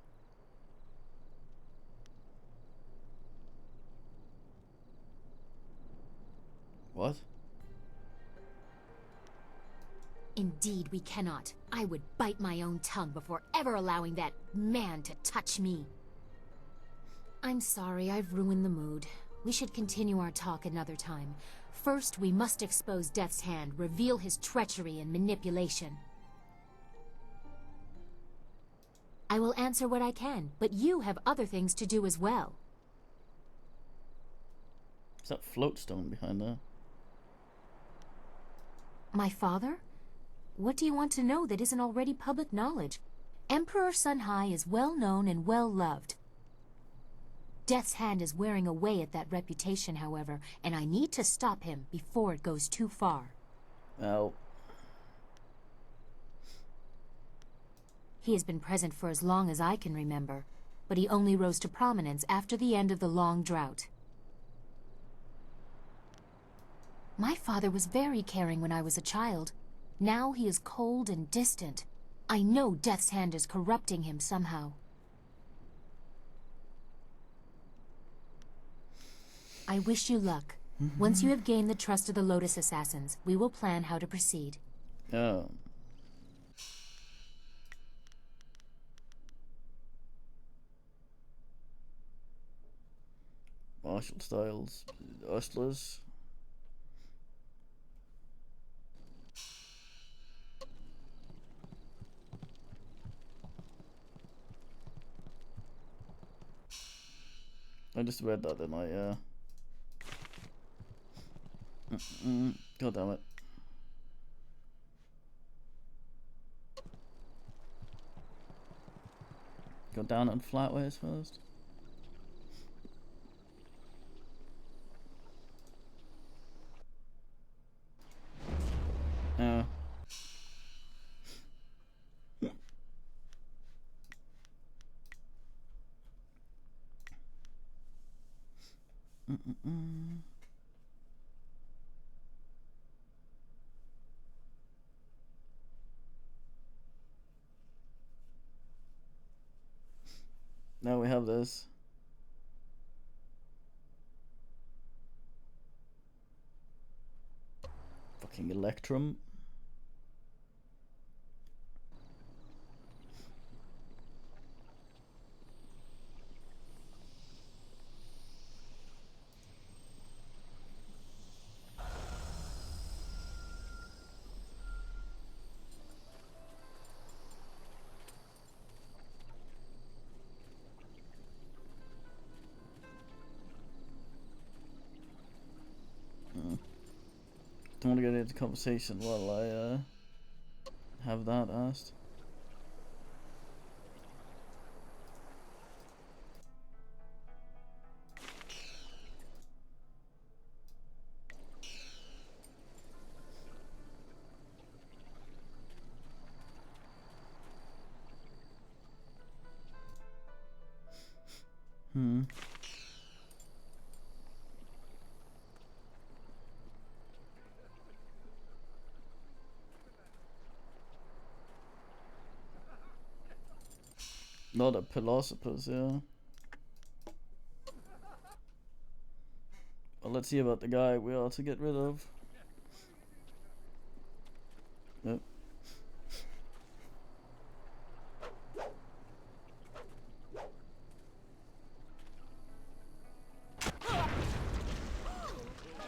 What? Indeed, we cannot. I would bite my own tongue before ever allowing that man to touch me. I'm sorry, I've ruined the mood. We should continue our talk another time. First, we must expose Death's Hand, reveal his treachery and manipulation. I will answer what I can, but you have other things to do as well. Is that floatstone behind there? My father? What do you want to know that isn't already public knowledge? Emperor Sunhai is well known and well loved. Death's Hand is wearing away at that reputation, however, and I need to stop him before it goes too far. Oh. He has been present for as long as I can remember, but he only rose to prominence after the end of the long drought. My father was very caring when I was a child. Now he is cold and distant. I know Death's Hand is corrupting him somehow. I wish you luck. Once you have gained the trust of the Lotus Assassins, we will plan how to proceed. Oh. Martial styles, hustlers. I just read that, didn't I? Yeah. God damn it. Go down on flatways first. Yeah. Now we have this. Fucking Electrum. Don't want to get into conversation while I have that asked. Not a philosophers, yeah. Well, let's see about the guy we ought to get rid of. Yep.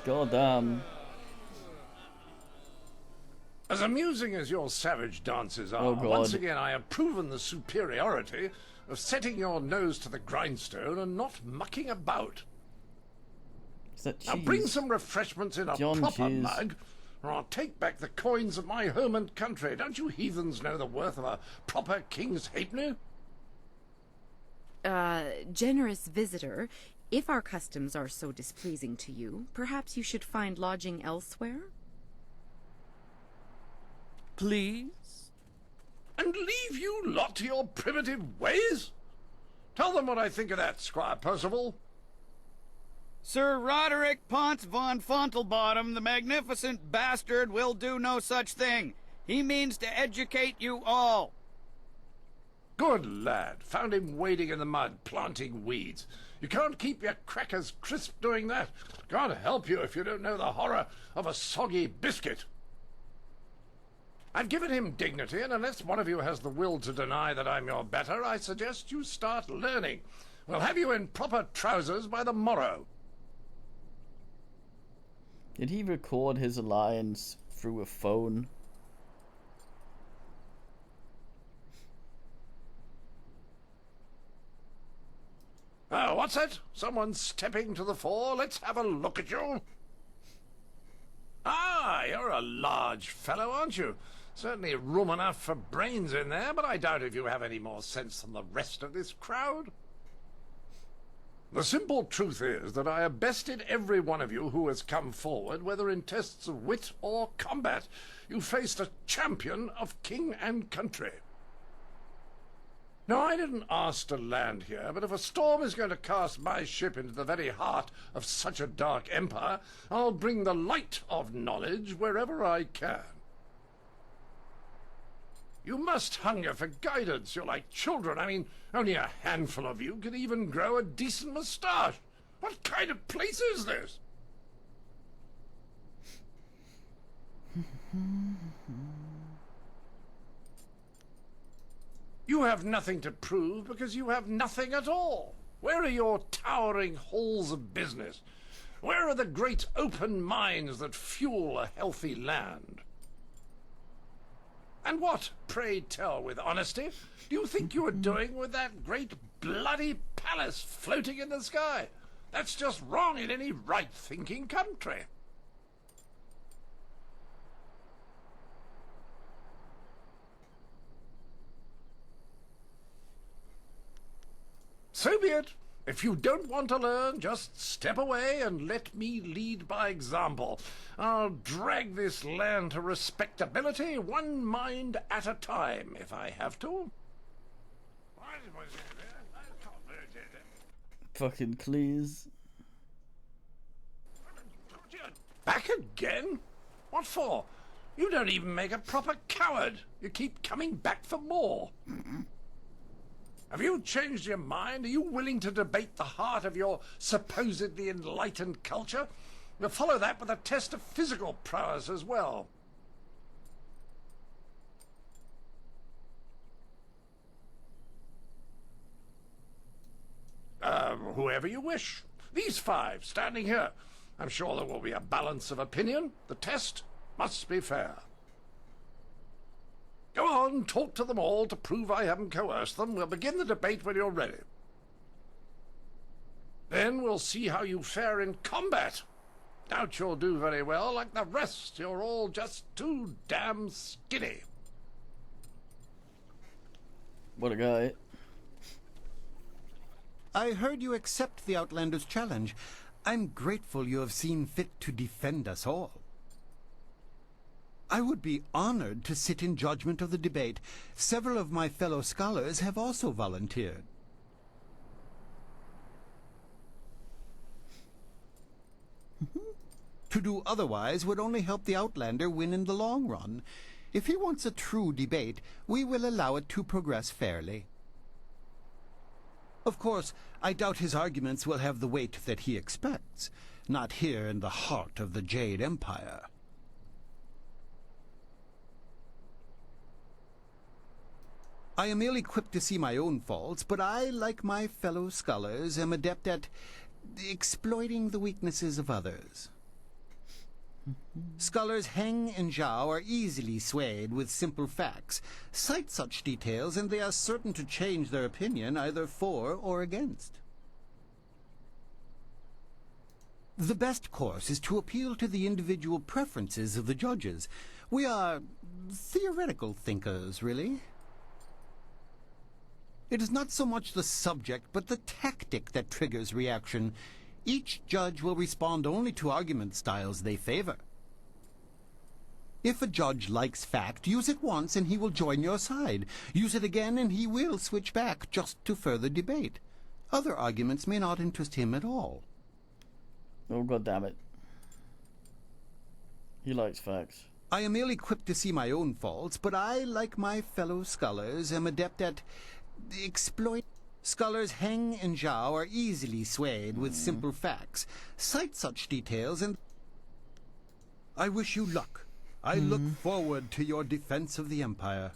God damn. As amusing as your savage dances are, Oh, God. once again I have proven the superiority of setting your nose to the grindstone and not mucking about. Is that Now cheese? bring some refreshments in a John proper cheese. mug, or I'll take back the coins of my home and country. Don't you heathens know the worth of a proper king's halfpenny? Generous visitor, if our customs are so displeasing to you, perhaps you should find lodging elsewhere? Please? And leave you lot to your primitive ways? Tell them what I think of that, Squire Percival. Sir Roderick Ponce von Fontelbottom, the magnificent bastard, will do no such thing. He means to educate you all. Good lad. Found him wading in the mud, planting weeds. You can't keep your crackers crisp doing that. Can't help you if you don't know the horror of a soggy biscuit. I've given him dignity, and unless one of you has the will to deny that I'm your better, I suggest you start learning. We'll have you in proper trousers by the morrow. Did he record his alliance through a phone? Oh, what's that? Someone stepping to the fore? Let's have a look at you. Ah, you're a large fellow, aren't you? Certainly room enough for brains in there, but I doubt if you have any more sense than the rest of this crowd. The simple truth is that I have bested every one of you who has come forward, whether in tests of wit or combat. You faced a champion of king and country. Now, I didn't ask to land here, but if a storm is going to cast my ship into the very heart of such a dark empire, I'll bring the light of knowledge wherever I can. You must hunger for guidance. You're like children. I mean, only a handful of you can even grow a decent moustache. What kind of place is this? You have nothing to prove because you have nothing at all. Where are your towering halls of business? Where are the great open minds that fuel a healthy land? And what, pray tell with honesty, do you think you are doing with that great bloody palace floating in the sky? That's just wrong in any right-thinking country. So be it. If you don't want to learn, just step away and let me lead by example. I'll drag this land to respectability, one mind at a time, if I have to. Fucking please. Back again? What for? You don't even make a proper coward. You keep coming back for more. Have you changed your mind? Are you willing to debate the heart of your supposedly enlightened culture? We'll follow that with a test of physical prowess as well. Whoever you wish. These five, standing here. I'm sure there will be a balance of opinion. The test must be fair. Go on, talk to them all to prove I haven't coerced them. We'll begin the debate when you're ready. Then we'll see how you fare in combat. Doubt you'll do very well. Like the rest, you're all just too damn skinny. What a guy. I heard you accept the Outlander's challenge. I'm grateful you have seen fit to defend us all. I would be honored to sit in judgment of the debate. Several of my fellow scholars have also volunteered. To do otherwise would only help the Outlander win in the long run. If he wants a true debate, we will allow it to progress fairly. Of course, I doubt his arguments will have the weight that he expects, not here in the heart of the Jade Empire. I am ill-equipped to see my own faults, but I, like my fellow scholars, am adept at exploiting the weaknesses of others. Scholars Heng and Zhao are easily swayed with simple facts. Cite such details and they are certain to change their opinion either for or against. The best course is to appeal to the individual preferences of the judges. We are theoretical thinkers, really. It is not so much the subject, but the tactic that triggers reaction. Each judge will respond only to argument styles they favor. If a judge likes fact, use it once and he will join your side. Use it again and he will switch back just to further debate. Other arguments may not interest him at all. Oh, God damn it. He likes facts. I am ill-equipped to see my own faults, but I, like my fellow scholars, am adept at exploit. Scholars Heng and Zhao are easily swayed with simple facts. Cite such details and... I wish you luck. I look forward to your defense of the Empire.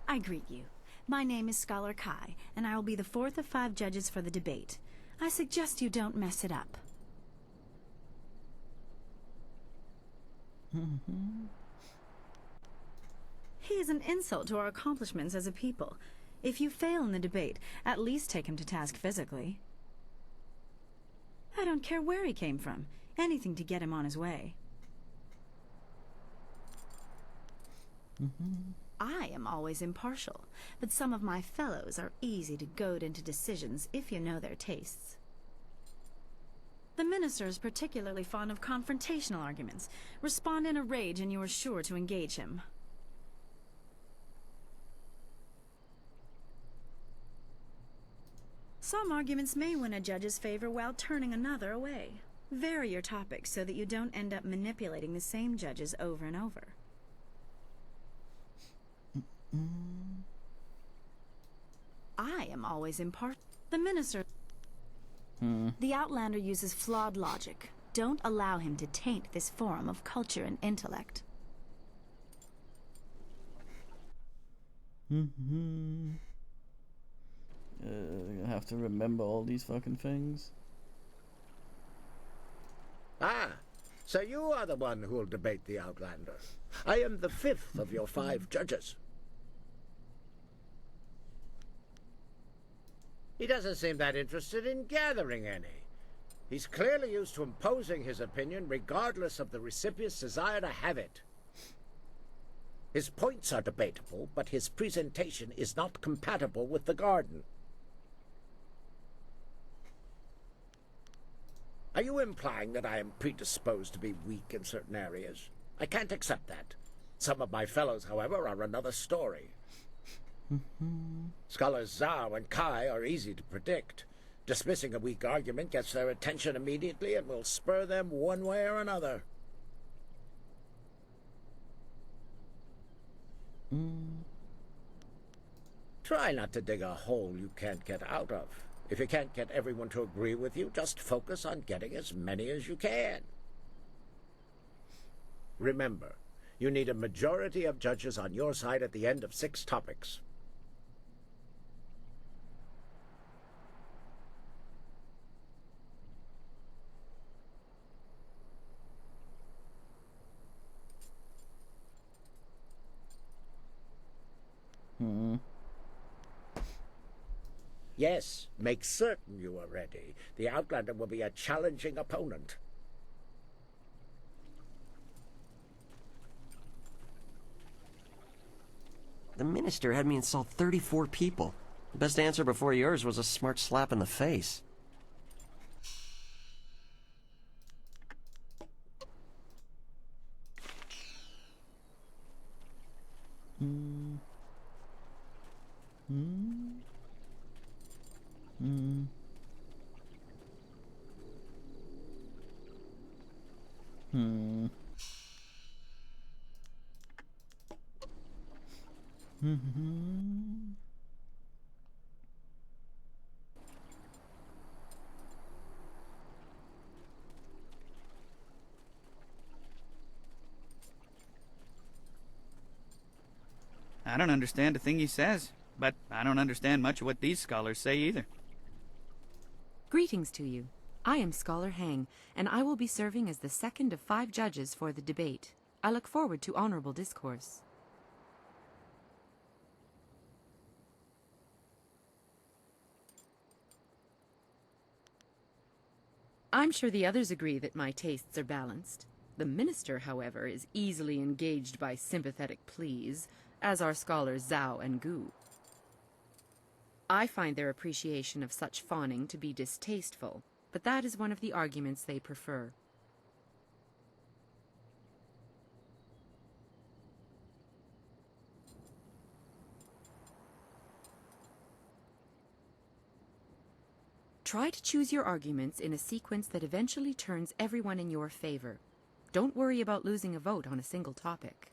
I greet you. My name is Scholar Kai, and I will be the fourth of 5 judges for the debate. I suggest you don't mess it up. He is an insult to our accomplishments as a people. If you fail in the debate, at least take him to task physically. I don't care where he came from. Anything to get him on his way. I am always impartial, but some of my fellows are easy to goad into decisions if you know their tastes. The minister is particularly fond of confrontational arguments. Respond in a rage and you are sure to engage him. Some arguments may win a judge's favor while turning another away. Vary your topics so that you don't end up manipulating the same judges over and over. I am always the minister. The Outlander uses flawed logic. Don't allow him to taint this forum of culture and intellect. I have to remember all these fucking things. Ah, so you are the one who'll debate the Outlander. I am the 5th of your 5 judges. He doesn't seem that interested in gathering any. He's clearly used to imposing his opinion regardless of the recipient's desire to have it. His points are debatable, but his presentation is not compatible with the garden. Are you implying that I am predisposed to be weak in certain areas? I can't accept that. Some of my fellows, however, are another story. Scholars Zhao and Kai are easy to predict. Dismissing a weak argument gets their attention immediately and will spur them one way or another. Try not to dig a hole you can't get out of. If you can't get everyone to agree with you, just focus on getting as many as you can. Remember, you need a majority of judges on your side at the end of 6 topics. Yes, make certain you are ready. The Outlander will be a challenging opponent. The minister had me insult 34 people. The best answer before yours was a smart slap in the face. I don't understand a thing he says, but I don't understand much of what these scholars say either. Greetings to you. I am Scholar Hang, and I will be serving as the second of 5 judges for the debate. I look forward to honorable discourse. I'm sure the others agree that my tastes are balanced. The minister, however, is easily engaged by sympathetic pleas, as are scholars Zhao and Gu. I find their appreciation of such fawning to be distasteful, but that is one of the arguments they prefer. Try to choose your arguments in a sequence that eventually turns everyone in your favor. Don't worry about losing a vote on a single topic.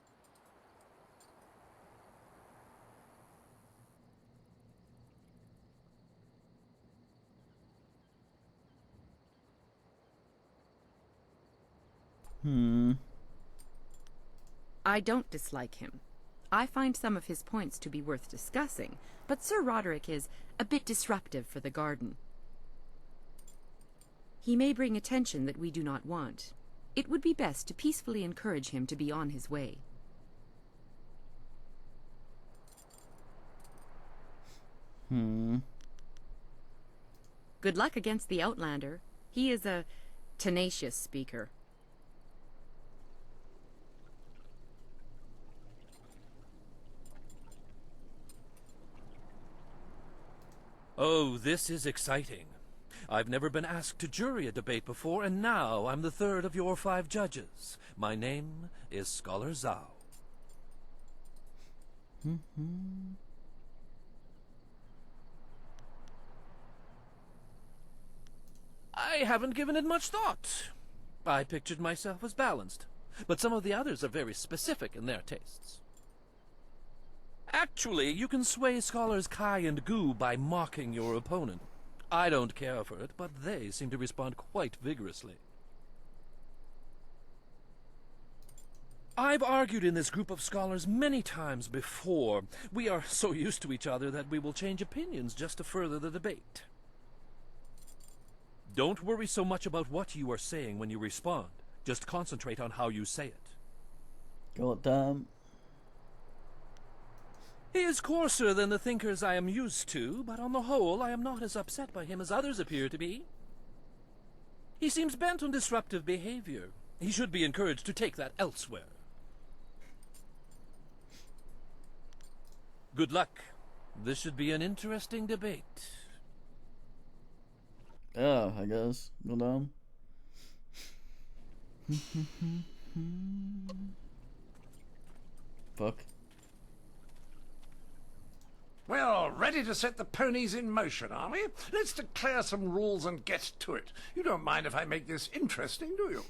I don't dislike him. I find some of his points to be worth discussing, but Sir Roderick is a bit disruptive for the garden. He may bring attention that we do not want. It would be best to peacefully encourage him to be on his way. Good luck against the Outlander. He is a tenacious speaker. Oh, this is exciting. I've never been asked to jury a debate before, and now I'm the third of your 5 judges. My name is Scholar Zhao. I haven't given it much thought. I pictured myself as balanced, but some of the others are very specific in their tastes. Actually, you can sway scholars Kai and Gu by mocking your opponent. I don't care for it, but they seem to respond quite vigorously. I've argued in this group of scholars many times before. We are so used to each other that we will change opinions just to further the debate. Don't worry so much about what you are saying when you respond. Just concentrate on how you say it. God damn. He is coarser than the thinkers I am used to, but on the whole I am not as upset by him as others appear to be. He seems bent on disruptive behavior. He should be encouraged to take that elsewhere. Good luck. This should be an interesting debate. Yeah, I guess. Hold on. Fuck. Well, ready to set the ponies in motion, are we? Let's declare some rules and get to it. You don't mind if I make this interesting, do you?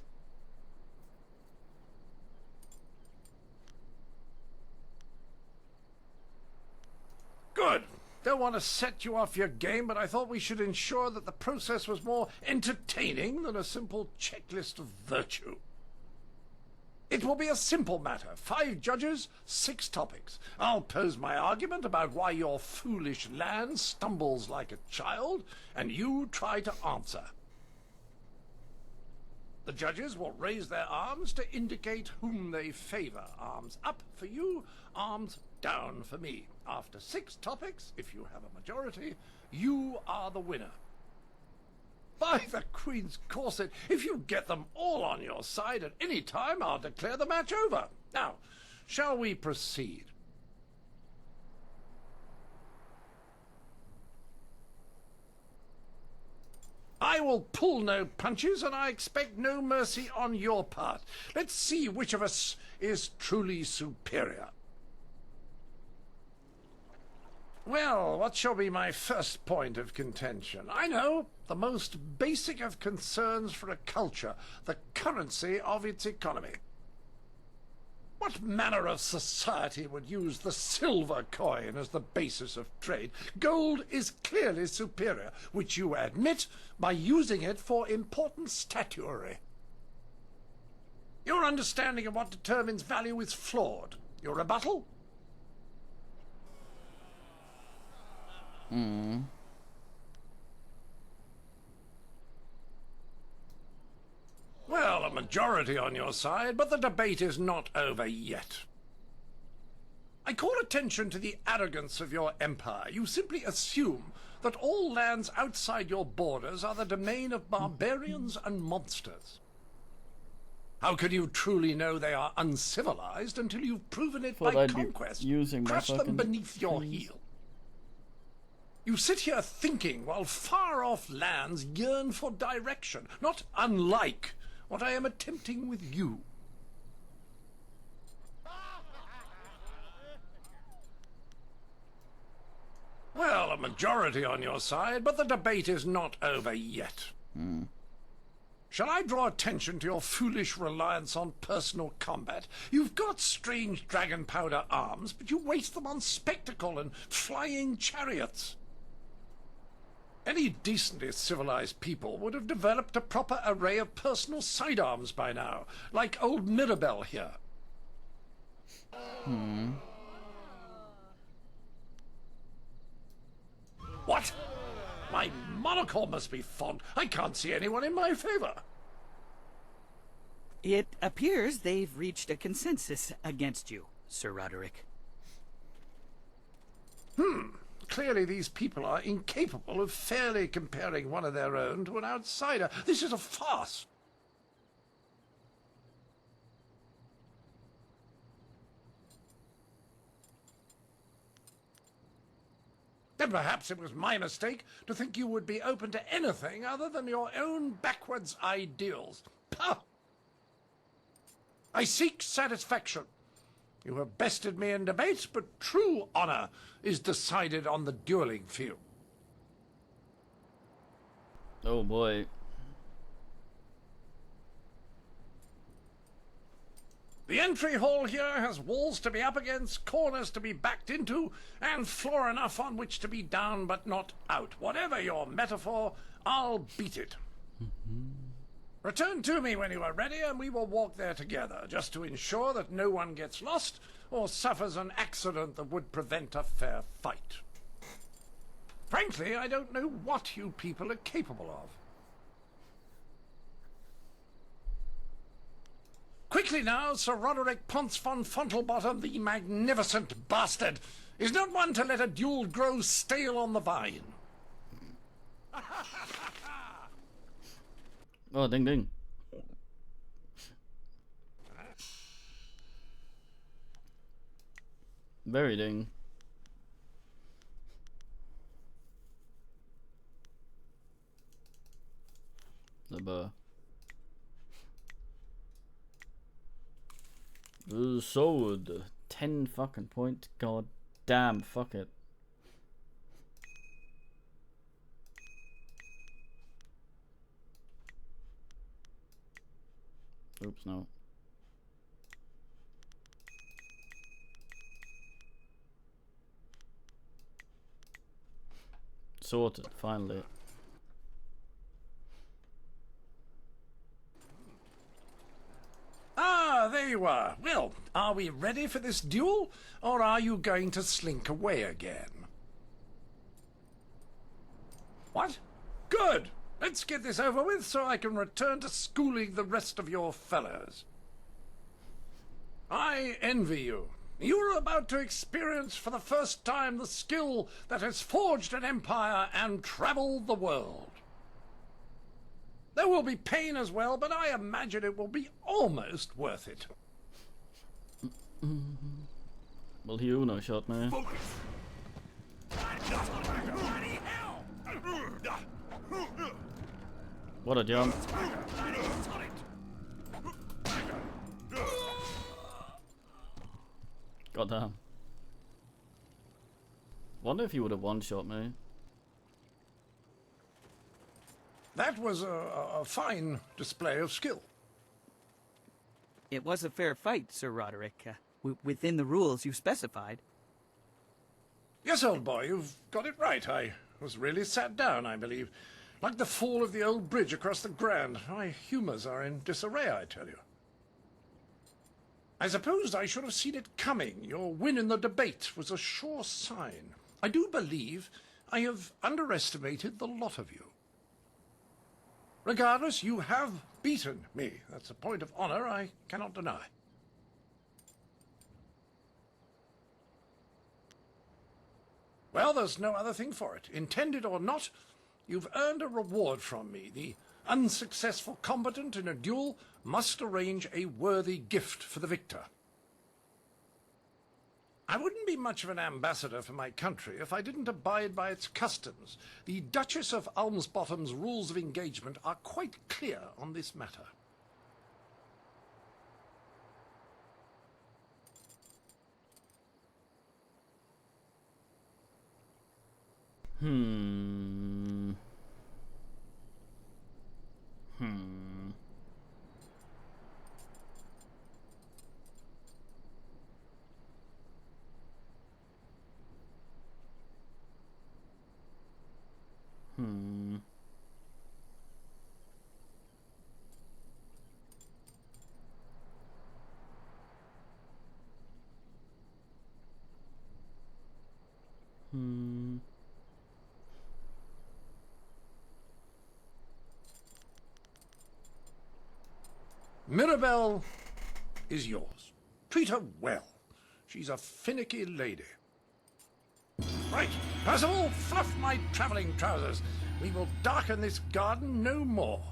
Good. Don't want to set you off your game, but I thought we should ensure that the process was more entertaining than a simple checklist of virtue. It will be a simple matter. 5 judges, 6 topics. I'll pose my argument about why your foolish land stumbles like a child, and you try to answer. The judges will raise their arms to indicate whom they favor. Arms up for you, arms down for me. After 6 topics, if you have a majority, you are the winner. By the Queen's corset, if you get them all on your side at any time, I'll declare the match over. Now, shall we proceed? I will pull no punches, and I expect no mercy on your part. Let's see which of us is truly superior. Well, what shall be my first point of contention? I know, the most basic of concerns for a culture, the currency of its economy. What manner of society would use the silver coin as the basis of trade? Gold is clearly superior, which you admit by using it for important statuary. Your understanding of what determines value is flawed. Your rebuttal? Well, a majority on your side, but the debate is not over yet. I call attention to the arrogance of your empire. You simply assume that all lands outside your borders are the domain of barbarians and monsters. How can you truly know they are uncivilized until you've proven it by conquest? Crush them beneath your heel. You sit here thinking while far-off lands yearn for direction, not unlike what I am attempting with you. Well, a majority on your side, but the debate is not over yet. Shall I draw attention to your foolish reliance on personal combat? You've got strange dragon powder arms, but you waste them on spectacle and flying chariots. Any decently civilized people would have developed a proper array of personal sidearms by now, like old Mirabelle here. What? My monocle must be fond. I can't see anyone in my favor. It appears they've reached a consensus against you, Sir Roderick. Clearly these people are incapable of fairly comparing one of their own to an outsider. This is a farce. Then perhaps it was my mistake to think you would be open to anything other than your own backwards ideals. Pah! I seek satisfaction. You have bested me in debate, but true honor is decided on the dueling field. Oh boy. The entry hall here has walls to be up against, corners to be backed into, and floor enough on which to be down but not out. Whatever your metaphor, I'll beat it. Return to me when you are ready, and we will walk there together, just to ensure that no one gets lost or suffers an accident that would prevent a fair fight. Frankly, I don't know what you people are capable of. Quickly now, Sir Roderick Ponce von Fontelbottom, the magnificent bastard, is not one to let a duel grow stale on the vine. Oh, ding ding. Very ding. The burr. The sword. 10 fucking points. God damn, fuck it. Oops, no. Sorted, finally. Ah, there you are. Well, are we ready for this duel, or are you going to slink away again? What? Good! Let's get this over with so I can return to schooling the rest of your fellows. I envy you. You're about to experience for the first time the skill that has forged an empire and traveled the world. There will be pain as well, but I imagine it will be almost worth it. Well, he Uno shot me. What a jump. Goddamn. Wonder if he would have one-shot me. That was a fine display of skill. It was a fair fight, Sir Roderick, within the rules you specified. Yes, old boy, you've got it right. I was really sat down, I believe. Like the fall of the old bridge across the Grand. My humours are in disarray, I tell you. I suppose I should have seen it coming. Your win in the debate was a sure sign. I do believe I have underestimated the lot of you. Regardless, you have beaten me. That's a point of honor I cannot deny. Well, there's no other thing for it. Intended or not, you've earned a reward from me. The unsuccessful combatant in a duel must arrange a worthy gift for the victor. I wouldn't be much of an ambassador for my country if I didn't abide by its customs. The Duchess of Almsbottom's rules of engagement are quite clear on this matter. Hmm. Mirabelle is yours. Treat her well. She's a finicky lady. Right, Percival, fluff my travelling trousers. We will darken this garden no more.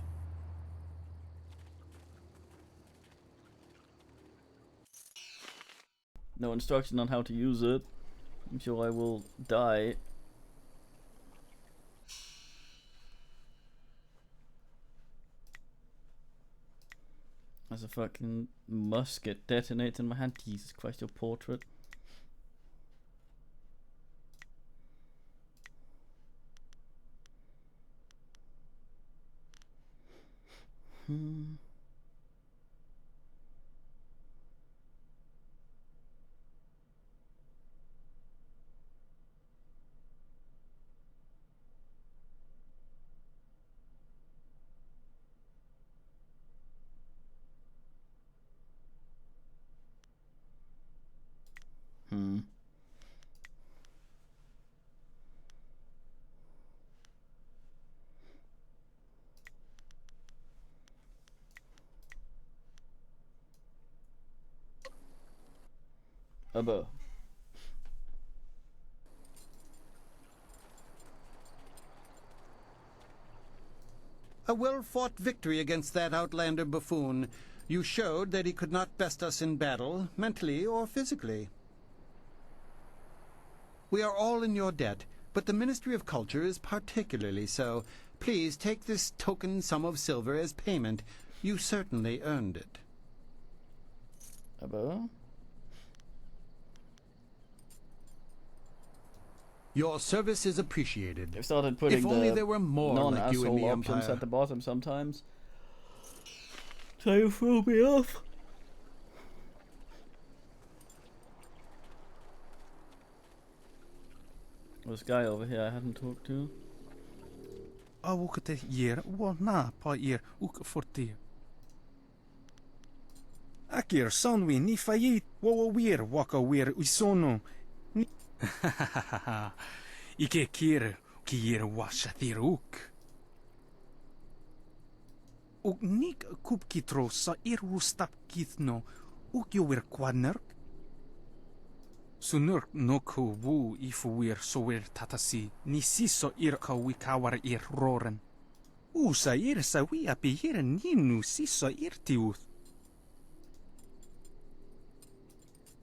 No instruction on how to use it. I'm sure I will die. As a fucking musket detonates in my hand. Jesus Christ, your portrait. Aber. A well-fought victory against that outlander buffoon. You showed that he could not best us in battle, mentally or physically. We are all in your debt, but the Ministry of Culture is particularly so. Please take this token sum of silver as payment. You certainly earned it. Aber. Your service is appreciated. They've started putting if only there were more like you in the options Empire. at the bottom sometimes. So you throw me off. This guy over here I hadn't talked to. Awukte hier, na pa hier, ook fortier. Akir sonwi ni fayit, wo weer waka weer usono. Ike kier, kier washathir ook. Ook nik kup kitro sa irustap kithno, ook jo weer kwadnerk. Sunurk no ko wu ifu weer so weer tatasi, ni siso ir ka wikawar ir roren. Usa ir sa wi api hier ninu siso ir tiuth.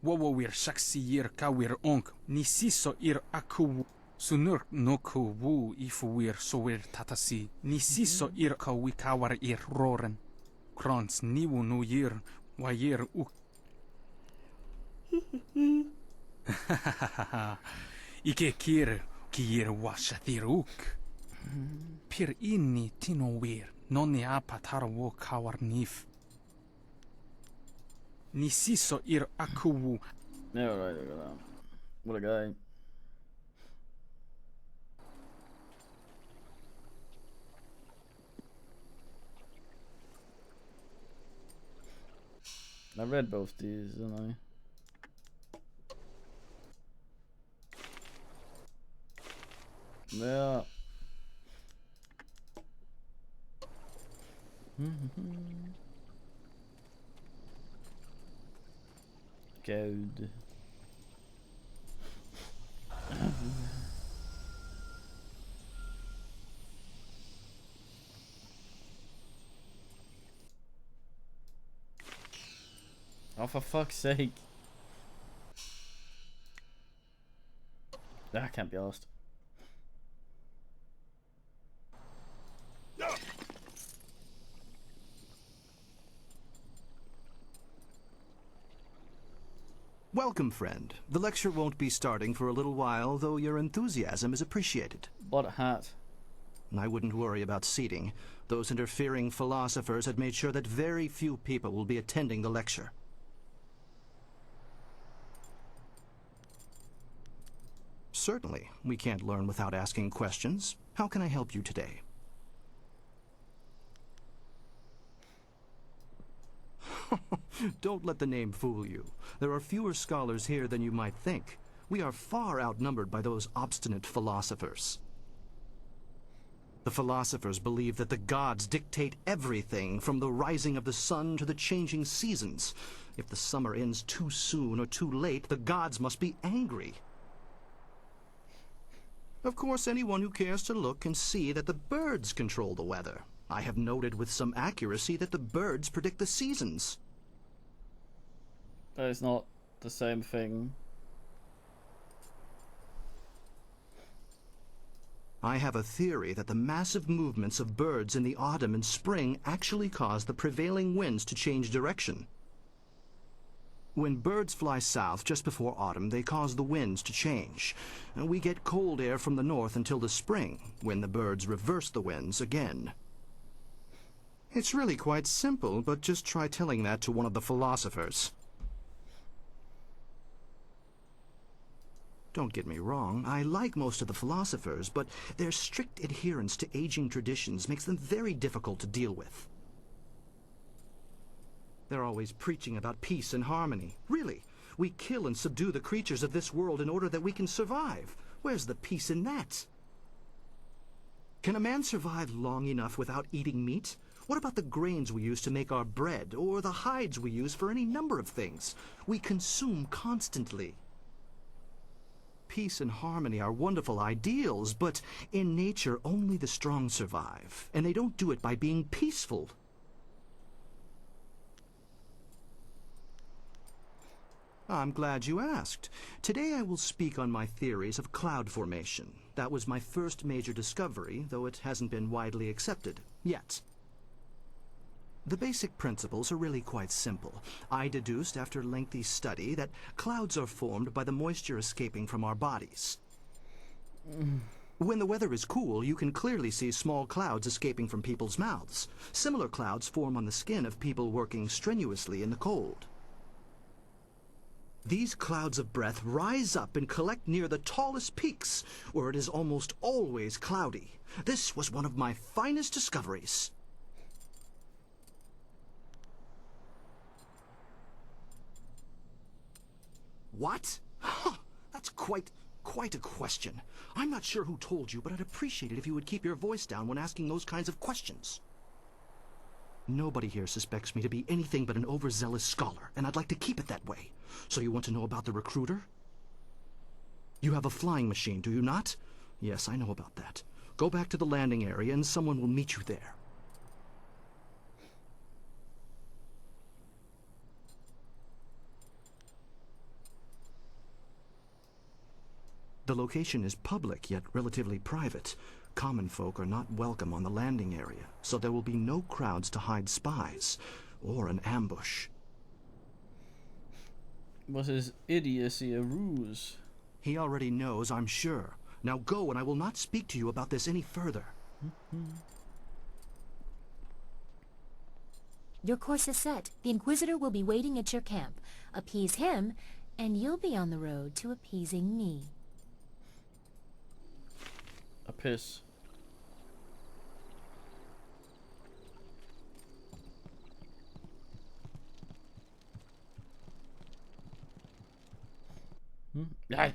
Wawo weer shaksi ir ka weer onk, ni siso ir aku. Sunurk no ko wu ifu weer so weer tatasi, ni siso ir ka wikawar ir roren. Krans niwu no ir, wa ir uk. Ike kier washathiruk. Pir inni tino weer, nonni apatar wo kawar nif. Nisiso ir akuwu. Yeah, right, look at that. What a guy. I read both these, didn't I? Yeah. Good. Oh, for fuck's sake. That can't be asked. Welcome, friend. The lecture won't be starting for a little while, though your enthusiasm is appreciated. What a hat. I wouldn't worry about seating. Those interfering philosophers had made sure that very few people will be attending the lecture. Certainly. We can't learn without asking questions. How can I help you today? Don't let the name fool you. There are fewer scholars here than you might think. We are far outnumbered by those obstinate philosophers. The philosophers believe that the gods dictate everything, from the rising of the sun to the changing seasons. If the summer ends too soon or too late, the gods must be angry. Of course, anyone who cares to look can see that the birds control the weather. I have noted with some accuracy that the birds predict the seasons. That is not the same thing. I have a theory that the massive movements of birds in the autumn and spring actually cause the prevailing winds to change direction. When birds fly south just before autumn, they cause the winds to change. And we get cold air from the north until the spring, when the birds reverse the winds again. It's really quite simple, but just try telling that to one of the philosophers. Don't get me wrong, I like most of the philosophers, but their strict adherence to aging traditions makes them very difficult to deal with. They're always preaching about peace and harmony. Really, we kill and subdue the creatures of this world in order that we can survive. Where's the peace in that? Can a man survive long enough without eating meat? What about the grains we use to make our bread, or the hides we use for any number of things? We consume constantly. Peace and harmony are wonderful ideals, but in nature only the strong survive, and they don't do it by being peaceful. I'm glad you asked. Today I will speak on my theories of cloud formation. That was my first major discovery, though it hasn't been widely accepted yet. The basic principles are really quite simple. I deduced after lengthy study that clouds are formed by the moisture escaping from our bodies. When the weather is cool, you can clearly see small clouds escaping from people's mouths. Similar clouds form on the skin of people working strenuously in the cold. These clouds of breath rise up and collect near the tallest peaks, where it is almost always cloudy. This was one of my finest discoveries. What? Huh, that's quite a question. I'm not sure who told you, but I'd appreciate it if you would keep your voice down when asking those kinds of questions. Nobody here suspects me to be anything but an overzealous scholar, and I'd like to keep it that way. So you want to know about the recruiter? You have a flying machine, do you not? Yes, I know about that. Go back to the landing area and someone will meet you there. The location is public, yet relatively private. Common folk are not welcome on the landing area, so there will be no crowds to hide spies, or an ambush. Was his idiocy a ruse? He already knows, I'm sure. Now go, and I will not speak to you about this any further. Your course is set. The Inquisitor will be waiting at your camp. Appease him, and you'll be on the road to appeasing me. A piss. Aye.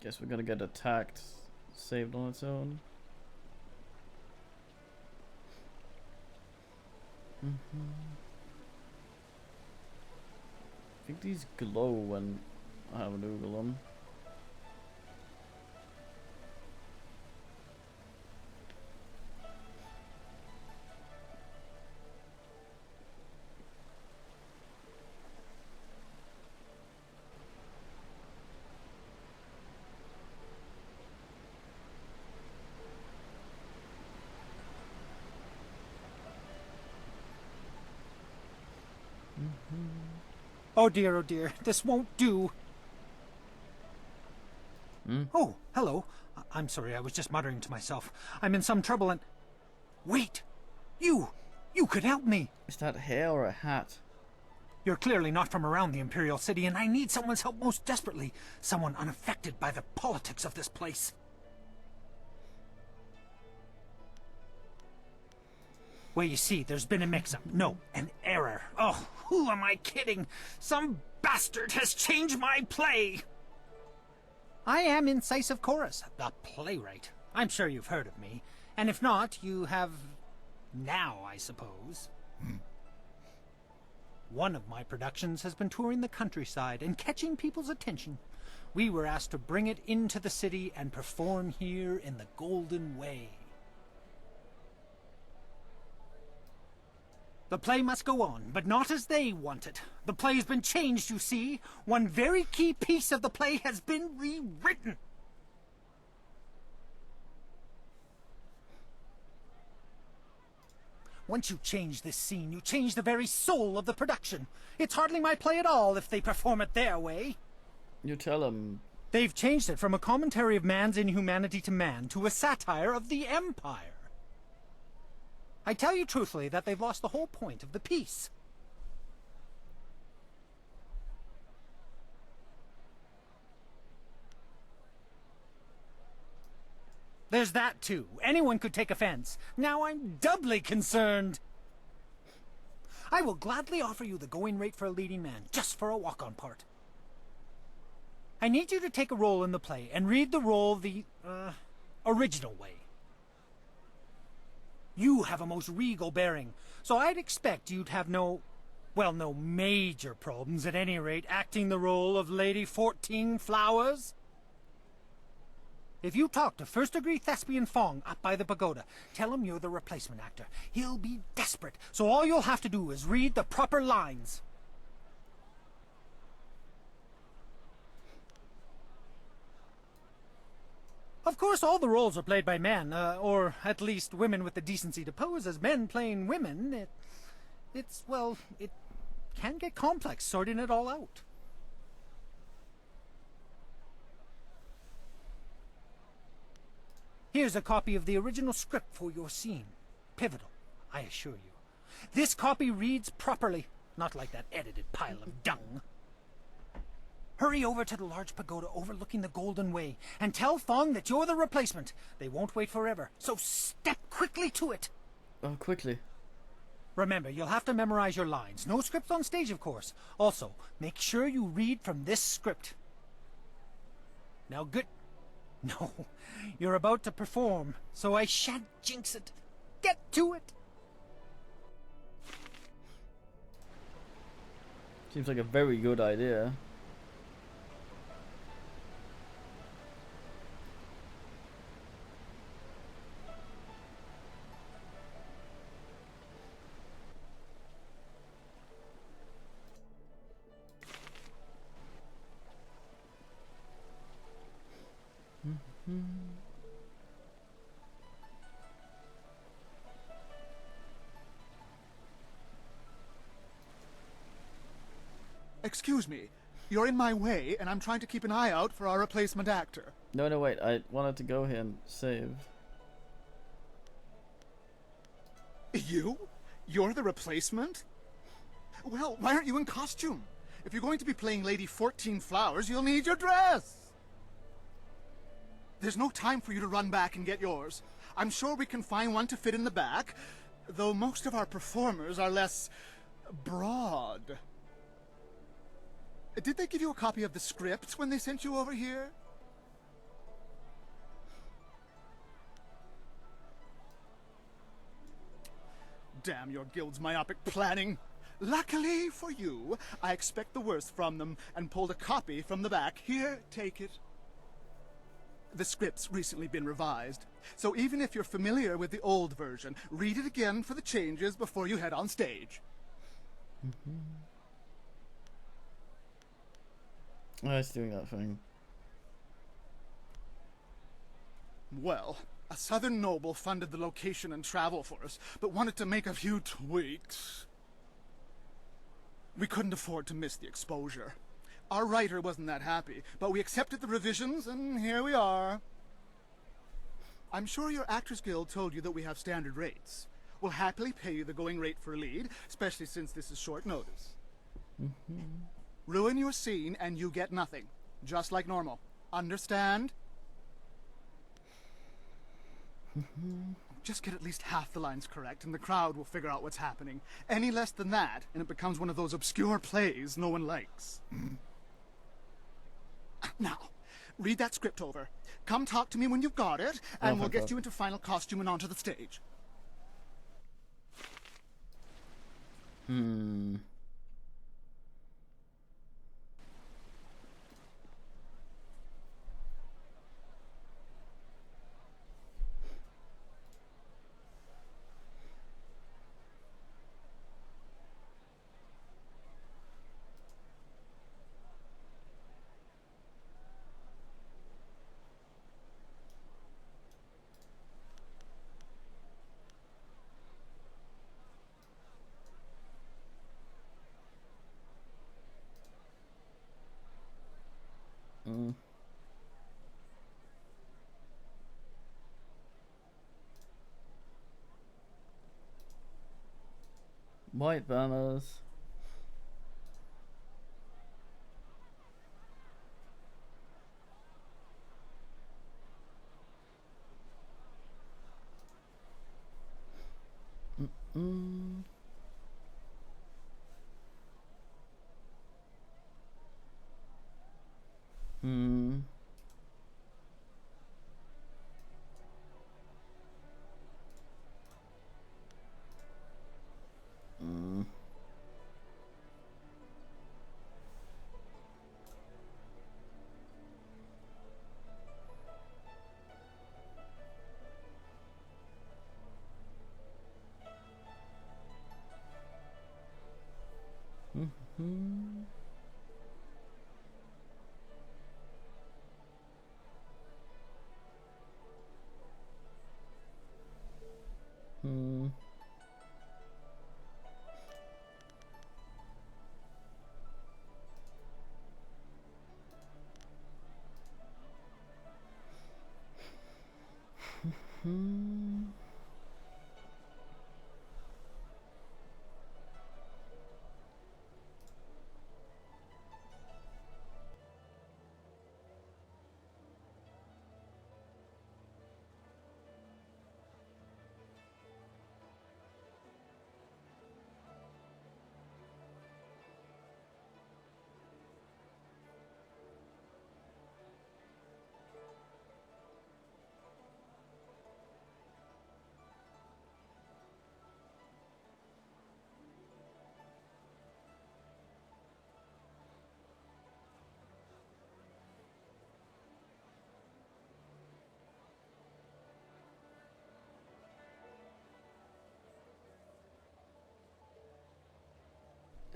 Guess we're gonna get attacked, saved on its own. I think these glow when I have an oogle on. Oh dear, this won't do. Oh, hello. I'm sorry, I was just muttering to myself. I'm in some trouble and... Wait! You could help me! Is that hair or a hat? You're clearly not from around the Imperial City, and I need someone's help most desperately. Someone unaffected by the politics of this place. Well, you see, there's been a mix-up. No, an error. Oh, who am I kidding? Some bastard has changed my play! I am Incisive Chorus, the playwright. I'm sure you've heard of me. And if not, you have... now, I suppose. One of my productions has been touring the countryside and catching people's attention. We were asked to bring it into the city and perform here in the Golden Way. The play must go on, but not as they want it. The play has been changed, you see. One very key piece of the play has been rewritten. Once you change this scene, you change the very soul of the production. It's hardly my play at all if they perform it their way. You tell them. They've changed it from a commentary of man's inhumanity to man to a satire of the Empire. I tell you truthfully that they've lost the whole point of the piece. There's that too. Anyone could take offense. Now I'm doubly concerned. I will gladly offer you the going rate for a leading man, just for a walk-on part. I need you to take a role in the play and read the role the, original way. You have a most regal bearing, so I'd expect you'd have no major problems at any rate acting the role of Lady 14 Flowers. If you talk to first-degree thespian Fong up by the pagoda, tell him you're the replacement actor. He'll be desperate, so all you'll have to do is read the proper lines. Of course, all the roles are played by men, or at least women with the decency to pose as men playing women. It can get complex sorting it all out. Here's a copy of the original script for your scene. Pivotal, I assure you. This copy reads properly, not like that edited pile of dung. Hurry over to the large pagoda overlooking the Golden Way and tell Fong that you're the replacement. They won't wait forever, so step quickly to it. Oh, quickly. Remember, you'll have to memorize your lines. No script on stage, of course. Also, make sure you read from this script. Now, good... No, you're about to perform, so I shan't jinx it. Get to it! Seems like a very good idea. Excuse me. You're in my way, and I'm trying to keep an eye out for our replacement actor. No, wait. I wanted to go here and save. You? You're the replacement? Well, why aren't you in costume? If you're going to be playing Lady 14 Flowers, you'll need your dress! There's no time for you to run back and get yours. I'm sure we can find one to fit in the back, though most of our performers are less... broad. Did they give you a copy of the script when they sent you over here? Damn your guild's myopic planning. Luckily for you, I expect the worst from them and pulled a copy from the back. Here, take it. The script's recently been revised, so even if you're familiar with the old version, read it again for the changes before you head on stage. Oh, it's doing that thing. Well, a southern noble funded the location and travel for us, but wanted to make a few tweaks. We couldn't afford to miss the exposure. Our writer wasn't that happy, but we accepted the revisions, and here we are. I'm sure your Actors Guild told you that we have standard rates. We'll happily pay you the going rate for a lead, especially since this is short notice. Ruin your scene and you get nothing, just like normal. Understand? Just get at least half the lines correct and the crowd will figure out what's happening. Any less than that, and it becomes one of those obscure plays no one likes. Now, read that script over. Come talk to me when you've got it, and we'll get you into final costume and onto the stage. White banners.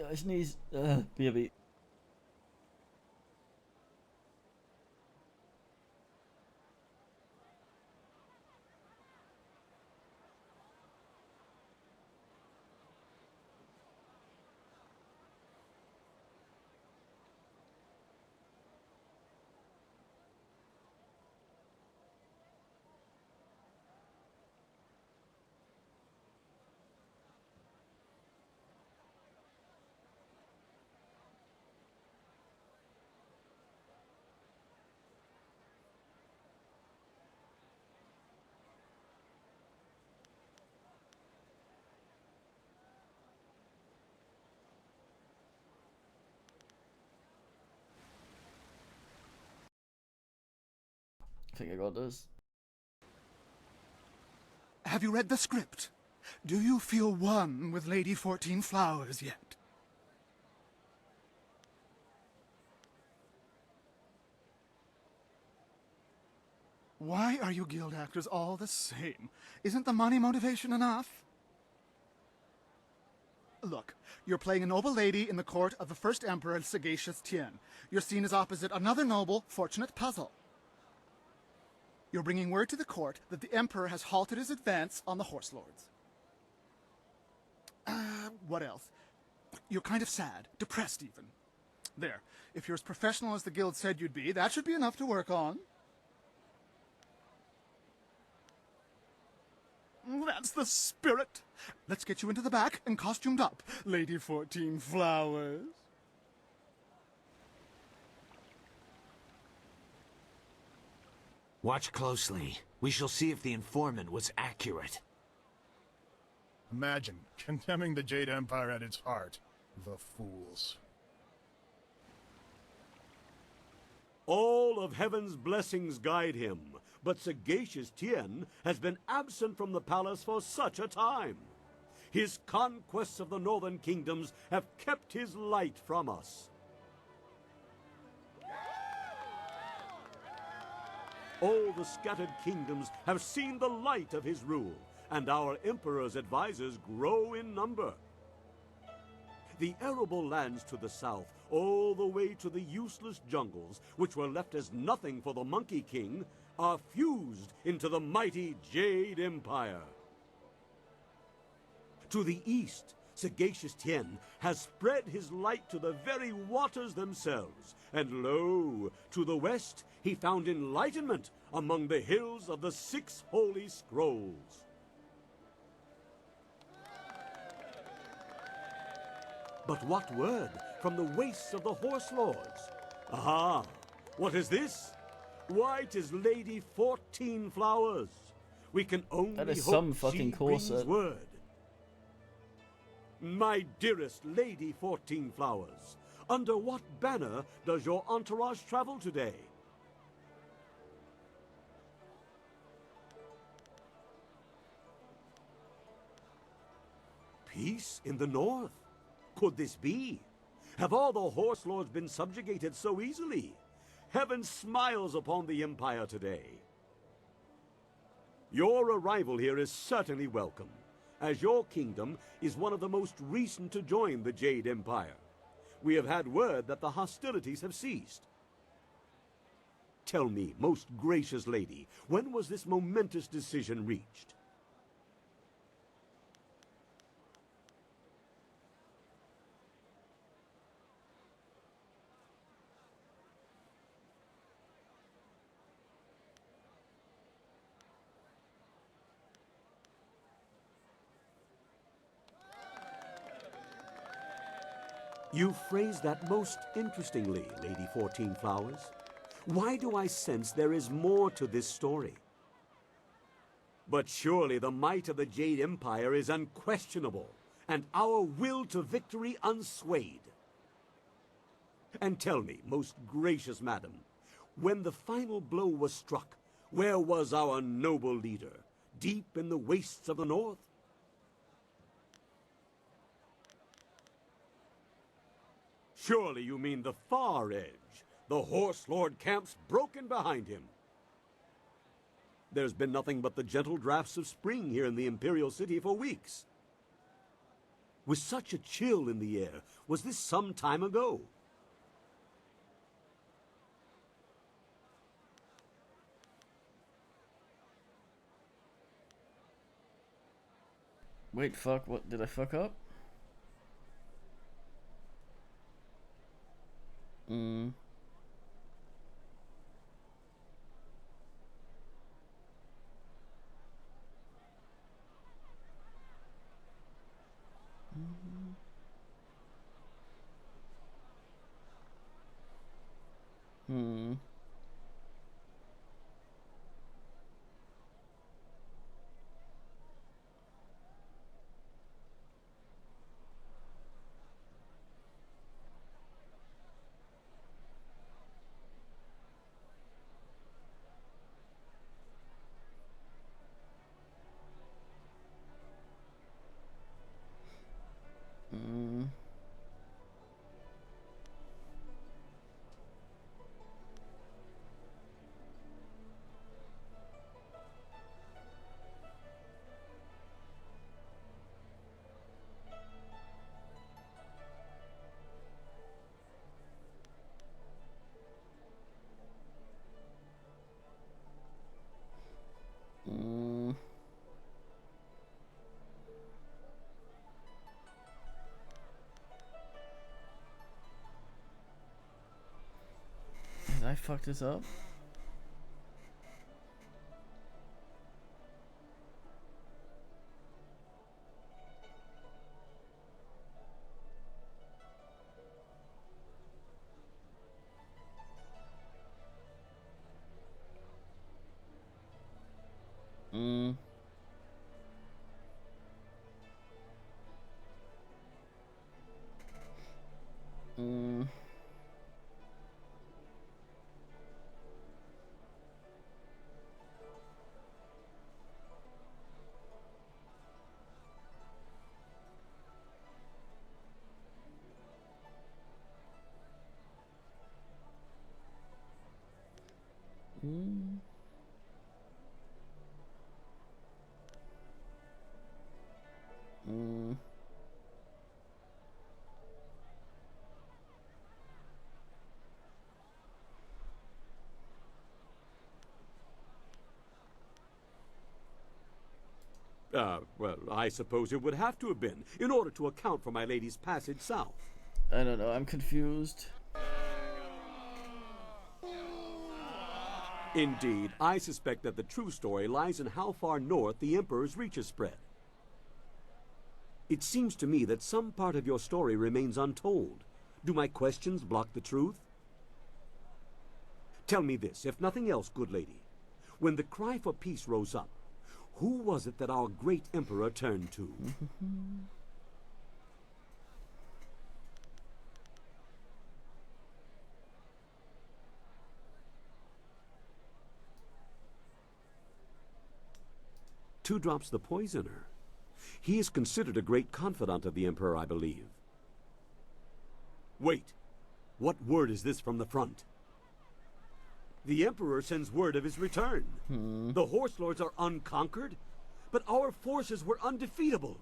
I sneeze. Baby. I think I got this. Have you read the script? Do you feel one with Lady 14 Flowers yet? Why are you guild actors all the same? Isn't the money motivation enough? Look, you're playing a noble lady in the court of the first emperor, Sagacious Tien. You're seen as opposite another noble, Fortunate Puzzle. You're bringing word to the court that the emperor has halted his advance on the horse lords. What else? You're kind of sad, depressed even. There, if you're as professional as the guild said you'd be, that should be enough to work on. That's the spirit. Let's get you into the back and costumed up, Lady 14 Flowers. Watch closely. We shall see if the informant was accurate. Imagine condemning the Jade Empire at its heart. The fools. All of heaven's blessings guide him, but Sagacious Tien has been absent from the palace for such a time. His conquests of the northern kingdoms have kept his light from us. All the scattered kingdoms have seen the light of his rule, and our emperor's advisors grow in number. The arable lands to the south, all the way to the useless jungles, which were left as nothing for the Monkey King, are fused into the mighty Jade Empire. To the east, Sagacious Tien has spread his light to the very waters themselves, and lo, to the west he found enlightenment among the hills of the 6 holy scrolls. But what word from the wastes of the horse lords? Aha! What is this? Why, 'tis Lady 14 Flowers. We can only That is hope some fucking she brings corset. word. My dearest Lady 14 Flowers, under what banner does your entourage travel today? Peace in the north? Could this be? Have all the horse lords been subjugated so easily? Heaven smiles upon the Empire today. Your arrival here is certainly welcome, as your kingdom is one of the most recent to join the Jade Empire. We have had word that the hostilities have ceased. Tell me, most gracious lady, when was this momentous decision reached? You phrase that most interestingly, Lady 14 Flowers. Why do I sense there is more to this story? But surely the might of the Jade Empire is unquestionable, and our will to victory unswayed. And tell me, most gracious madam, when the final blow was struck, where was our noble leader? Deep in the wastes of the north? Surely you mean the far edge, the horse lord camps broken behind him. There's been nothing but the gentle drafts of spring here in the Imperial City for weeks. With such a chill in the air, was this some time ago? Wait, fuck, what, did I fuck up? Hmm. I fucked this up. Mm. Mm. Mm. Mm. Well, I suppose it would have to have been, in order to account for my lady's passage south. I don't know, I'm confused. Indeed, I suspect that the true story lies in how far north the Emperor's reaches spread. It seems to me that some part of your story remains untold. Do my questions block the truth? Tell me this, if nothing else, good lady. When the cry for peace rose up, who was it that our great Emperor turned to? Two Drops the poisoner. He is considered a great confidant of the Emperor, I believe. Wait. What word is this from the front? The Emperor sends word of his return. The Horse Lords are unconquered, but our forces were undefeatable.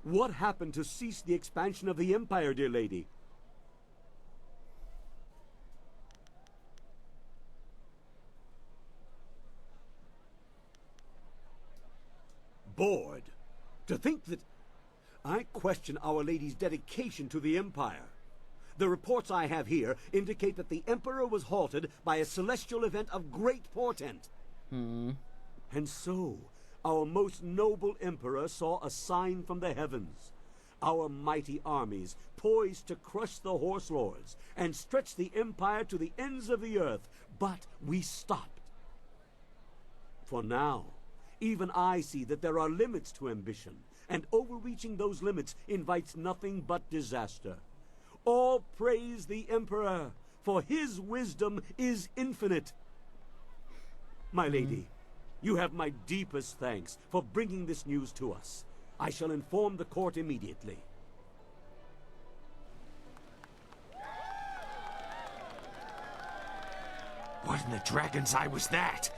What happened to cease the expansion of the Empire, dear lady? Bored. To think that I question Our Lady's dedication to the Empire. The reports I have here indicate that the Emperor was halted by a celestial event of great portent. And so, our most noble Emperor saw a sign from the heavens. Our mighty armies poised to crush the Horse Lords and stretch the Empire to the ends of the earth. But we stopped. For now, even I see that there are limits to ambition, and overreaching those limits invites nothing but disaster. All praise the Emperor, for his wisdom is infinite. My lady, you have my deepest thanks for bringing this news to us. I shall inform the court immediately. What in the dragon's eye was that?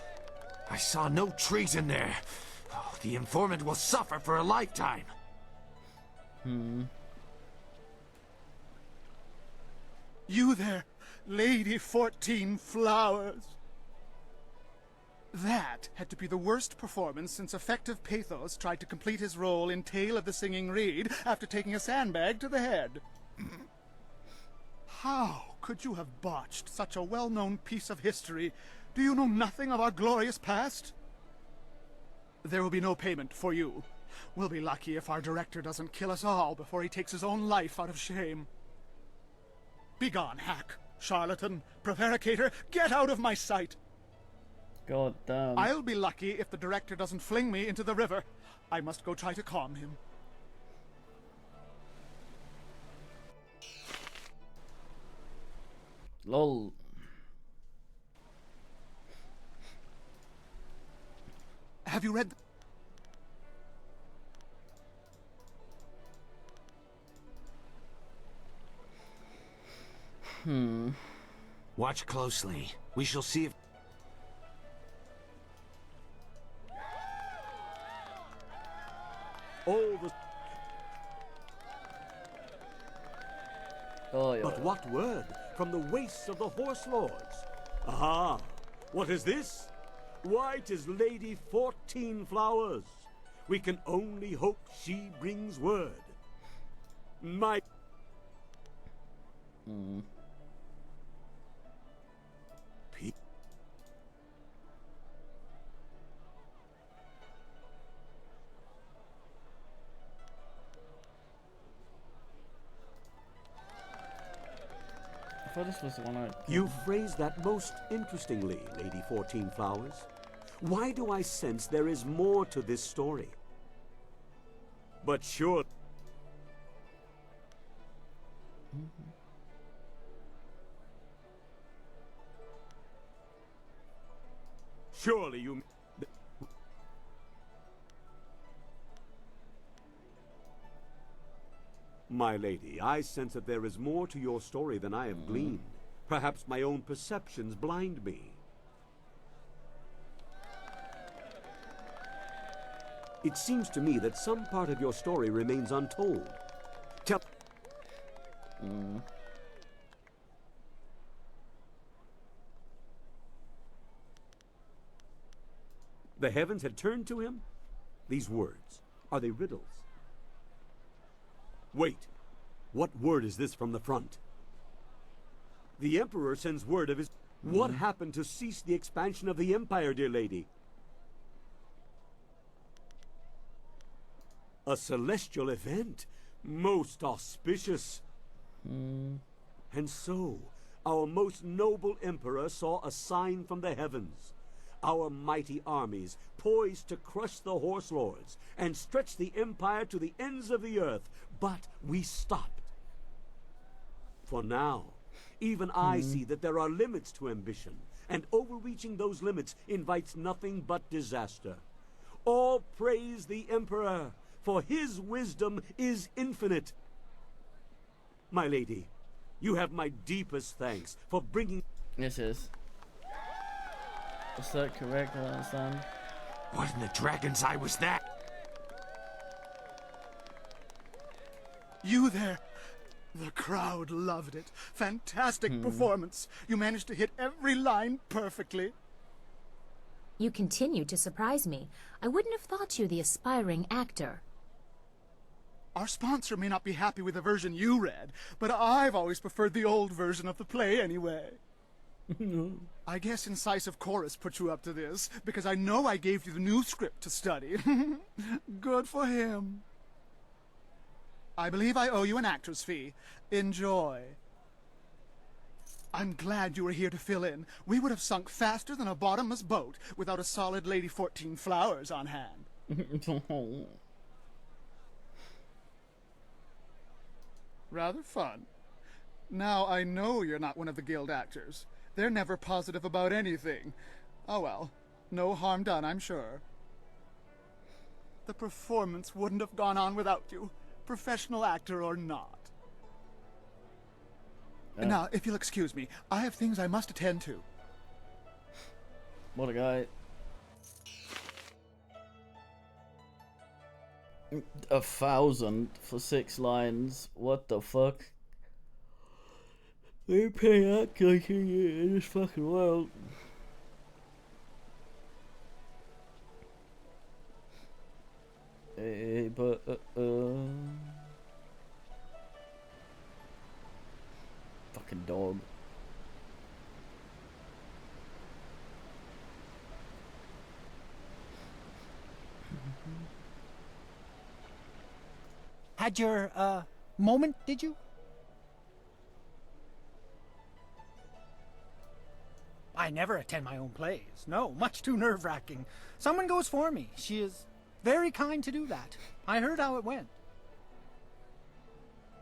I saw no treason there. Oh, the informant will suffer for a lifetime. You there, Lady 14 Flowers. That had to be the worst performance since effective Pathos tried to complete his role in Tale of the Singing Reed after taking a sandbag to the head. How could you have botched such a well-known piece of history? Do you know nothing of our glorious past? There will be no payment for you. We'll be lucky if our director doesn't kill us all before he takes his own life out of shame. Begone, hack, charlatan, prevaricator, get out of my sight! God damn. I'll be lucky if the director doesn't fling me into the river. I must go try to calm him. Lol. Have you read... Watch closely. We shall see if... All the... Oh, yeah. But what word from the wastes of the Horse Lords? Aha! What is this? Why, 'tis Lady 14 Flowers. We can only hope she brings word. My... thought this was the one I... You phrased that most interestingly, Lady 14 Flowers. Why do I sense there is more to this story? But sure... Surely you... My lady, I sense that there is more to your story than I have gleaned. Perhaps my own perceptions blind me. It seems to me that some part of your story remains untold. Tell... The heavens had turned to him? These words, are they riddles? Wait, what word is this from the front? The Emperor sends word of his... What happened to cease the expansion of the Empire, dear lady? A celestial event, most auspicious. And so, our most noble Emperor saw a sign from the heavens. Our mighty armies, poised to crush the Horse Lords and stretch the Empire to the ends of the earth, but we stopped. For now, even I see that there are limits to ambition, and overreaching those limits invites nothing but disaster. All praise the Emperor, for his wisdom is infinite. My lady, you have my deepest thanks for bringing... This is. Is that correct? I don't understand. What in the dragon's eye was that? You there! The crowd loved it. Fantastic performance. You managed to hit every line perfectly. You continue to surprise me. I wouldn't have thought you the aspiring actor. Our sponsor may not be happy with the version you read, but I've always preferred the old version of the play anyway. I guess Incisive Chorus put you up to this, because I know I gave you the new script to study. Good for him. I believe I owe you an actor's fee. Enjoy. I'm glad you were here to fill in. We would have sunk faster than a bottomless boat without a solid Lady 14 Flowers on hand. Rather fun. Now I know you're not one of the guild actors. They're never positive about anything. Oh well, no harm done, I'm sure. The performance wouldn't have gone on without you, professional actor or not. Now, if you'll excuse me, I have things I must attend to. What a guy. 1,000 for 6 lines. What the fuck? They pay actors in this fucking world. Hey, but fucking dog. Had your, moment, did you? I never attend my own plays. No, much too nerve-wracking. Someone goes for me. She is very kind to do that. I heard how it went.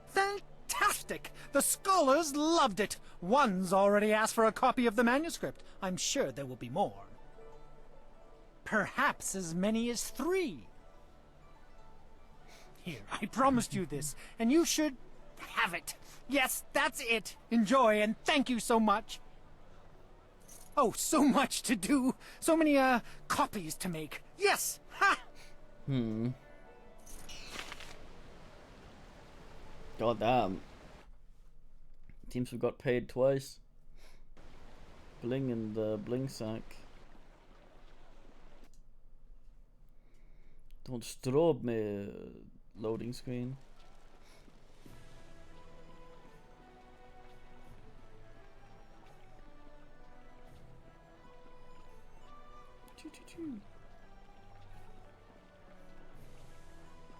Fantastic! The scholars loved it. One's already asked for a copy of the manuscript. I'm sure there will be more. Perhaps as many as 3. Here, I promised you this, and you should have it. Yes, that's it. Enjoy, and thank you so much. Oh, so much to do. So many, copies to make. Yes! Ha! God damn. Seems we got paid twice. Bling and Bling Sack. Don't strobe me, loading screen.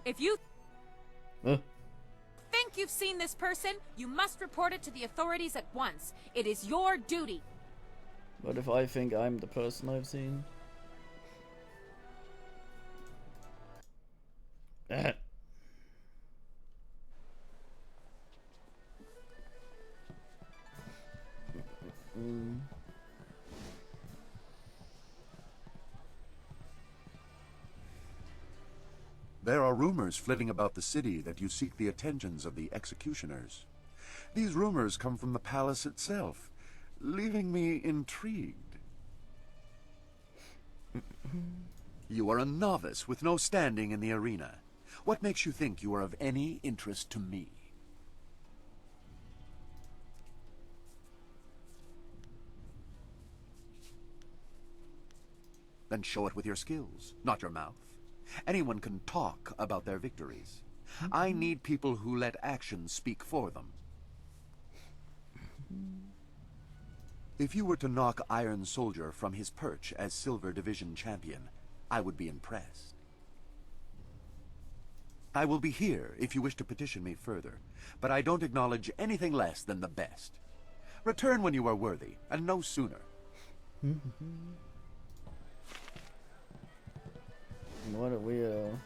If you think think you've seen this person, you must report it to the authorities at once. It is your duty. What if I think I'm the person I've seen? There are rumors flitting about the city that you seek the attentions of the executioners. These rumors come from the palace itself, leaving me intrigued. You are a novice with no standing in the arena. What makes you think you are of any interest to me? Then show it with your skills, not your mouth. Anyone can talk about their victories. I need people who let actions speak for them. If you were to knock Iron Soldier from his perch as Silver Division champion, I would be impressed. I will be here if you wish to petition me further, but I don't acknowledge anything less than the best. Return when you are worthy, and no sooner. What a weirdo.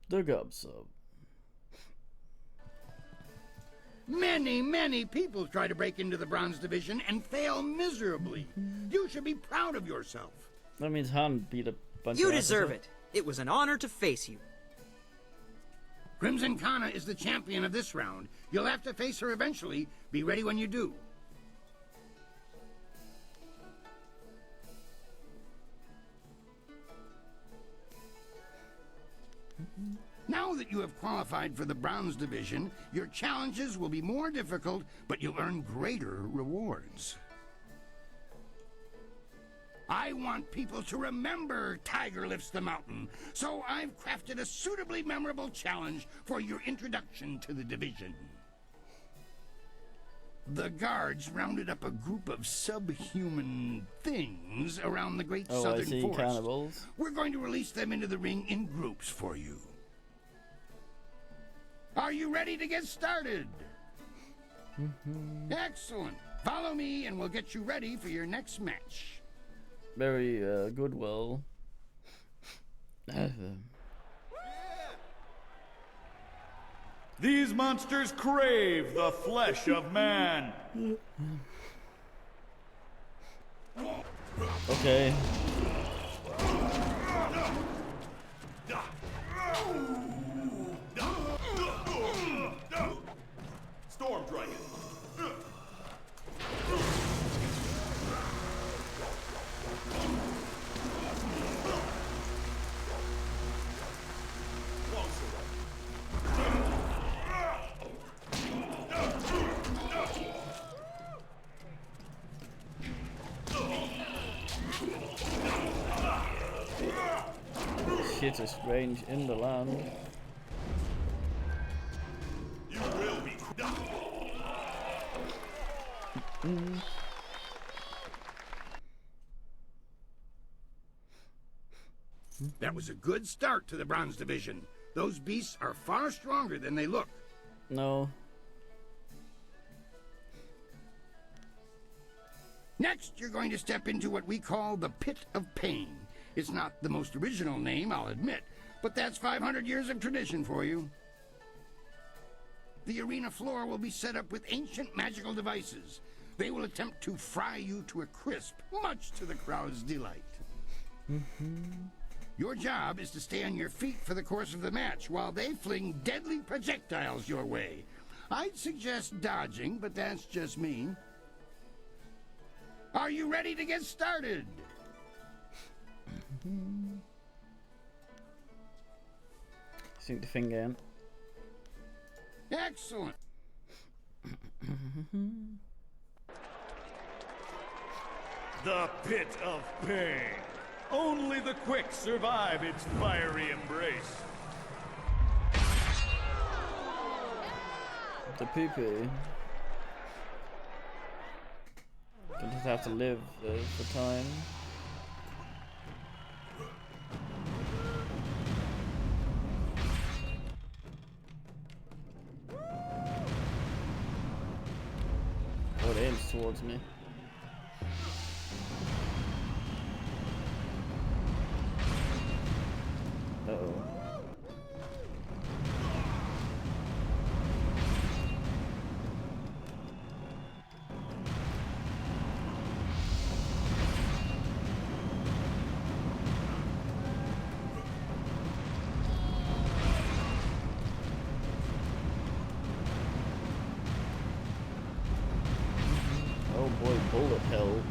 The Gub Sub. Many people try to break into the Bronze Division and fail miserably. You should be proud of yourself. That means Han beat a bunch You of deserve asses. it. It was an honor to face you. Crimson Kana is the champion of this round. You'll have to face her eventually. Be ready when you do. Now that you have qualified for the Bronze Division, your challenges will be more difficult, but you'll earn greater rewards. I want people to remember Tiger Lifts the Mountain, so I've crafted a suitably memorable challenge for your introduction to the division. The guards rounded up a group of subhuman things around the Great Southern Forest. Cannibals. We're going to release them into the ring in groups for you. Are you ready to get started? Excellent. Follow me and we'll get you ready for your next match. Very goodwill. These monsters crave the flesh of man. Okay. Storm Dragon. Shit is strange in the land. You will be. That was a good start to the Bronze Division. Those beasts are far stronger than they look. No. Next, you're going to step into what we call the Pit of Pain. It's not the most original name, I'll admit, but that's 500 years of tradition for you. The arena floor will be set up with ancient magical devices. They will attempt to fry you to a crisp, much to the crowd's delight. Your job is to stay on your feet for the course of the match while they fling deadly projectiles your way. I'd suggest dodging, but that's just me. Are you ready to get started? Sink the finger in. Excellent. The Pit of Pain. Only the quick survive its fiery embrace. The pee-pee. just have to live for time. Oh, it aims towards me. Uh-oh. Oh boy, bullet hell.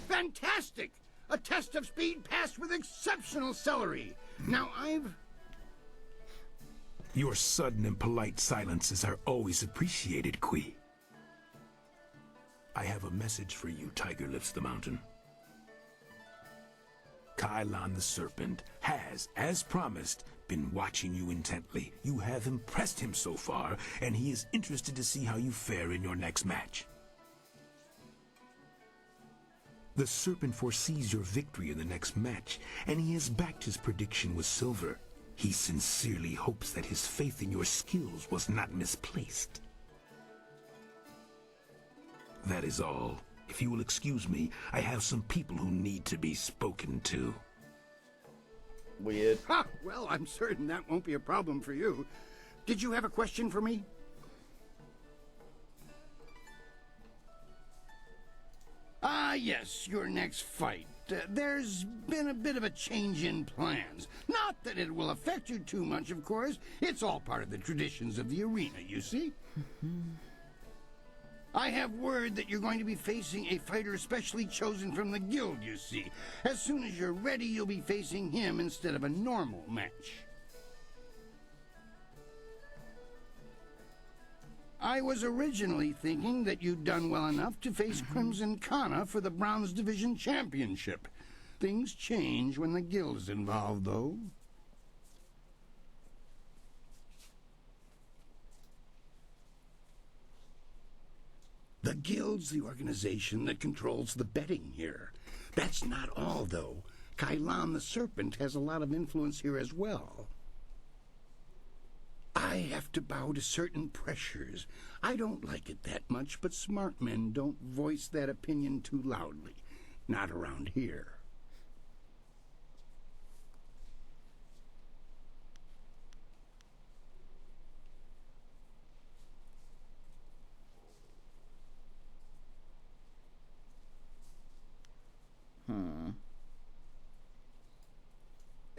Fantastic! A test of speed passed with exceptional celery. Now Your sudden and polite silences are always appreciated, Kui. I have a message for you, Tiger Lifts the Mountain. Kylon the Serpent has, as promised, been watching you intently. You have impressed him so far, and he is interested to see how you fare in your next match. The Serpent foresees your victory in the next match, and he has backed his prediction with silver. He sincerely hopes that his faith in your skills was not misplaced. That is all. If you will excuse me, I have some people who need to be spoken to. Weird. Ha! Well, I'm certain that won't be a problem for you. Did you have a question for me? Yes, your next fight. There's been a bit of a change in plans. Not that it will affect you too much, of course. It's all part of the traditions of the arena, you see? I have word that you're going to be facing a fighter specially chosen from the guild, you see. As soon as you're ready, you'll be facing him instead of a normal match. I was originally thinking that you'd done well enough to face Crimson Kana for the Bronze Division Championship. Things change when the guild is involved, though. The guild's the organization that controls the betting here. That's not all, though. Kylon the Serpent has a lot of influence here as well. I have to bow to certain pressures. I don't like it that much, but smart men don't voice that opinion too loudly. Not around here.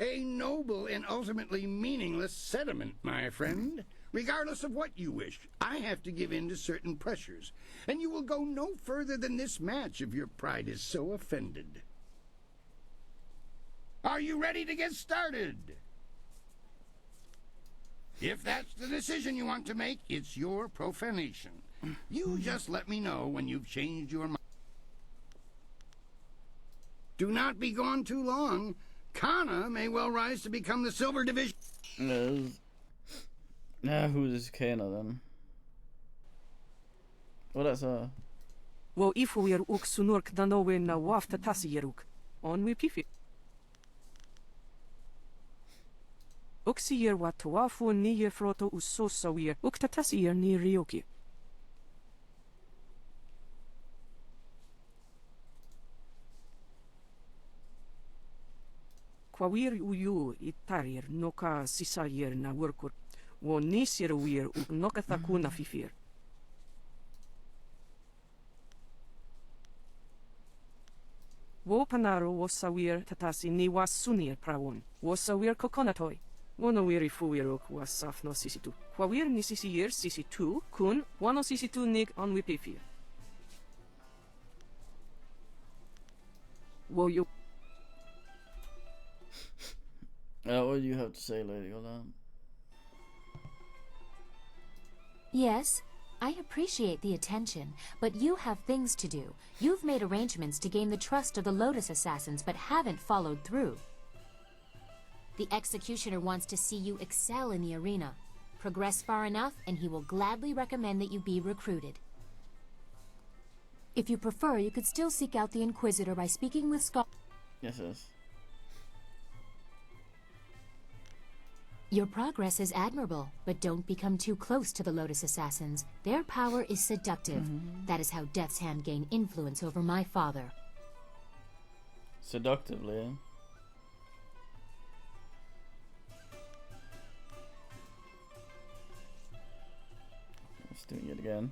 A noble and ultimately meaningless sentiment, my friend. Regardless of what you wish, I have to give in to certain pressures, and you will go no further than this match if your pride is so offended. Are you ready to get started? If that's the decision you want to make, it's your profanation. You just let me know when you've changed your mind. Do not be gone too long. Kana may well rise to become the Silver Division. Who's this Kana then? Well, that's Wo ifuir uk sunurk danowin na wafta tasiyeruk. On we pifi. Uksier wat toafu ni froto usosawir uk tatasier ni ryoki. Kwawir uyu itarir noka sisayir na workur. Wo nisir wir uk noka thakuna fifir. Wo panaro wo sawir tatasi ni wasunir prawon. Wo sawir kokonatoi. Wono wiri fuwir uk wasafno sisitu. Kwawir ni sisiyir sisitu kun wano sisitu nig on wipifir. Wo you. What do you have to say, Lady? Hold on. Yes, I appreciate the attention, but you have things to do. You've made arrangements to gain the trust of the Lotus Assassins, but haven't followed through. The Executioner wants to see you excel in the arena. Progress far enough, and he will gladly recommend that you be recruited. If you prefer, you could still seek out the Inquisitor by speaking with Yes. Your progress is admirable, but don't become too close to the Lotus Assassins. Their power is seductive. That is how Death's Hand gained influence over my father. Seductively, eh? Let's doing it again.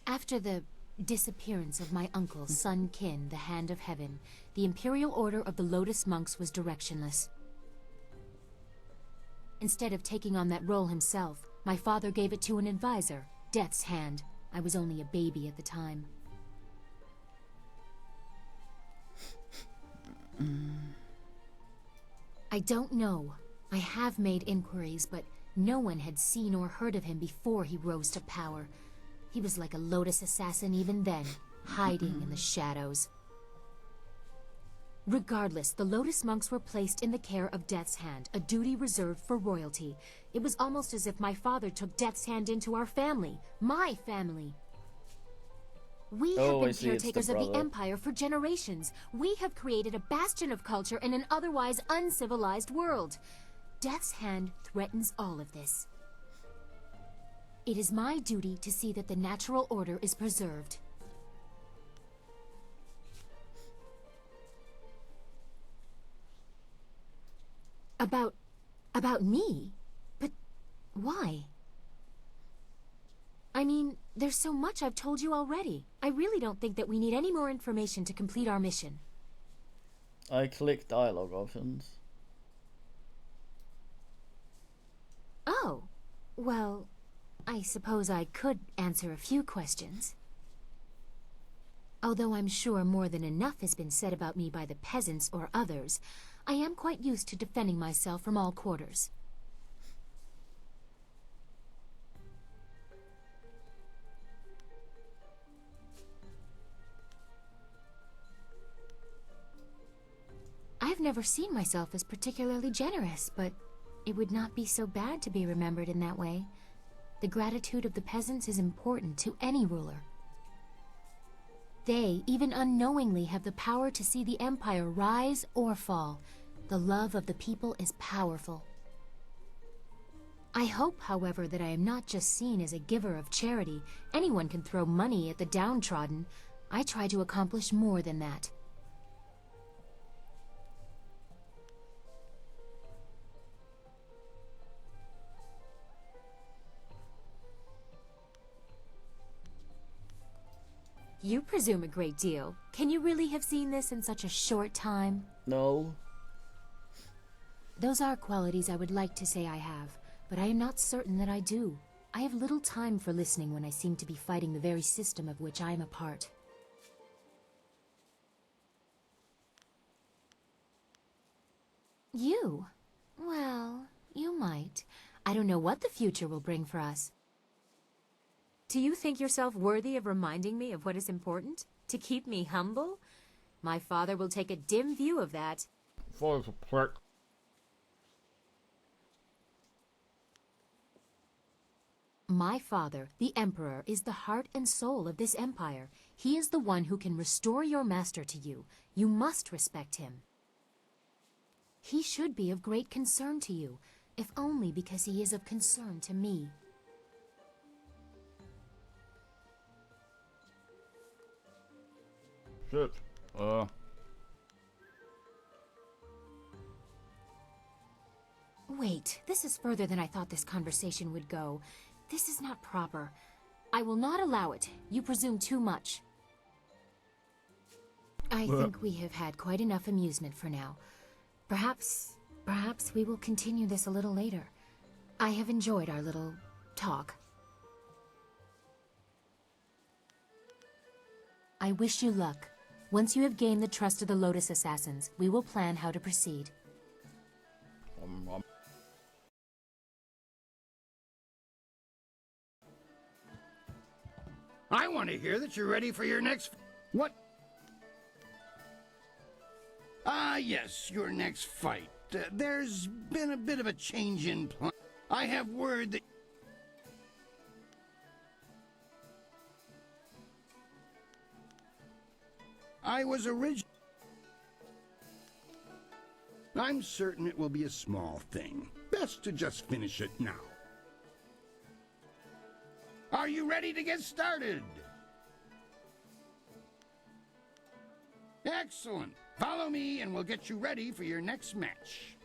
After the disappearance of my uncle, Sun Qin, the Hand of Heaven, the Imperial Order of the Lotus Monks was directionless. Instead of taking on that role himself, my father gave it to an advisor, Death's Hand. I was only a baby at the time. I don't know. I have made inquiries, but no one had seen or heard of him before he rose to power. He was like a Lotus assassin even then, hiding in the shadows. Regardless, the Lotus monks were placed in the care of Death's Hand, a duty reserved for royalty. It was almost as if my father took Death's Hand into our family, my family. We have been caretakers of the Empire for generations. We have created a bastion of culture in an otherwise uncivilized world. Death's Hand threatens all of this. It is my duty to see that the natural order is preserved. About me? But why? I mean, there's so much I've told you already. I really don't think that we need any more information to complete our mission. I click dialogue options. Oh, well, I suppose I could answer a few questions. Although I'm sure more than enough has been said about me by the peasants or others, I am quite used to defending myself from all quarters. I've never seen myself as particularly generous, but it would not be so bad to be remembered in that way. The gratitude of the peasants is important to any ruler. They, even unknowingly, have the power to see the Empire rise or fall. The love of the people is powerful. I hope, however, that I am not just seen as a giver of charity. Anyone can throw money at the downtrodden. I try to accomplish more than that. You presume a great deal. Can you really have seen this in such a short time? No. Those are qualities I would like to say I have, but I am not certain that I do. I have little time for listening when I seem to be fighting the very system of which I am a part. You? Well, you might. I don't know what the future will bring for us. Do you think yourself worthy of reminding me of what is important? To keep me humble? My father will take a dim view of that. My father, the Emperor, is the heart and soul of this empire. He is the one who can restore your master to you. You must respect him. He should be of great concern to you, if only because he is of concern to me. Shit. Wait, this is further than I thought this conversation would go. This is not proper. I will not allow it. You presume too much. I think we have had quite enough amusement for now. Perhaps we will continue this a little later. I have enjoyed our little talk. I wish you luck. Once you have gained the trust of the Lotus Assassins, we will plan how to proceed. I want to hear that you're ready for your next... What? Ah, yes, your next fight. There's been a bit of a change in plan. I have word that... I was originally... I'm certain it will be a small thing. Best to just finish it now. Are you ready to get started? Excellent. Follow me and we'll get you ready for your next match.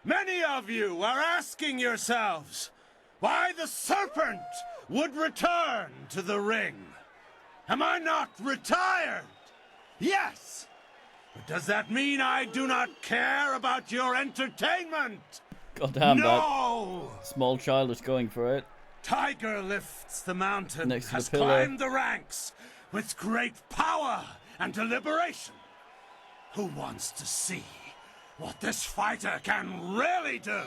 Many of you are asking yourselves why the serpent would return to the ring. Am I not retired? Yes! But does that mean I do not care about your entertainment? Goddamn, no! That small child is going for it. Tiger lifts the mountain, Next to has the pillar. climbed the ranks with great power and deliberation. Who wants to see what this fighter can really do?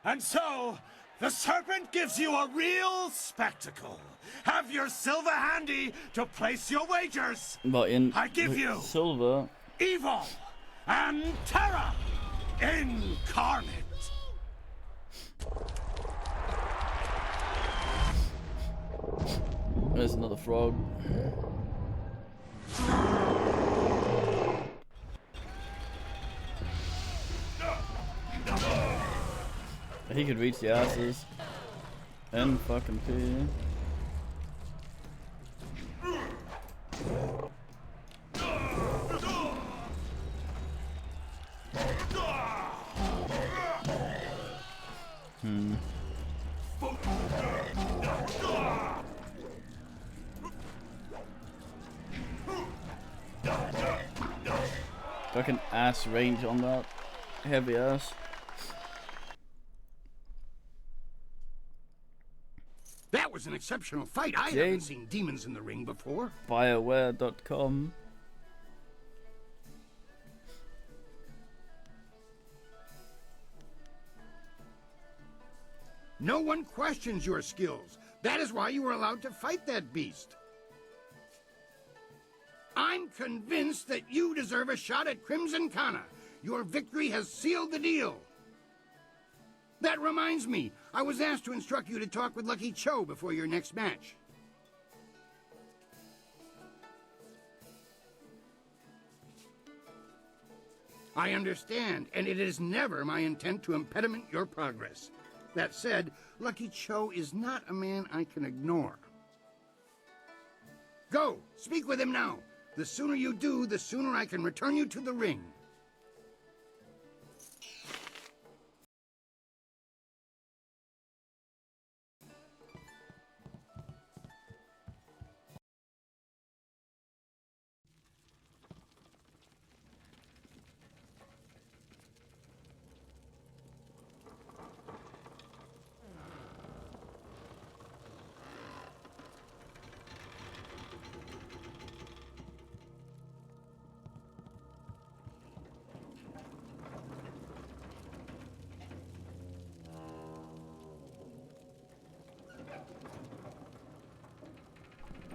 And so, the serpent gives you a real spectacle. Have your silver handy to place your wagers. But in I give you silver, evil and terror incarnate. there's another frog. He could reach the asses and fucking pee. Fucking ass range on that heavy ass. That was an exceptional fight. I Jade. haven't seen demons in the ring before. BioWare.com. No one questions your skills. That is why you were allowed to fight that beast. I'm convinced that you deserve a shot at Crimson Kana. Your victory has sealed the deal. That reminds me, I was asked to instruct you to talk with Lucky Cho before your next match. I understand, and it is never my intent to impediment your progress. That said, Lucky Cho is not a man I can ignore. Go, speak with him now. The sooner you do, the sooner I can return you to the ring.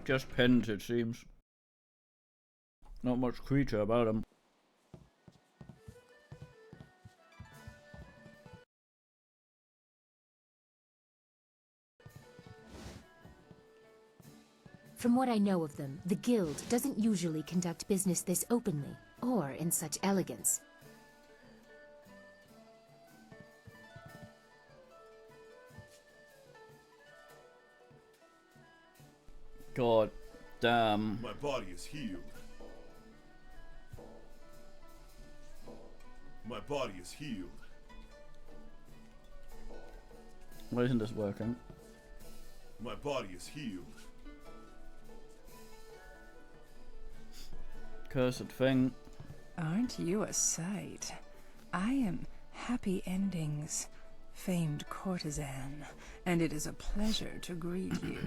Just pins, it seems. Not much creature about him. From what I know of them, the Guild doesn't usually conduct business this openly, or in such elegance. God damn. My body is healed. My body is healed. Why isn't this working? My body is healed. Cursed thing. Aren't you a sight? I am Happy Endings, famed courtesan, and it is a pleasure to greet you.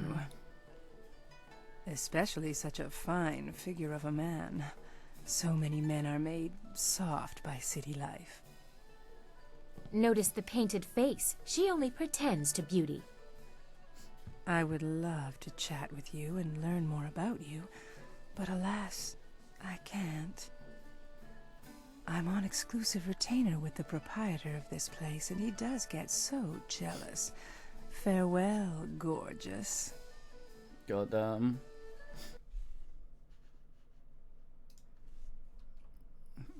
Especially such a fine figure of a man. So many men are made soft by city life. Notice the painted face. She only pretends to beauty. I would love to chat with you and learn more about you, but alas, I can't. I'm on exclusive retainer with the proprietor of this place, and he does get so jealous. Farewell, gorgeous. Goddamn.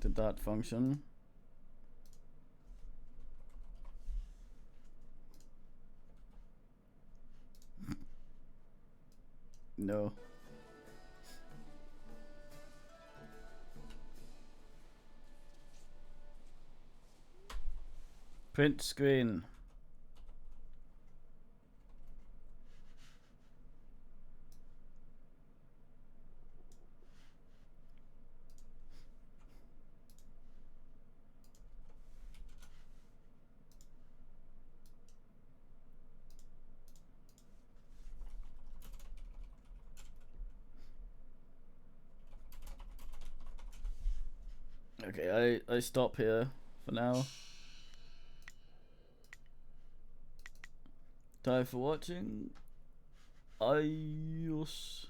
Did that function? No. Print screen. Okay, I stop here for now. Time for watching. Adios.